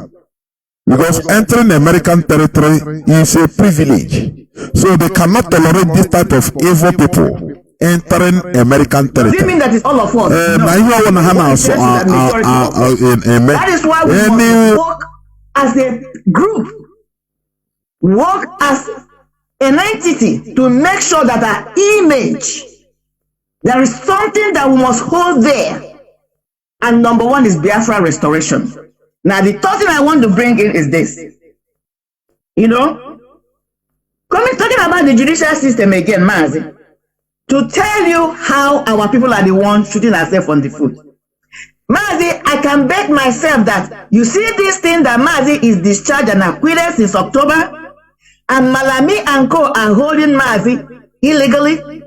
Because entering American territory is a privilege. So they cannot tolerate this type of evil people entering American territory.
Do you mean that it's all of us? That is why we must work as a group, work as an entity to make sure that our image, there is something that we must hold there. And number one is Biafra restoration. Now, the third thing I want to bring in is this. You know, talking about the judicial system again, Mazi, to tell you how our people are the ones shooting ourselves on the foot. Mazi, I can bet myself that you see this thing that Mazi is discharged and acquitted since October, and Malami and Co are holding Mazi illegally.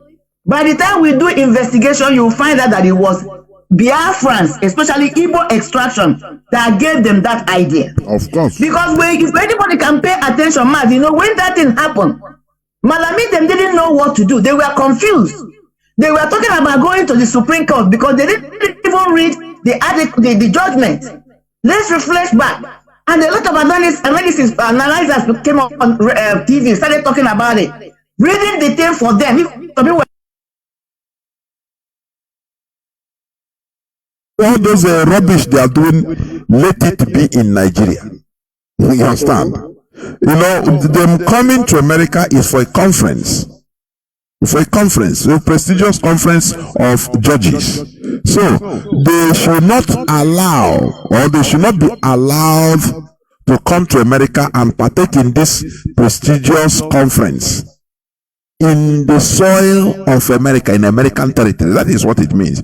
By the time we do investigation, you will find out that it was Biafrans, especially Igbo extraction, that gave them that idea.
Of course.
Because if anybody can pay attention, Mazi, you know, when that thing happened, Malami, them didn't know what to do. They were confused. They were talking about going to the Supreme Court because they didn't even read the judgment. Let's reflect back. And a lot of analysis came up on TV, started talking about it. Reading the thing for them.
All those rubbish they are doing, let it be in Nigeria. You understand? You know, them coming to America is for a conference. A prestigious conference of judges. So they should not allow, or they should not be allowed to come to America and partake in this prestigious conference in the soil of America, in American territory. That is what it means.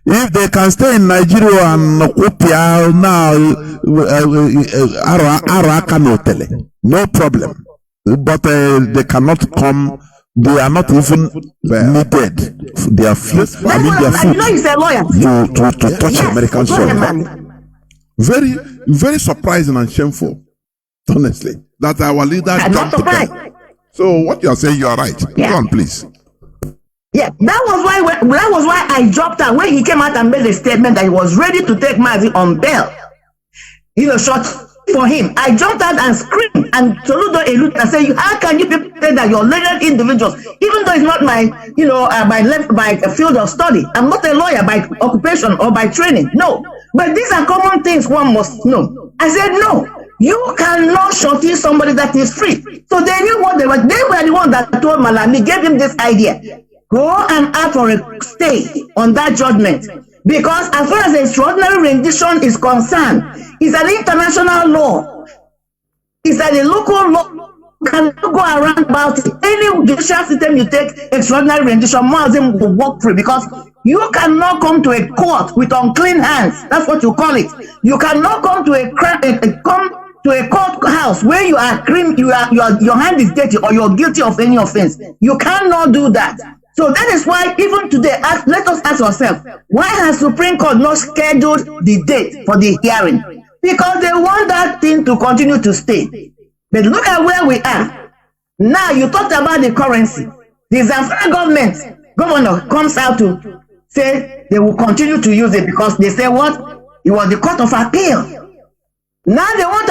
If they can stay in Nigeria and Okupia now, no problem. But they cannot come. They are not even needed. They are few. I mean, they are few.
You know, he's a lawyer.
To touch American soil. Very, very surprising and shameful. Honestly, that our leaders jumped the gun. So what you are saying, you are right.
Yeah.
Go on, please.
Yeah, that was why I dropped out when he came out and made a statement that he was ready to take Mazi on bail. You know, short for him. I jumped out and screamed and Soludo Elut and said, how can you people say that you're learned individuals, even though it's not my, you know, my field of study. I'm not a lawyer by occupation or by training. No, but these are common things one must know. I said, no. You cannot shorty somebody that is free. So they knew what they were. They were the one that told Malami, gave him this idea. Go and ask for a stay on that judgment. Because as far as the extraordinary rendition is concerned, it's an international law. It's a local law. You cannot go around about it. Any judicial system you take, extraordinary rendition, Muslim will walk free because you cannot come to a court with unclean hands. That's what you call it. You cannot come to a courthouse where you are your hand is dirty or you're guilty of any offense. You cannot do that. So that is why even today, let us ask ourselves, why has Supreme Court not scheduled the date for the hearing? Because they want that thing to continue to stay. But look at where we are. Now you talked about the currency. The Zamfara governor comes out to say they will continue to use it because they say what? It was the court of appeal. Now they want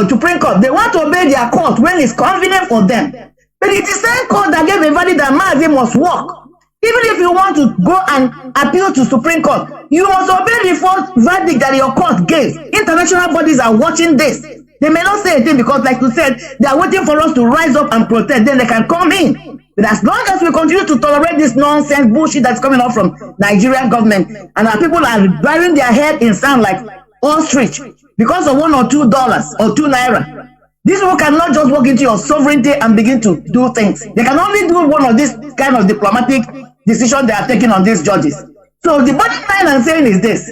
Supreme Court. They want to obey their court when it's convenient for them. But it's the same court that gave a verdict that Mazi must work. Even if you want to go and appeal to Supreme Court, you must obey the first verdict that your court gave. International bodies are watching this. They may not say a thing because, like you said, they are waiting for us to rise up and protest. Then they can come in. But as long as we continue to tolerate this nonsense bullshit that's coming out from Nigerian government, and our people are burying their head in sand like ostrich because of $1 or $2 or 2 naira, these people cannot just walk into your sovereignty and begin to do things. They can only do one of this kind of diplomatic decision they are taking on these judges. So the bottom line I'm saying is this.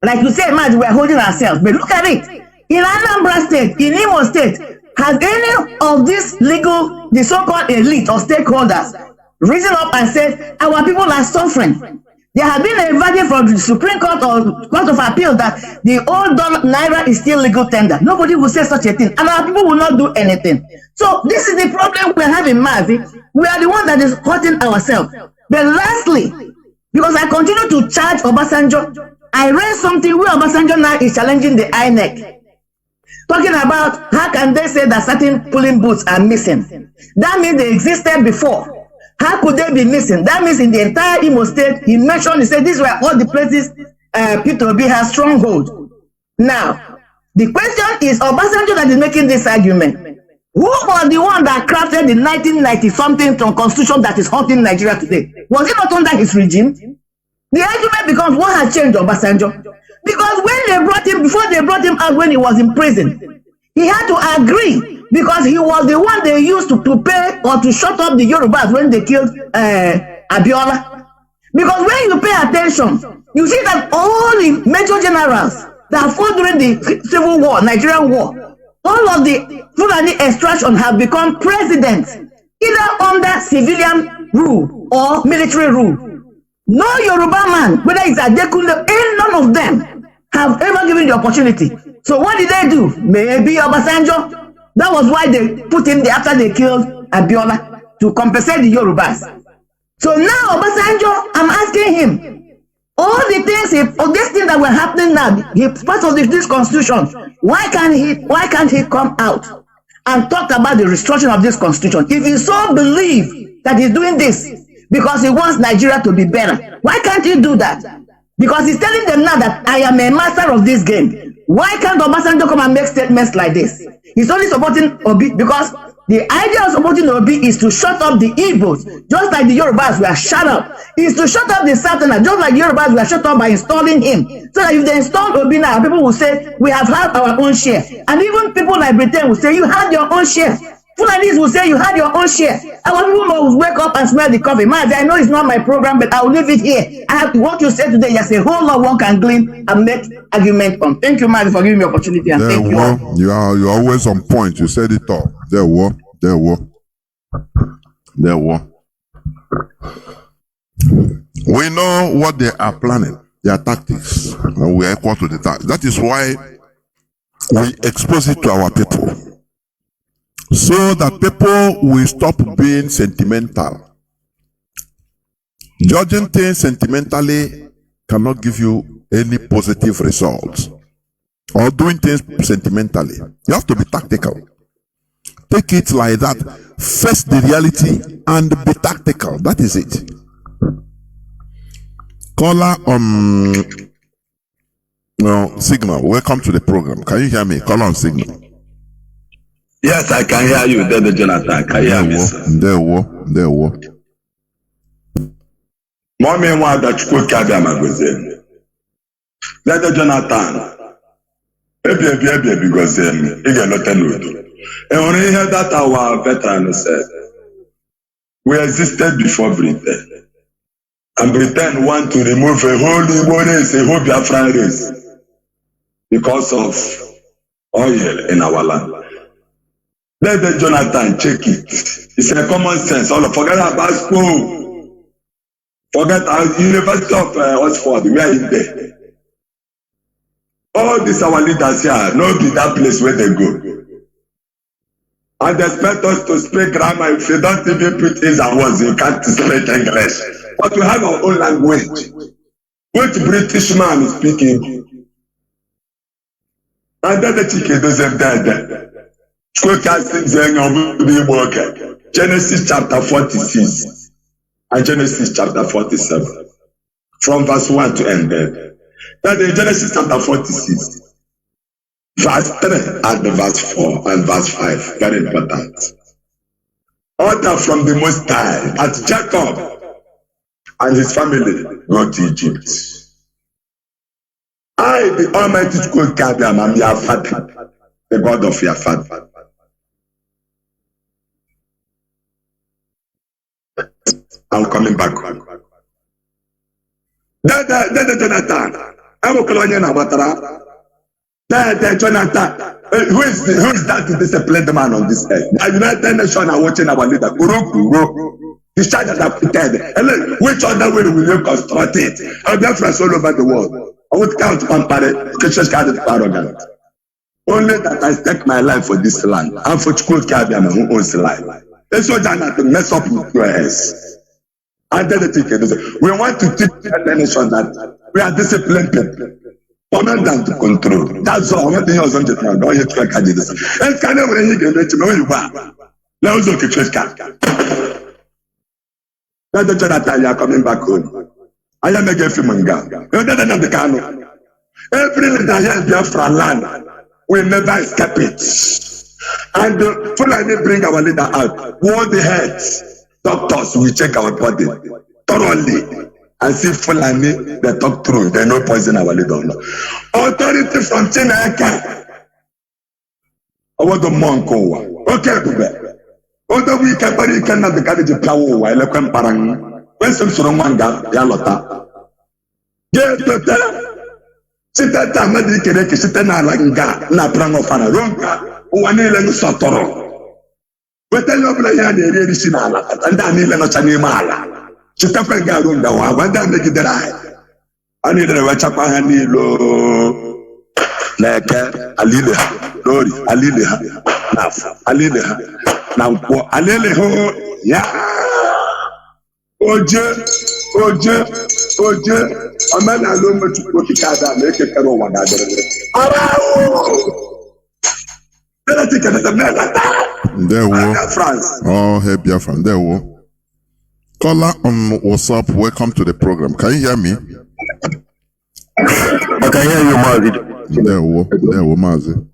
Like you say, Mazi, we are holding ourselves. But look at it. In Anambra State, in Imo State, has any of this legal, the so-called elite or stakeholders risen up and said, our people are suffering? There has been a verdict from the Supreme Court or Court of Appeal that the old naira is still legal tender. Nobody will say such a thing, and our people will not do anything. So this is the problem we're having, Mazi. We are the one that is hurting ourselves. But lastly, because I continue to charge Obasanjo, I read something where Obasanjo now is challenging the INEC, talking about how can they say that certain polling booths are missing. That means they existed before. How could they be missing? That means in the entire Imo State, he mentioned, he said, these were all the places Peter Obi has stronghold. Now, the question is, Obasanjo that is making this argument, who was the one that crafted the 1990-something constitution that is haunting Nigeria today? Was it not under his regime? The argument becomes, what has changed Obasanjo? Because when they brought him, before they brought him out when he was in prison, he had to agree because he was the one they used to pay or to shut up the Yorubas when they killed Abiola. Because when you pay attention, you see that all the major generals that fought during the Civil War, Nigerian War, all of the Fulani extraction have become presidents, either under civilian rule or military rule. No Yoruba man, whether it's Adekunle, none of them have ever given the opportunity. So what did they do? Maybe Obasanjo. That was why they put him there after they killed Abiola, to compensate the Yorubas. So now Obasanjo, I'm asking him, all the things, all these things that were happening now, he's part of this constitution. Why can't he come out and talk about the restructuring of this constitution? If he so believe that he's doing this because he wants Nigeria to be better, why can't he do that? Because he's telling them now that I am a master of this game. Why can't Obasanjo come and make statements like this? He's only supporting Obi because the idea of supporting Obi is to shut up the Igbos, just like the Yorubas were shut up. Is to shut up the Southerners, just like the Yorubas were shut up by installing him. So that if they install Obi now, people will say, we have had our own share. And even people like Britain will say, you had your own share. Fulanis will say, you had your own share. Our people will wake up and smell the coffee. Mazi, I know it's not my program, but I will leave it here. I have what you said today. There's a whole lot one can glean and make argument on. Thank you, Mazi, for giving me the opportunity. And thank you all.
You're always on point. You said it all. There were. We know what they are planning, their tactics, and we are equal to the task. That is why we expose it to our people, so that people will stop being sentimental. Judging things sentimentally cannot give you any positive results, or doing things sentimentally. You have to be tactical. Take it like that. Face the reality and be tactical. That is it. Caller on Signal. Welcome to the program. Can you hear me? Caller on Signal.
Yes, I can hear you. Dede Jonathan, can you hear me, sir?
There were.
Mommy wada chukwu kabia magozem. Dede Jonathan. Ebi gozem. Ige lote n'udo. And when you hear that our veteran said, we existed before Britain. And Britain want to remove a whole Igbo race, a whole Biafra race, because of oil in our land. Let the Jonathan check it. It's a common sense. Forget about school. Forget our University of Oxford. We are in there. All these our leaders here, no be that place where they go. And they expect us to speak grammar. If you don't even put things and words, you can't speak English. But we have our own language. Which British man is speaking? And then the Chinedu is dead. Genesis chapter 46 and Genesis chapter 47. From verse 1 to end there. That in Genesis chapter 46. Verse 3 and verse 4 and verse 5. Very important. order from the Most High that Jacob and his family go to Egypt. I, the Almighty Chukwuka, am your father, the God of your father. I'm coming back. Jonathan. I'm a colonial Abatara. Jonathan. Who is that disciplined man on this earth? The United Nations are watching our leader. The charges are prepared. Which other way will you construct it? Our Biafra all over the world. I would count Pampare, Christians can't be arrogant. Only that I stake my life for this land. And for Chukwuka who owns the land. Let's so to mess up with your heads. And then we want to teach the nation that we are disciplined people. Command them to control. That's all. What the hell is it? Don't you try to do this? And can never get it. No, you are. Now, look at your car. That's the Jonathan, you are coming back home. I am a gift from God. You're not the canoe. Every little Biafra land will never escape it. And Fulani bring our leader out. All the heads, doctors will check our body thoroughly and see Fulani, they talk true, they no poison our leader. Authority from Chineke. I want the monk over. Okay, Bube. Although we cannot be carried to power while a comparang. When some Surumanga, Yalota. Get the Sita Tamadi Kereke, Sitana Langa, Naprang of Anaronga, Wanila Sotoro. But I love Laya, the Redishinala, and Danila Chanimala. Chitapa Garunda, Wanda make it right. I need a Wachapahanilo, like Alila, Lori, Alila, Alila, now Aleleho, yeah. Oje, a man alone to put it out and make it one another.
There were
France.
Oh, hey, Biafra, there were. Caller on WhatsApp, welcome to the program. Can you hear me?
I can hear you, Mazi.
There were, Mazi.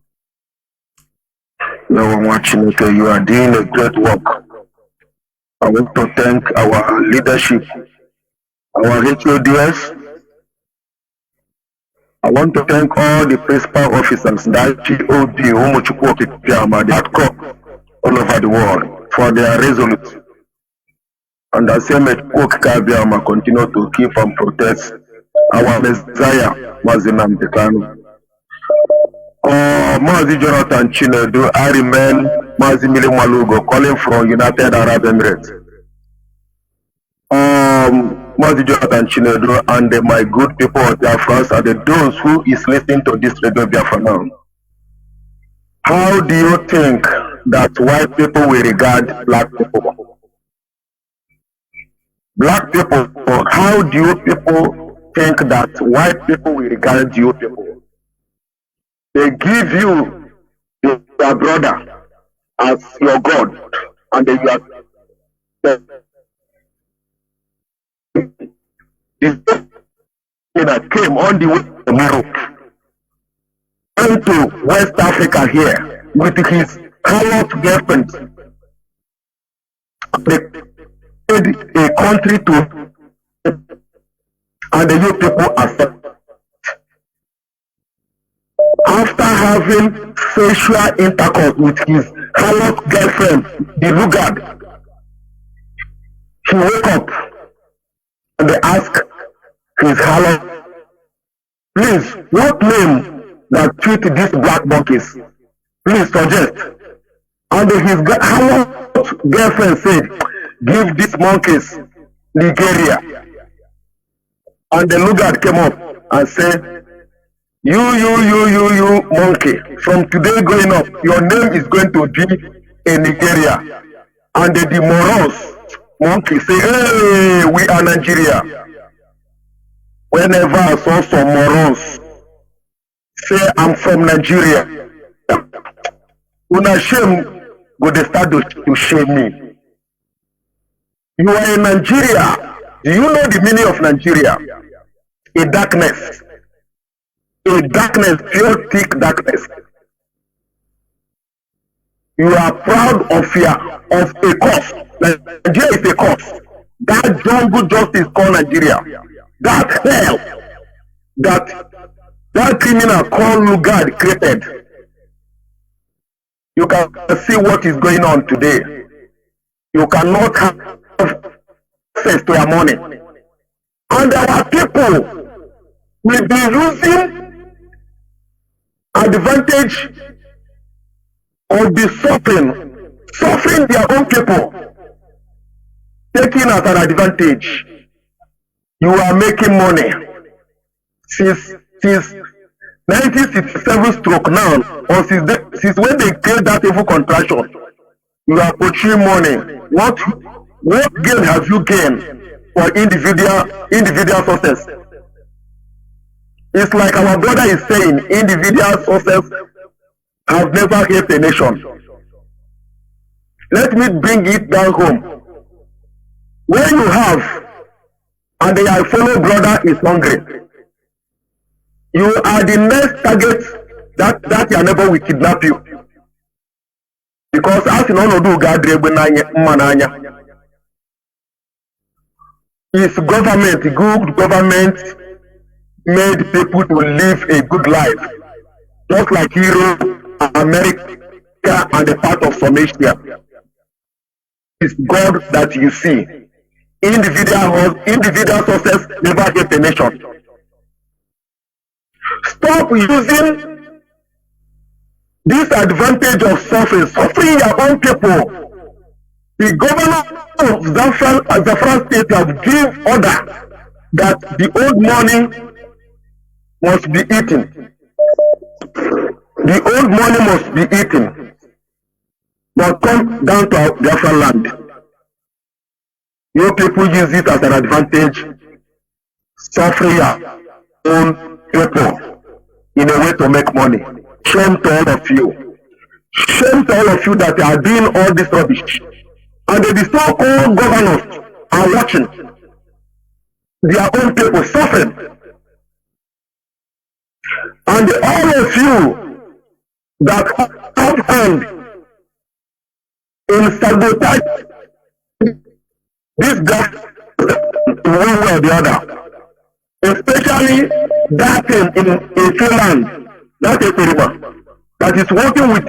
No one watching, okay, you are doing a great work. I want to thank our leadership, our HODS. I want to thank all the principal officers, the HOD, all over the world for their resolute. And the same Chukwuka continue to keep and protect our Messiah, Mazi Mazi Jonathan Chinedu, I remain Mazi Malugo, calling from United Arab Emirates. Mazi Jonathan Chinedu and my good people of Biafra are those who is listening to this radio Biafra now. How do you think that white people will regard black people? Black people, how do you people think that white people will regard you people? They give you your brother as your God, and then you are that came on the way to Morocco into West Africa here with his colored girlfriend. They made a country to, and the you people accept. After having sexual intercourse with his colored girlfriend, the Lugard, he woke up and they asked his colored, please, what name that treat these black monkeys? Please suggest. And his colored girlfriend said, give these monkeys Nigeria. And the Lugard came up and said, you monkey, from today going up, your name is going to be in Nigeria. And the morons monkey say, hey, we are Nigeria. Whenever I saw some morons say, I'm from Nigeria, when I shame, go they start to shame me. You are in Nigeria. Do you know the meaning of Nigeria? A darkness. A darkness, pure thick darkness. You are proud of a cause. Nigeria is a cause. That jungle justice called Nigeria. That hell that criminal called Lugard created. You can see what is going on today. You cannot have access to your money. And our people will be using advantage of the suffering their own people, taking as an advantage. You are making money since 1967 stroke now, or since when they create that evil contraction. You are purchasing money. What gain have you gained for individual success? It's like our brother is saying, individual success have never helped a nation. Let me bring it down home. When you have, and your fellow brother is hungry, you are the next target that your neighbor will kidnap you. Because as you know, do God mananya. It's government, good government made people to live a good life. Just like Europe, America, and a part of some Asia. It's God that you see. Individual success never help a nation. Stop using this advantage of suffering your own people. The governor of Biafra state have given order that the old money must be eaten. The old money must be eaten. But come down to Biafra land. Your people use it as an advantage, suffering your own people in a way to make money. Shame to all of you. Shame to all of you that are doing all this rubbish. And the so-called governors are watching their own people suffering. And all of you that have hand in sabotage this government one way or the other, especially that in Finland, that Ekurima, that is working with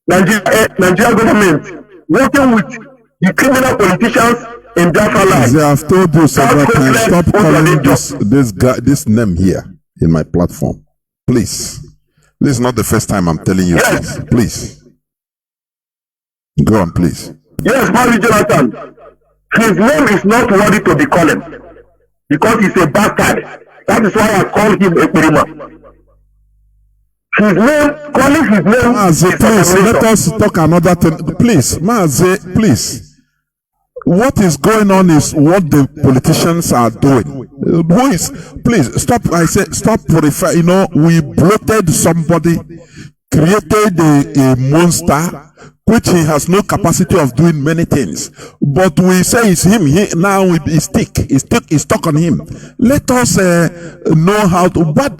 Nigeria government, working with the criminal politicians in Biafra land.
They have told you several times, stop calling this name here in my platform. Please. This is not the first time I'm telling you this. Please. Go on, please.
Yes, Mazi Jonathan. His name is not worthy to be called because he's a bastard. That is why I call him a Kurima. His name, calling his name.
Mazi, please, let us talk another thing. Please, Mazi, please. What is going on is what the politicians are doing. Who is, please, stop, I say, stop purify. You know, we bloated somebody, created a monster, which he has no capacity of doing many things. But we say it's him, now it's stuck on him. Let us know how to, bad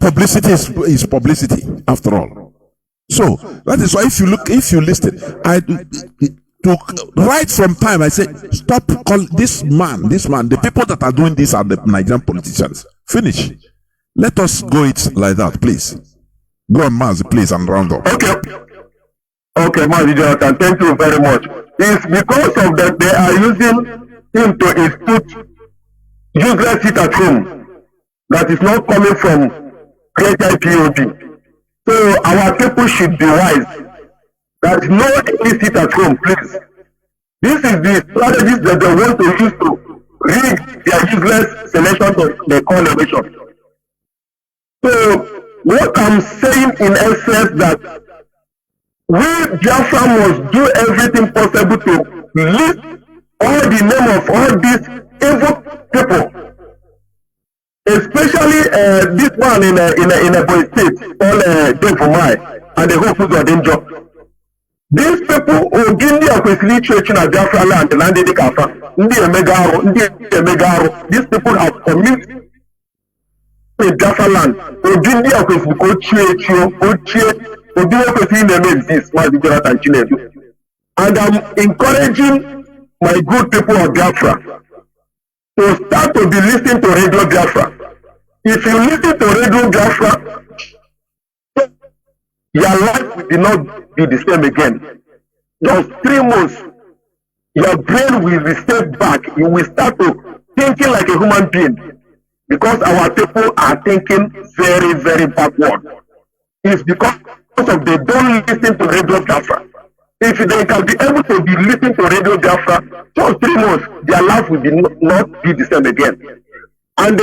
publicity is publicity, after all. So, that is why if you listen, right from time, I say, stop calling this man, the people that are doing this are the Nigerian politicians. Finish. Let us go it like that, please. Go on, Mazi, please, and round up.
Okay, Mazi Jonathan, thank you very much. It's because of that they are using him to institute useless sit at home that is not coming from great IPOB. So our people should be wise. That no any sit at home, please. This is the strategies that they want to use to rig their useless selection to the call election. So what I'm saying in essence that we Biafra must do everything possible to list all the name of all these evil people, especially this one in a boy state called Devumai and the whole food of danger. These people who give the officially church in a Biafra land, landed the Kafa, these people have committed in Biafra land, who give the officially church, this Mazi Jonathan Chinedu. And I'm encouraging my good people of Biafra to start to be listening to Radio Biafra. If you listen to Radio Biafra, your life will not be the same again. Just 3 months, your brain will reset back. You will start to thinking like a human being, because our people are thinking very, very backward. It's because of they don't listen to Radio Biafra. If they can be able to be listening to Radio Biafra, just 3 months, their life will be not be the same again. And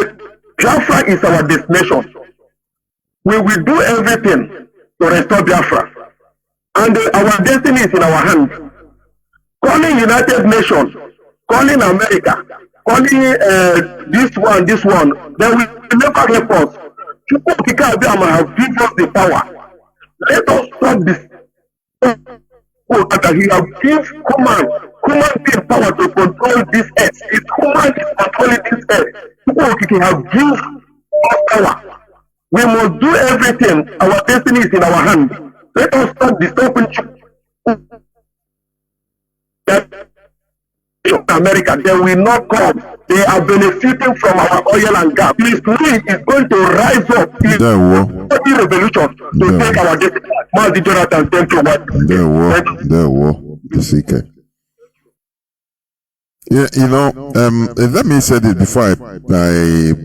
Biafra is our destination. We will do everything to restore Biafra. And our destiny is in our hands. Calling United Nations, calling America, calling this one, they will never help us. People have given us the power. Let us stop this. That he has given human being power to control this earth. It's human is controlling this earth. People have given us power. We must do everything. Our destiny is in our hands. Let us stop disturbing America. They will not come. They are benefiting from our oil and gas. Please, is going to rise up in the revolution to take our destiny. Mazi Jonathan, thank you.
There were. Yeah, let me say this before I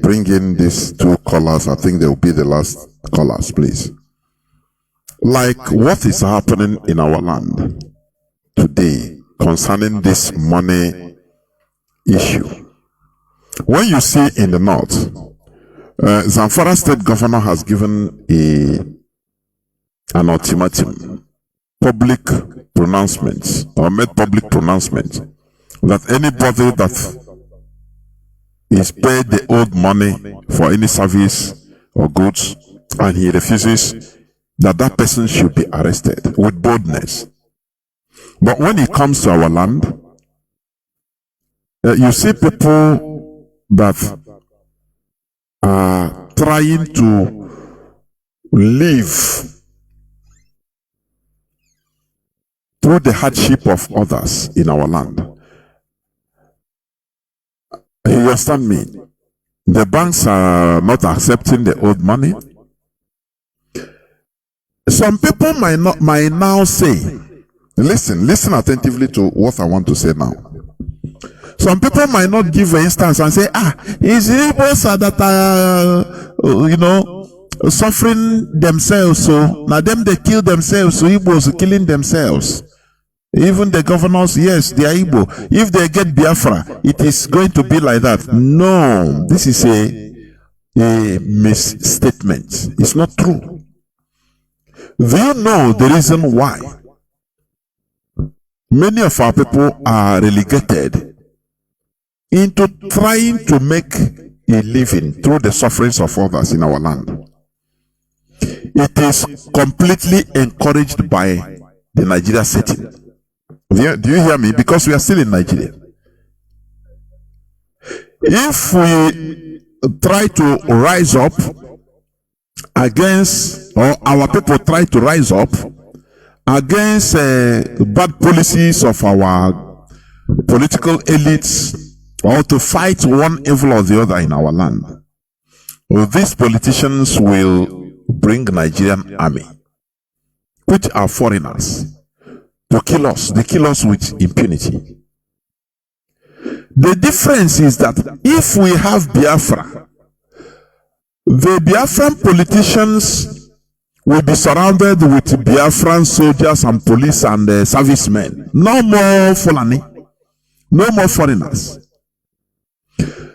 bring in these 2 callers. I think they will be the last callers, please. Like what is happening in our land today concerning this money issue. When you see in the north, Zamfara state governor has given an ultimatum, public pronouncements, or made public pronouncement, that anybody that is paid the owed money for any service or goods and he refuses, that person should be arrested with boldness. But when it comes to our land, you see people that are trying to live through the hardship of others in our land. You understand me? The banks are not accepting the old money. Some people might now say, listen attentively to what I want to say now. Some people might not give an instance and say, it's Igbos that are, suffering themselves. So now them they kill themselves. So Igbos are killing themselves. Even the governors, yes, they are Igbo. If they get Biafra, it is going to be like that. No, this is a misstatement. It's not true. Do you know the reason why many of our people are relegated into trying to make a living through the sufferings of others in our land? It is completely encouraged by the Nigeria setting. Do you hear me? Because we are still in Nigeria. If we try to rise up against, or our people try to rise up against bad policies of our political elites, or to fight one evil or the other in our land, these politicians will bring Nigerian army, which are foreigners, to kill us. They kill us with impunity. The difference is that if we have Biafra, the Biafran politicians will be surrounded with Biafran soldiers and police and servicemen. No more Fulani, no more foreigners.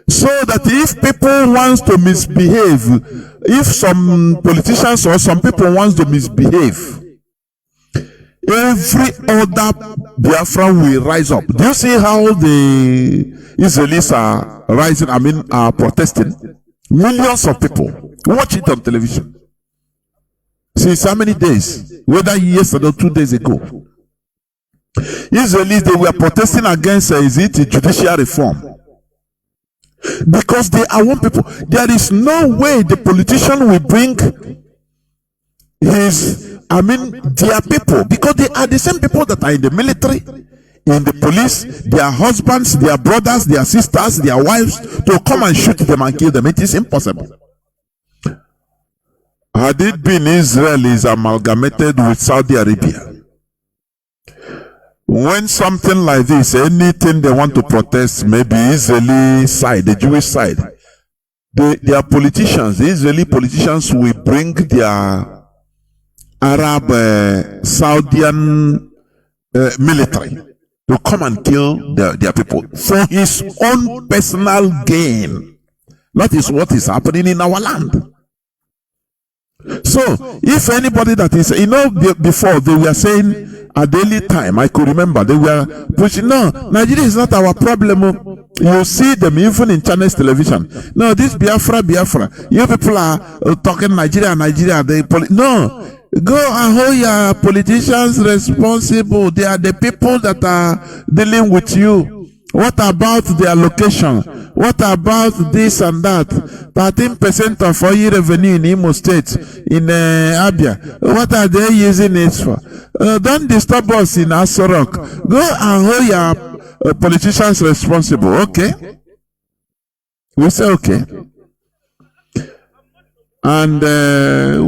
So that if people want to misbehave, if some politicians or some people want to misbehave, every other Biafran will rise up. Do you see how the Israelis are rising, are protesting? Millions of people watch it on television. Since how many days? Whether yesterday or 2 days ago. Israelis, they were protesting against judicial reform. Because they are one people. There is no way the politician will bring his I mean, their people, because they are the same people that are in the military, in the police, their husbands, their brothers, their sisters, their wives, to come and shoot them and kill them. It is impossible. Had it been Israel is amalgamated with Saudi Arabia, when something like this, anything they want to protest, maybe Israeli side, the Jewish side, their politicians, the Israeli politicians will bring their Arab Saudian military to come and kill their people for his own personal gain. That is what is happening in our land. So, if anybody that is, before they were saying at daily time, I could remember they were pushing, no, Nigeria is not our problem. You see them even in Chinese television. No, this Biafra. You people are talking Nigeria. No. Go and hold your politicians responsible. They are the people that are dealing with you. What about their location? What about this and that? 13% of oil revenue in Imo State, in Abia. What are they using it for? Don't disturb us in Asorok. Go and hold your politicians responsible. Okay? We say okay. And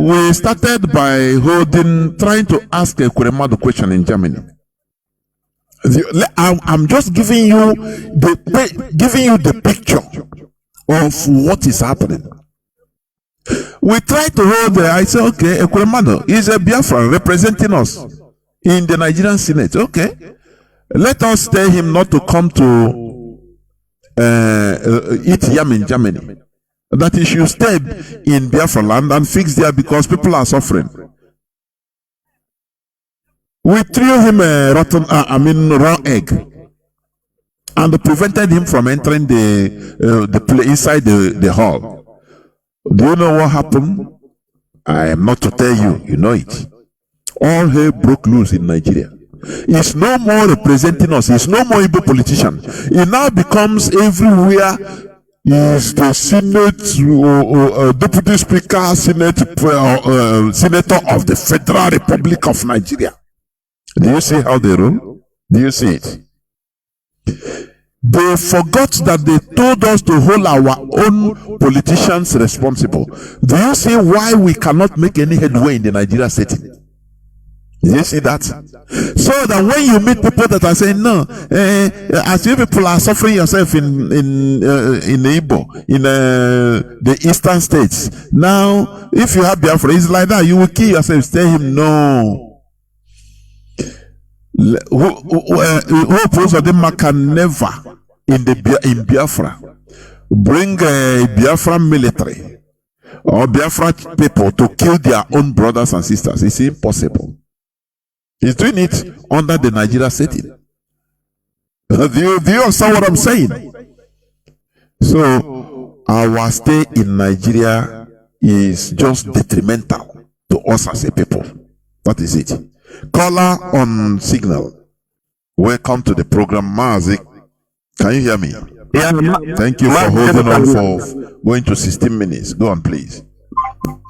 we started by trying to ask a Kuremadu question in Germany. I'm just giving you the picture of what is happening. We tried to hold there. I said, okay, Ekuremadu is a Biafra representing us in the Nigerian Senate. Okay, let us tell him not to come to eat yam in Germany. That he should stay in Biafra land and fix there because people are suffering. We threw him a raw egg, and prevented him from entering the inside the hall. Do you know what happened? I am not to tell you. You know it. All hell broke loose in Nigeria. He's no more representing us. He's no more Igbo politician. He now becomes everywhere. He is the Senate Deputy Speaker, Senator of the Federal Republic of Nigeria. Do you see how they rule? Do you see it? They forgot that they told us to hold our own politicians responsible. Do you see why we cannot make any headway in the Nigeria setting? Do you see that? So that when you meet people that are saying, no, as you people are suffering yourself in Igbo, in the eastern states, now, if you have Biafra, it's like that, you will kill yourself. Tell him, no. Who opposed them can never in Biafra bring a Biafra military or Biafra people to kill their own brothers and sisters. It's impossible. He's doing it under the Nigeria setting. Do you understand what I'm saying? So our stay in Nigeria is just detrimental to us as a people. That is it. Caller on signal. Welcome to the program, Mazi. Can you hear me?
Yeah.
Thank you for holding on for going to 16 minutes. Go on, please.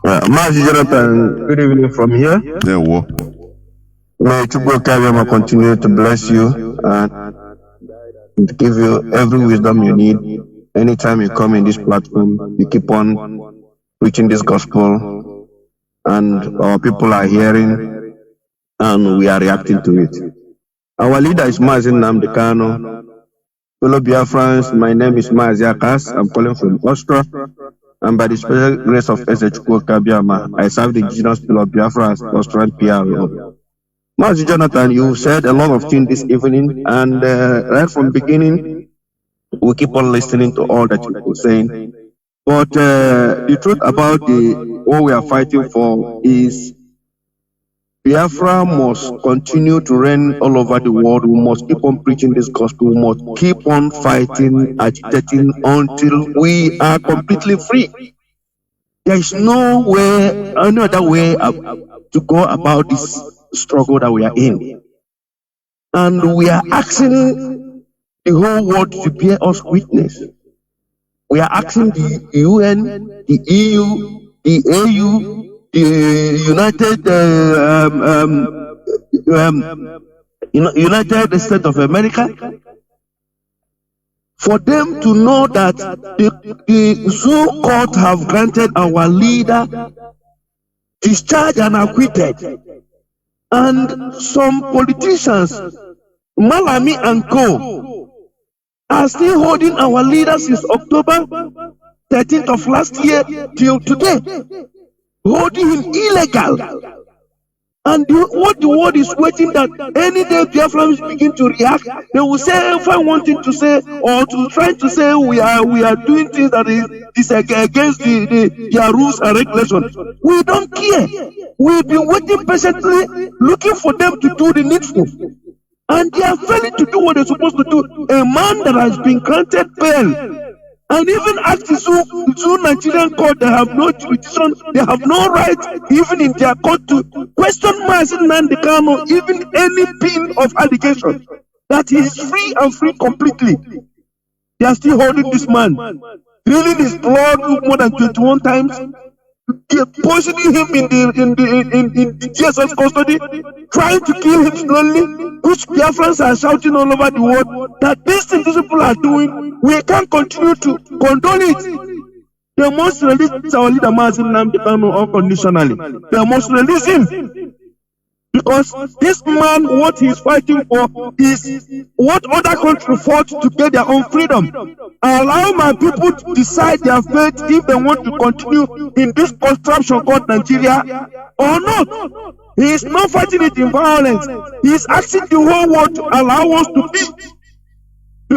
Mazi Jonathan, good evening from here.
There we go.
May Chukwu continue to bless you and give you every wisdom you need. Anytime you come in this platform, you keep on preaching this gospel, and our people are hearing, and we are reacting to it. Our leader is Mazi Nnamdi. Fellow Biafrans, my name is Mazi Akas. I'm calling from Austria, and by the special grace of Chukwu, I serve the indigenous people of Biafra as Austrian PRO. Mazi Jonathan, you said a lot of things this evening, and right from the beginning, we keep on listening to all that you were saying. But the truth about what we are fighting for is Biafra must continue to reign all over the world. We must keep on preaching this gospel. We must keep on fighting, agitating until we are completely free. There is no other way to go about this struggle that we are in. And we are asking the whole world to bear us witness. We are asking the UN, the EU, the AU,
United United States of America, for them to know that the Zoo court have granted our leader discharged and acquitted, and some politicians, Malami and co, are still holding our leader since October 13th of last year till today, holding him illegal. And what the world is waiting that any day Biafrans begin to react, they will say, find one thing to say, or to try to say we are doing things that is against their rules and regulations. We don't care. We've been waiting patiently, looking for them to do the needful. And they are failing to do what they're supposed to do. A man that has been granted bail, and even at the Zoo Nigerian court, they have no jurisdiction, they have no right, even in their court, to question Mazi Nnamdi Kanu, even any pin of allegation, that he is free and free completely. They are still holding this man, drilling his blood more than 21 times, poisoning him in the GSS custody, trying to kill him slowly, which Biafrans are shouting all over the world that these things these people are doing, we can't continue to condone it. They must release our leader Mazi Nnamdi Kanu unconditionally. They must release him. Because this man, what he's fighting for is what other countries fought to get their own freedom. Allow my people to decide their fate if they want to continue in this construction called Nigeria or not. He is not fighting it in violence. He is asking the whole world to allow us to be.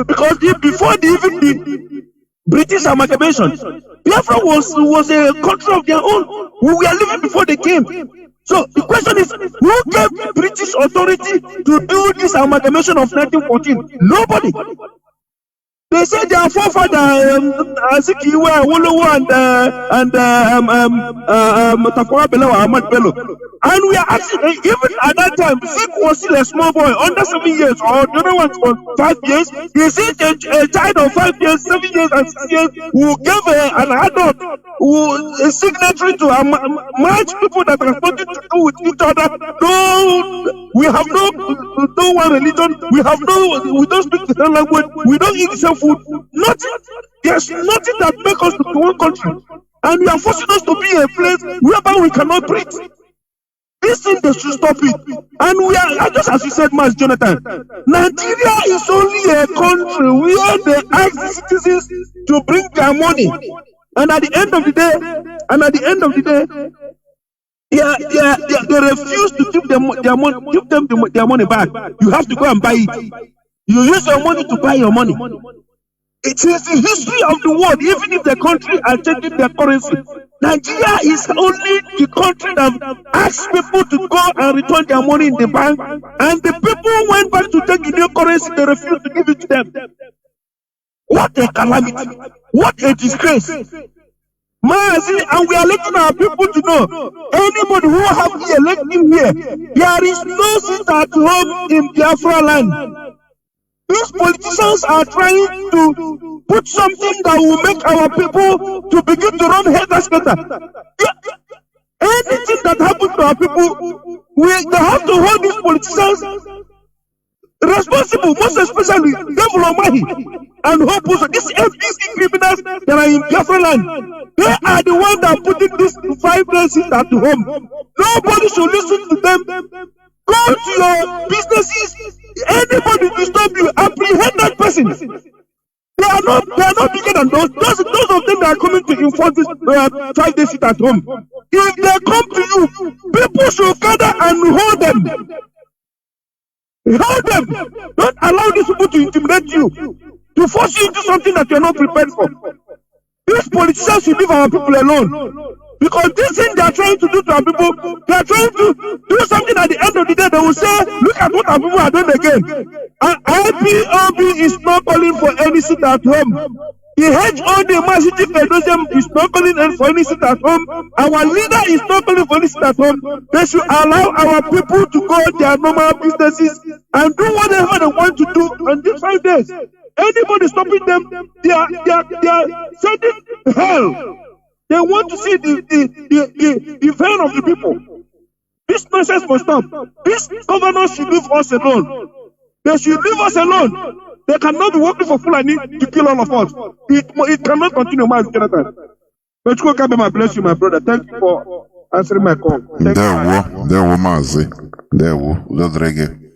Because before even the British amalgamation, Biafra was a country of their own. We were living before they came. So the question is, who gave British authority to do this amalgamation of 1914? Nobody. They said their forefather Azikiwe, Awolowo, and Tafawa Bello, Ahmad Bello. And we are actually, even at that time, Zik was still a small boy, under 7 years, or the other ones for 5 years. He said a child of 5 years, 7 years, and 6 years who gave an adult a signatory to match people that are nothing to do with each other. No, we have no one religion. We don't speak the same language. We don't eat the same food. Nothing. There's nothing that makes us to one country, and we are forcing us to be a place whereby we cannot breathe. This thing, they should stop it. And we are, just as you said, Mas Jonathan, Nigeria is only a country where they ask the citizens to bring their money. And at the end of the day, they refuse to give them their money back. You have to go and buy it. You use your money to buy your money. It is the history of the world, even if the country are changing their currency. Nigeria is only the country that asks people to go and return their money in the bank, and the people who went back to take the new currency, they refused to give it to them. What a calamity! What a disgrace! Mazi, and we are letting our people to know, anybody who have the elective here, there is no seat at home in Biafra land. These politicians are trying to put something that will make our people to begin to run head and scatter. Anything that happens to our people, they have to hold these politicians responsible, most especially Devil Omahi and Hopuso. These FDC criminals that are in Biafra land, they are the ones that are putting this 5 days at home. Nobody should listen to them. Go to your businesses. Anybody disturb you, apprehend that person. They are not bigger than those. Those of them that are coming to enforce this 5 days sit at home. If they come to you, people should gather and hold them. Hold them. Don't allow these people to intimidate you, to force you into something that you are not prepared for. These politicians should leave our people alone. Because this thing they are trying to do to our people, they are trying to do something at the end of the day. They will say, look at what our people are doing again. And IPOB is not calling for any seat at home. The HOD Mazi is not calling for any seat at home. Our leader is not calling for any seat at home. They should allow our people to go their normal businesses and do whatever they want to do on these 5 days. Anybody stopping them, they are sending hell.
They want to see the vein of the people. This nonsense must stop. These governors should leave us alone. They should leave us alone. They cannot be working for Fulani to kill all of us. It cannot continue, Mazi Jonathan. But you can bless you, my brother. Thank you for answering my call.
There were Mazi. There were Lodrege.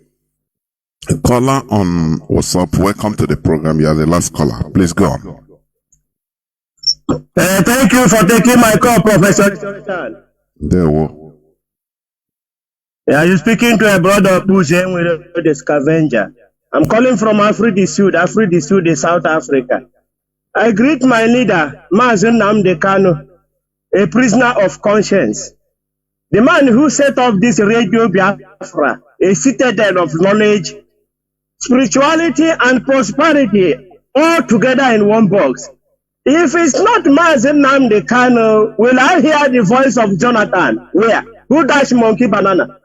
A caller on WhatsApp. Welcome to the program. You are the last caller. Please go on.
Thank you for taking my call, Professor.
There were.
Yeah, you're speaking to a brother who's here with the scavenger. I'm calling from Afridi Sud, South Africa. I greet my leader, Mazi Nnamdi Kanu, a prisoner of conscience. The man who set up this Radio Biafra, a citadel of knowledge, spirituality, and prosperity, all together in one box. If it's not Mazi Nnamdi Kanu, will I hear the voice of Jonathan? Where? Who dash monkey banana?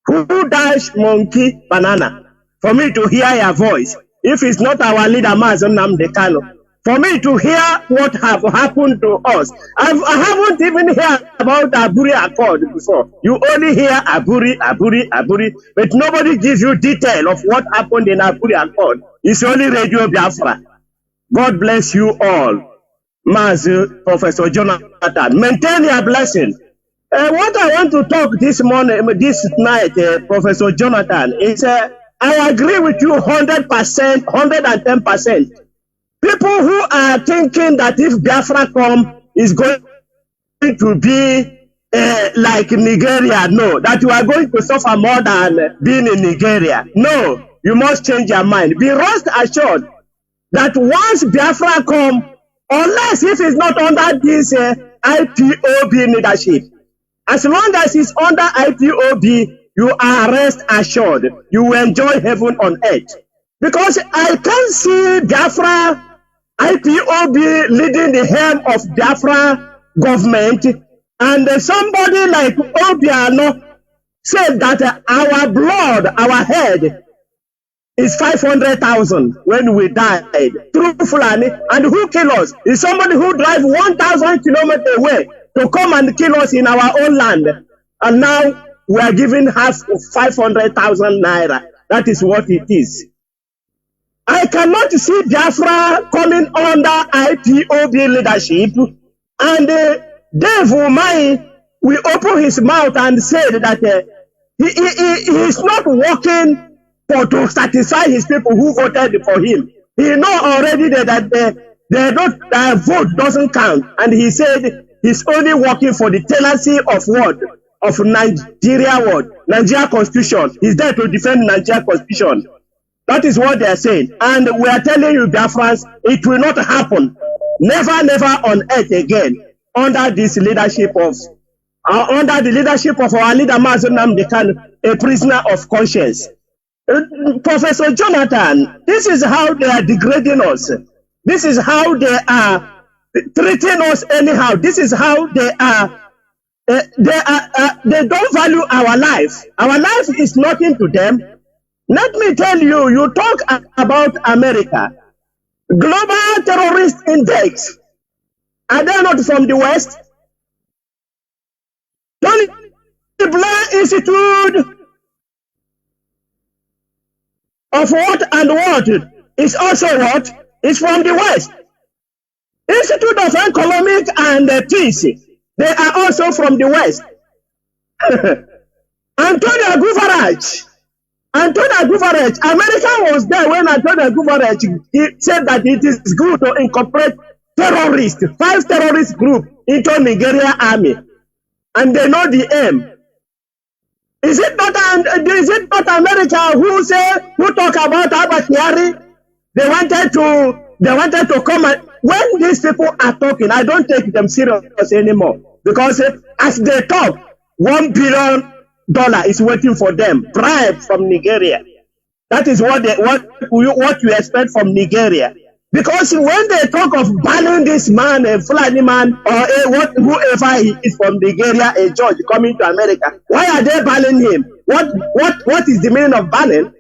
Who dash monkey banana? For me to hear your voice. If it's not our leader, Mazi Nnamdi Kanu, for me to hear what have happened to us. I haven't even heard about the Aburi Accord before. You only hear Aburi, but nobody gives you detail of what happened in Aburi Accord. It's only Radio Biafra. God bless you all. Mazi, Professor Jonathan, maintain your blessing. What I want to talk this night, Professor Jonathan, is I agree with you 100%, 110%. People who are thinking that if Biafra come, is going to be like Nigeria, no, that you are going to suffer more than being in Nigeria. No, you must change your mind. Be rest assured that once Biafra come, unless if it's not under this IPOB leadership, as long as it's under IPOB, you are rest assured. You will enjoy heaven on earth. Because I can see Biafra, IPOB leading the helm of Biafra government, and somebody like Obiano said that our blood, our head, is 500,000 when we died through Fulani. And who killed us? Is somebody who drive 1,000 kilometers away to come and kill us in our own land. And now we are giving half of 500,000 naira. That is what it is. I cannot see Biafra coming under IPOB leadership. And Dave Umahi will open his mouth and say that he is not working to satisfy his people who voted for him. He know already that their vote doesn't count. And he said he's only working for the tenancy of what? Of Nigeria what? Nigeria Constitution. He's there to defend Nigeria Constitution. That is what they are saying. And we are telling you, Biafrans, it will not happen. Never, never on earth again under this leadership of under the leadership of our leader Mazi Nnamdi Kanu, a prisoner of conscience. Professor Jonathan, this is how they are degrading us. This is how they are treating us anyhow. This is how they are. They don't value our life. Our life is nothing to them. Let me tell you, you talk about America. Global Terrorist Index. Are they not from the West? Tony Blair Institute of what and what is also what? Is from the West. Institute of Economic and Peace. They are also from the West. Antonio Guterres. America was there when Antonio Guterres said that it is good to incorporate terrorists, 5 terrorist groups into Nigeria army. And they know the aim. Is it not America who talk about Abakari? They wanted to come and when these people are talking, I don't take them serious anymore. Because as they talk, $1 billion is waiting for them, bribe from Nigeria. That is what you expect from Nigeria. Because when they talk of banning this man, a Fulani man, or whoever he is from Nigeria, a judge coming to America, why are they banning him? What is the meaning of banning?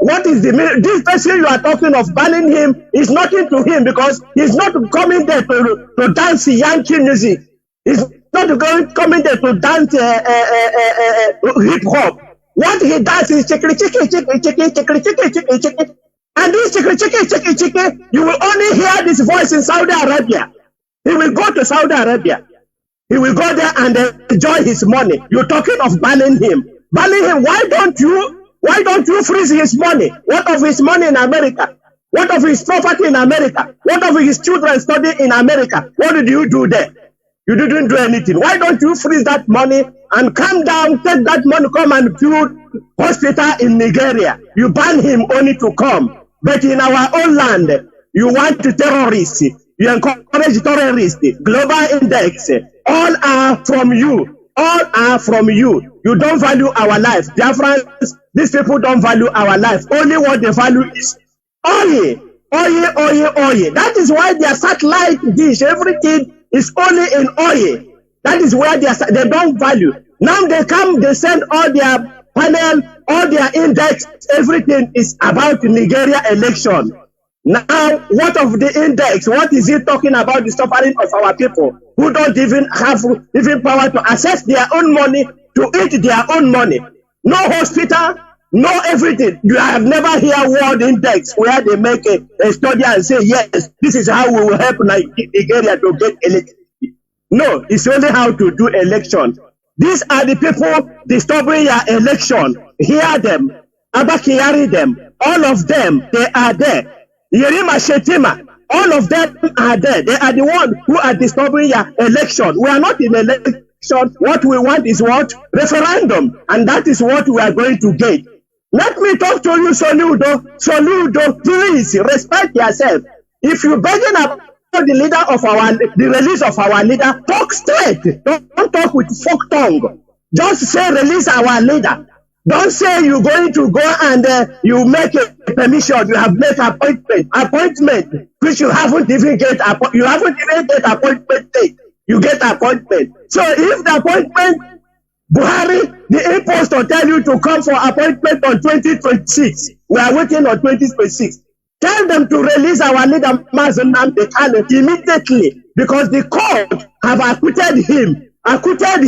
What is this person you are talking of banning him is nothing to him because he's not coming there to dance Yankee music. He's not coming there to dance hip hop. What he does is chicken. And this chicken, you will only hear this voice in Saudi Arabia. He will go to Saudi Arabia. He will go there and enjoy his money. You're talking of banning him. Banning him, why don't you freeze his money? What of his money in America? What of his property in America? What of his children studying in America? What did you do there? You didn't do anything. Why don't you freeze that money and come down, take that money, come and build hospital in Nigeria? You ban him only to come. But in our own land, you want to terrorists. You encourage terrorists. Global index. All are from you. All are from you. You don't value our life. Biafrans, these people don't value our life. Only what they value is oil. That is why their satellite dish, everything is only in oil. That is where they don't value. Now they come, they send all their panel, all their index, everything is about Nigeria election. Now, what of the index? What is it talking about the suffering of our people who don't even have power to access their own money, to eat their own money? No hospital, no everything. You have never heard World Index where they make a study and say, yes, this is how we will help Nigeria to get electricity. No, it's only how to do election. These are the people disturbing your election. Hear them. Abakiyari them. All of them, they are there. Yerima Shetima, all of them are there. They are the ones who are disturbing your election. We are not in election. What we want is what? Referendum. And that is what we are going to get. Let me talk to you, Soludo, please respect yourself. If you're begging about the release of our leader, talk straight. Don't talk with forked tongue. Just say release our leader. Don't say you're going to go and you make a permission. You have made appointment, which you haven't even get appointment date. You get appointment. So if the appointment, Buhari, the impostor tell you to come for appointment on 2026. We are waiting on 2026. Tell them to release our leader Mazi immediately because the court have acquitted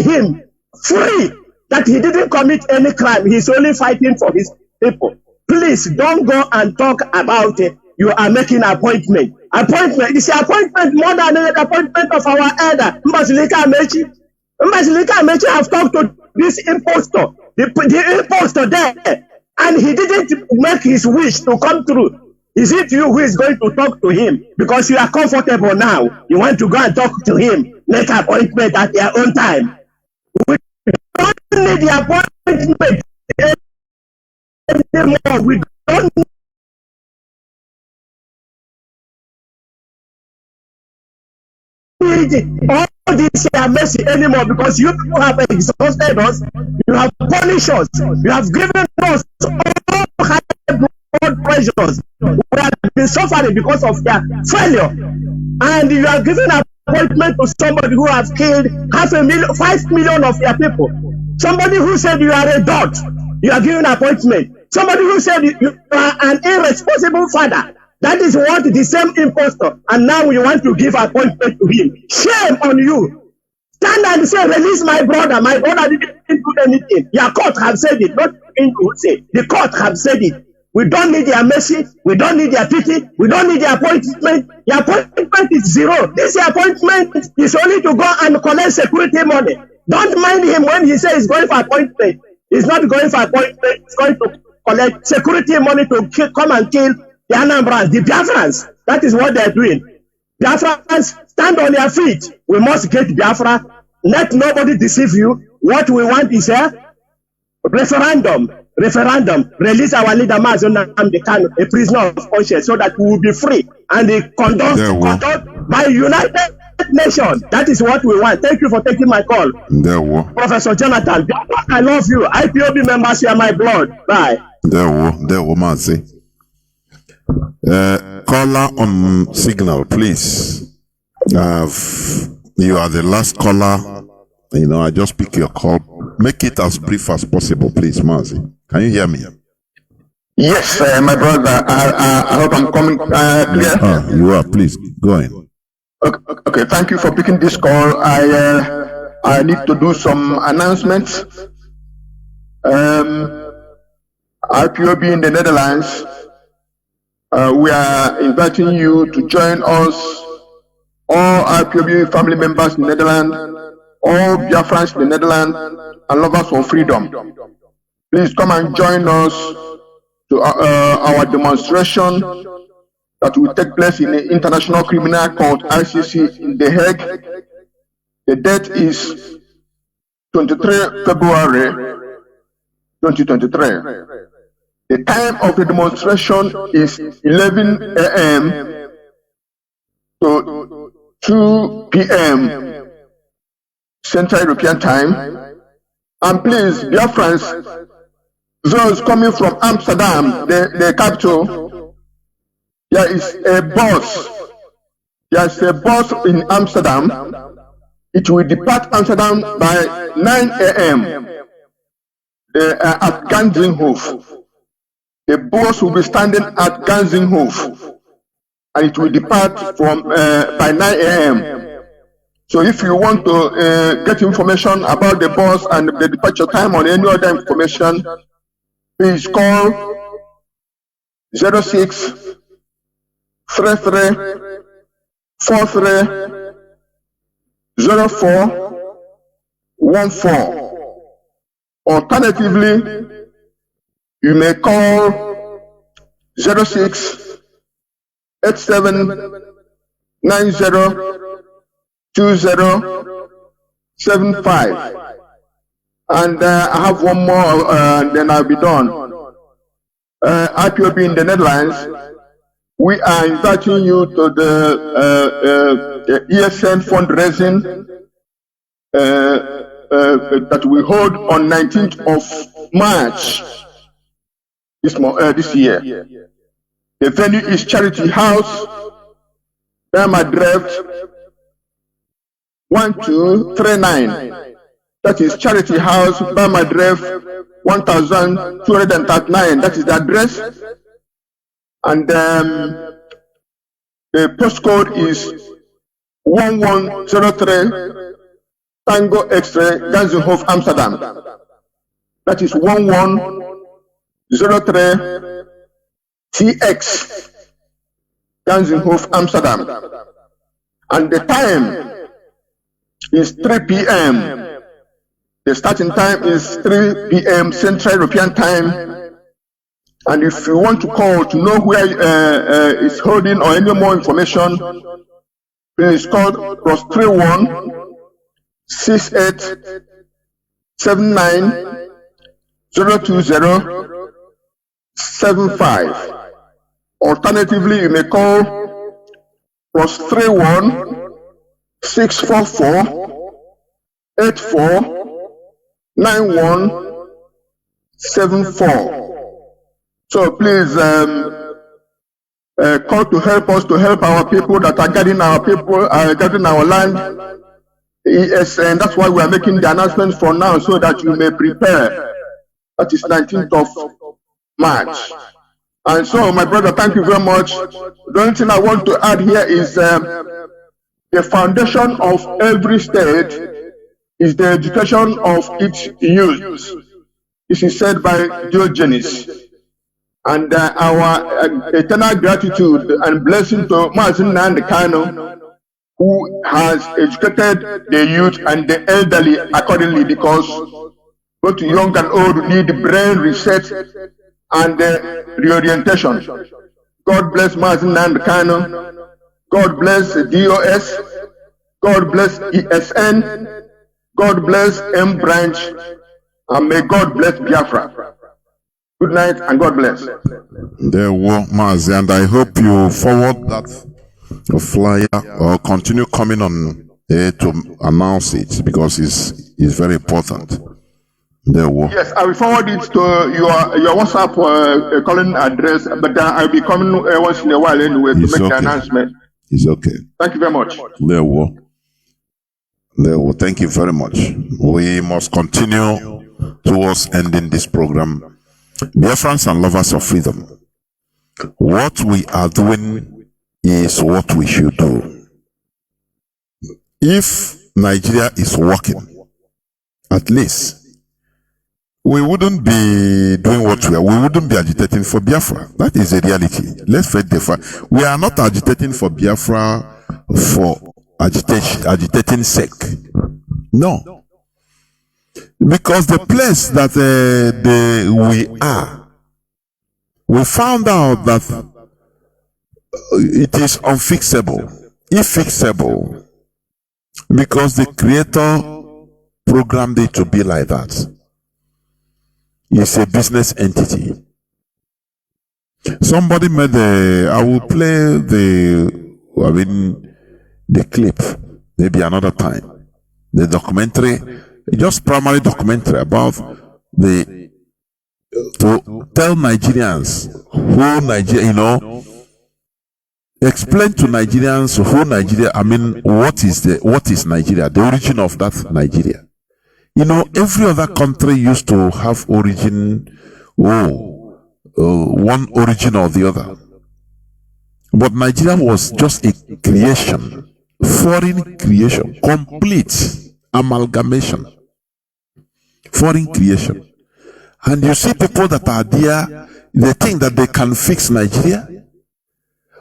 him free. That he didn't commit any crime. He's only fighting for his people. Please don't go and talk about it. You are making appointment. Appointment. It's an appointment more than an appointment of our elder. Mbazilika Amechi have talked to this impostor. The impostor there. And he didn't make his wish to come through. Is it you who is going to talk to him? Because you are comfortable now. You want to go and talk to him. Make appointment at your own time. We don't need the appointment anymore. We don't need all this mercy anymore because you people have exhausted us. You have punished us. You have given us all high blood pressures. We have been suffering because of their failure. And you are giving appointment to somebody who has killed 5 million of their people. Somebody who said you are a dot, you are given appointment. Somebody who said you are an irresponsible father. That is what the same impostor. And now you want to give appointment to him. Shame on you. Stand and say, release my brother. My brother didn't do anything. Your court have said it, not me who say. The court have said it. We don't need their mercy. We don't need their pity. We don't need their appointment. The appointment is zero. This appointment is only to go and collect security money. Don't mind him when he says he's going for appointment. He's not going for appointment. He's going to collect security money to come and kill the Anambras, the Biafrans. That is what they're doing. Biafrans, stand on your feet. We must get Biafra. Let nobody deceive you. What we want is a referendum. Release our leader Mazi a prisoner of conscience, so that we will be free and conduct by United Nations. That is what we want. Thank you for taking my call. Professor Jonathan, I love you. IPOB members, you are my blood. Bye.
There were Mazi. Caller on signal, please. You are the last caller. I just pick your call. Make it as brief as possible, please, Mazi. Can you hear me?
Yes, my brother. I hope I'm coming clear.
You are. Please go in.
Okay, thank you for picking this call. I need to do some announcements. IPOB in the Netherlands, we are inviting you to join us, all IPOB family members in the Netherlands, all Biafrans in the Netherlands, and lovers of freedom. Please come and join us to our demonstration that will take place in the International Criminal Court, ICC, in The Hague. The date is 23 February 2023. The time of the demonstration is 11 a.m. to 2 p.m. Central European Time. And please, dear friends, those coming from Amsterdam, the capital, there is a bus. There is a bus in Amsterdam. It will depart Amsterdam by 9 a.m. At Ganzenhof. The bus will be standing at Ganzenhof, and it will depart from by 9 a.m. So if you want to get information about the bus and the departure time or any other information, please call 06 33 43 04 14. Alternatively, you may call 06 87 90 20 75. And I have one more, and then I'll be done. IPOB in the Netherlands, we are inviting you to the ESN fundraising that we hold on 19th of March this year. The venue is Charity House, Bermadrift 1239. That is Charity House, Bermadrift 1239. That is the address. And the postcode is 1103 Tango X-ray, Ganzenhof, Amsterdam. That is 1103 TX, Ganzenhof, Amsterdam. And the time is 3 p.m. The starting time is 3 p.m. Central European Time. And if you want to call to know where it's holding or any more information, please call +31 68 79 020 75. Alternatively, you may call +31 644 84 91 74. So please call to help us, to help our people that are guarding our people, guarding our land. Yes, and that's why we are making the announcement for now, so that you may prepare. That is 19th of March. And so, my brother, thank you very much. The only thing I want to add here is the foundation of every state is the education of its youth. This is said by Diogenes. And our eternal gratitude and blessing to Mazi Kano, who has educated the youth and the elderly accordingly, because both young and old need brain reset and reorientation. God bless Mazi Kano. God bless DOS. God bless ESN. God bless M Branch. And may God bless Biafra. Good night and God bless.
There were Mazi, and I hope you forward that flyer or continue coming on to announce it, because it's very important. There were.
Yes, I will forward it to your WhatsApp calling address, but I'll be coming once in a while anyway to make the announcement.
It's okay.
Thank you very much.
There were. Thank you very much. We must continue towards ending this program. Biafrans and lovers of freedom, what we are doing is what we should do. If Nigeria is working, at least we wouldn't be doing what we are. We wouldn't be agitating for Biafra. That is the reality. Let's face the fact. We are not agitating for Biafra for agitating sake. No. Because the place that we are, we found out that it is unfixable, infixable, because the Creator programmed it to be like that. It's a business entity. Somebody made I will play the clip, maybe another time. The documentary, just primary documentary about to tell Nigerians who Nigeria, explain to Nigerians who Nigeria, what is Nigeria, the origin of that Nigeria. Every other country used to have origin, one origin or the other. But Nigeria was just a creation, foreign creation, complete amalgamation, foreign creation. And you see people that are there, they think that they can fix Nigeria.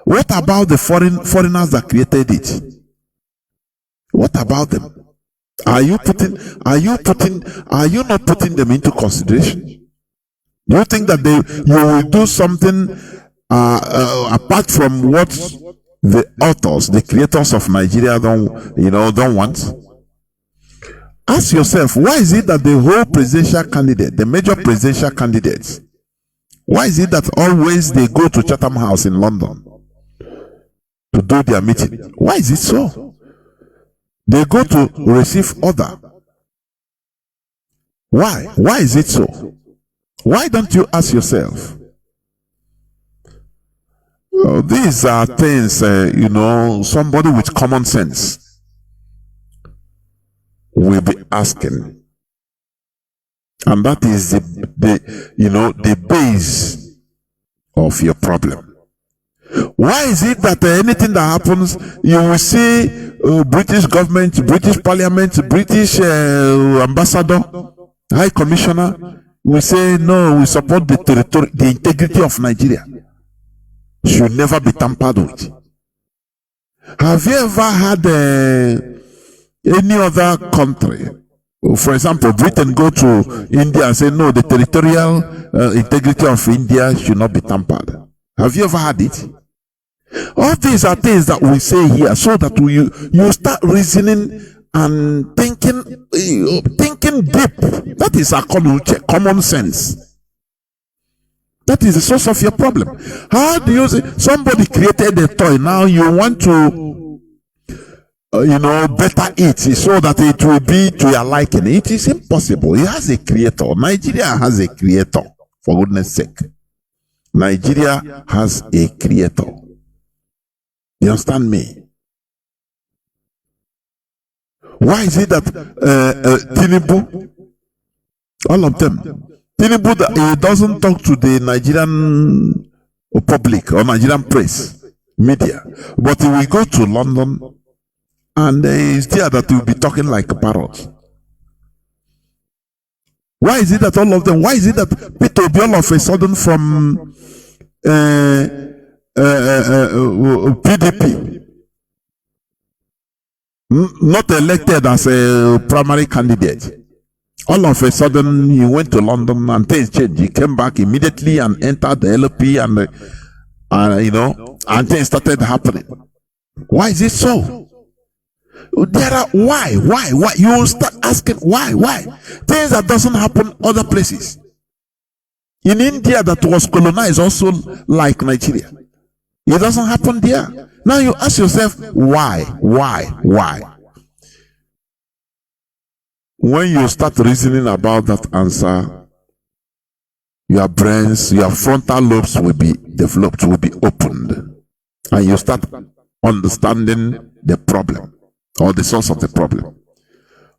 What about the foreigners that created it? What about them? Are you not putting them into consideration? Do you think that you will do something apart from what the authors, the creators of Nigeria don't want? Ask yourself, why is it that the whole presidential candidate, the major presidential candidates, why is it that always they go to Chatham House in London to do their meeting? Why is it so? They go to receive order. Why? Why is it so? Why don't you ask yourself? These are things, somebody with common sense will be asking. And that is the base of your problem. Why is it that anything that happens, you will see British government, British parliament, British ambassador, high commissioner, we say, no, we support the integrity of Nigeria. Should never be tampered with. Have you ever had any other country, for example, Britain, go to India and say, no, the territorial integrity of India should not be tampered? Have you ever had it? All these are things that we say here so that you start reasoning and thinking deep. That is a common sense. That is the source of your problem. How do you say somebody created a toy, now you want to better it so that it will be to your liking? It is impossible. It has a creator. Nigeria has a creator, for goodness sake. Nigeria has a creator. You understand me? Why is it that Chinedu, all of them, Chinedu, he doesn't talk to the Nigerian public or Nigerian press, media, but he will go to London and he's there that he will be talking like a parrot. Why is it that all of them, why is it that Peter Obi all of a sudden from PDP, not elected as a primary candidate, all of a sudden he went to London and things changed. He came back immediately and entered the LP and things started happening. Why is it so? There are why? You start asking why? Things that doesn't happen other places. In India that was colonized also like Nigeria. It doesn't happen there. Now you ask yourself, why? When you start reasoning about that answer, your brains, your frontal lobes will be developed, will be opened. And you start understanding the problem or the source of the problem.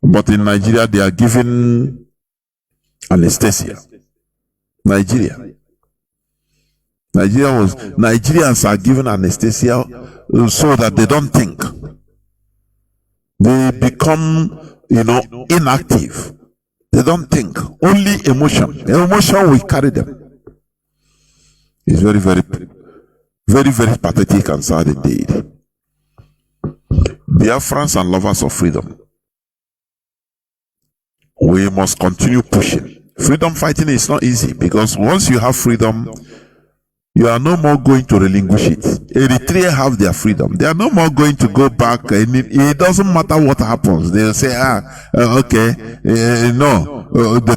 But in Nigeria, they are given anesthesia. Nigeria. Nigerians are given anesthesia so that they don't think. They become, inactive. They don't think. Only emotion. Emotion will carry them. It's very, very, very, very pathetic and sad indeed. Biafrans and lovers of freedom, we must continue pushing. Freedom fighting is not easy, because once you have freedom, you are no more going to relinquish it. Eritrea have their freedom. They are no more going to go back. It doesn't matter what happens. They'll say, the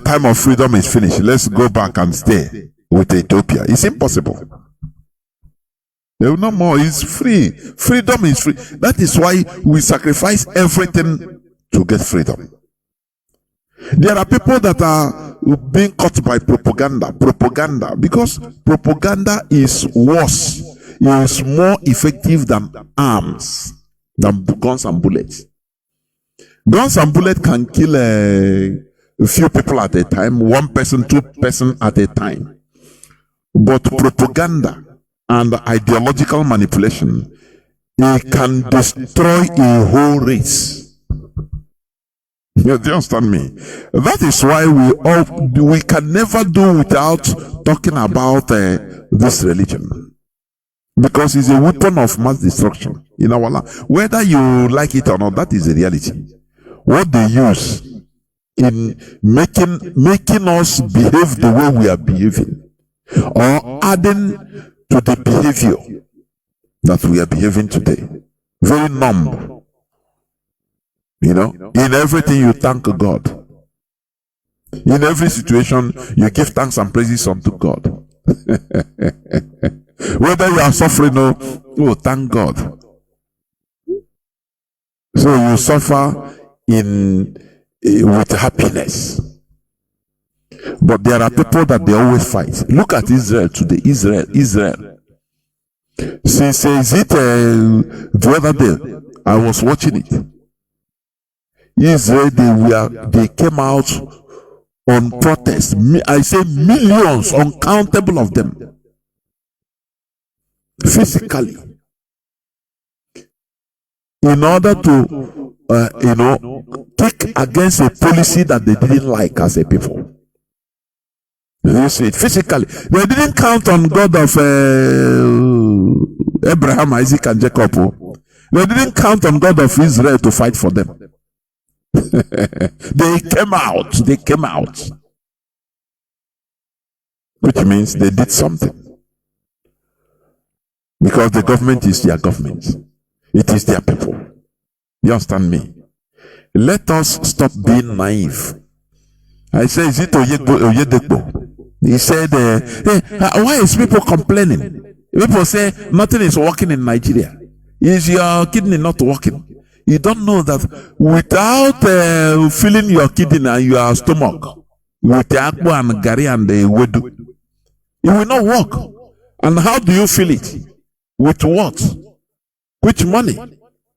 time of freedom is finished. Let's go back and stay with Ethiopia. It's impossible. They will no more. It's free. Freedom is free. That is why we sacrifice everything to get freedom. There are people that are being caught by propaganda, because propaganda is worse, is more effective than arms, than guns and bullets. Guns and bullets can kill a few people at a time, 1 person, 2 persons at a time. But propaganda and ideological manipulation, it can destroy a whole race. You understand me? That is why we can never do without talking about this religion, because it's a weapon of mass destruction in our land. Whether you like it or not, that is the reality. What they use in making us behave the way we are behaving, or adding to the behavior that we are behaving today. Very numb. In everything you thank God. In every situation, you give thanks and praises unto God. Whether you are suffering or thank God. So you suffer with happiness. But there are people that they always fight. Look at Israel today. Israel. Since the other day, I was watching it. Israel, they came out on protest. I say millions, uncountable of them. Physically. In order to, kick against a policy that they didn't like as a people. You see it physically. They didn't count on God of Abraham, Isaac, and Jacob. They didn't count on God of Israel to fight for them. They came out, which means they did something, because the government is their government, it is their people. You understand me? Let us stop being naive. I say, is it Oyedepo? He said, why is people complaining? People say nothing is working in Nigeria. Is your kidney not working? You don't know that without filling your kidney and your stomach with the akpu and gari and the wedu, it will not work. And how do you fill it? With what? Which money?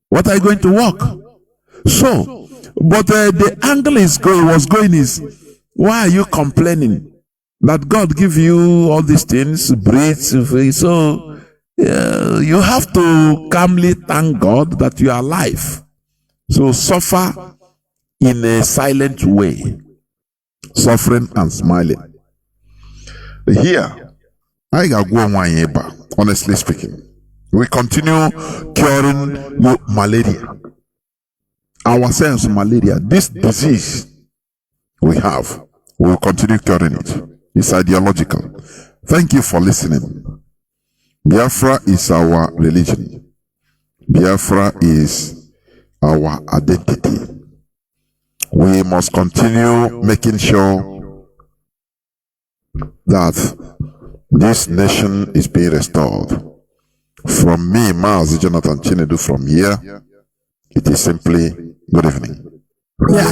What are you going to work? So, but the angle is is, why are you complaining that God give you all these things, breathe? So you have to calmly thank God that you are alive. So suffer in a silent way, suffering and smiling. Here, I got one, honestly speaking. We continue curing malaria. Ourselves, malaria, this disease we have, we will continue curing it. It's ideological. Thank you for listening. Biafra is our religion. Biafra is our identity. We must continue making sure that this nation is being restored. From me, Mazi Jonathan Chinedu, from here, it is simply good evening. Yeah.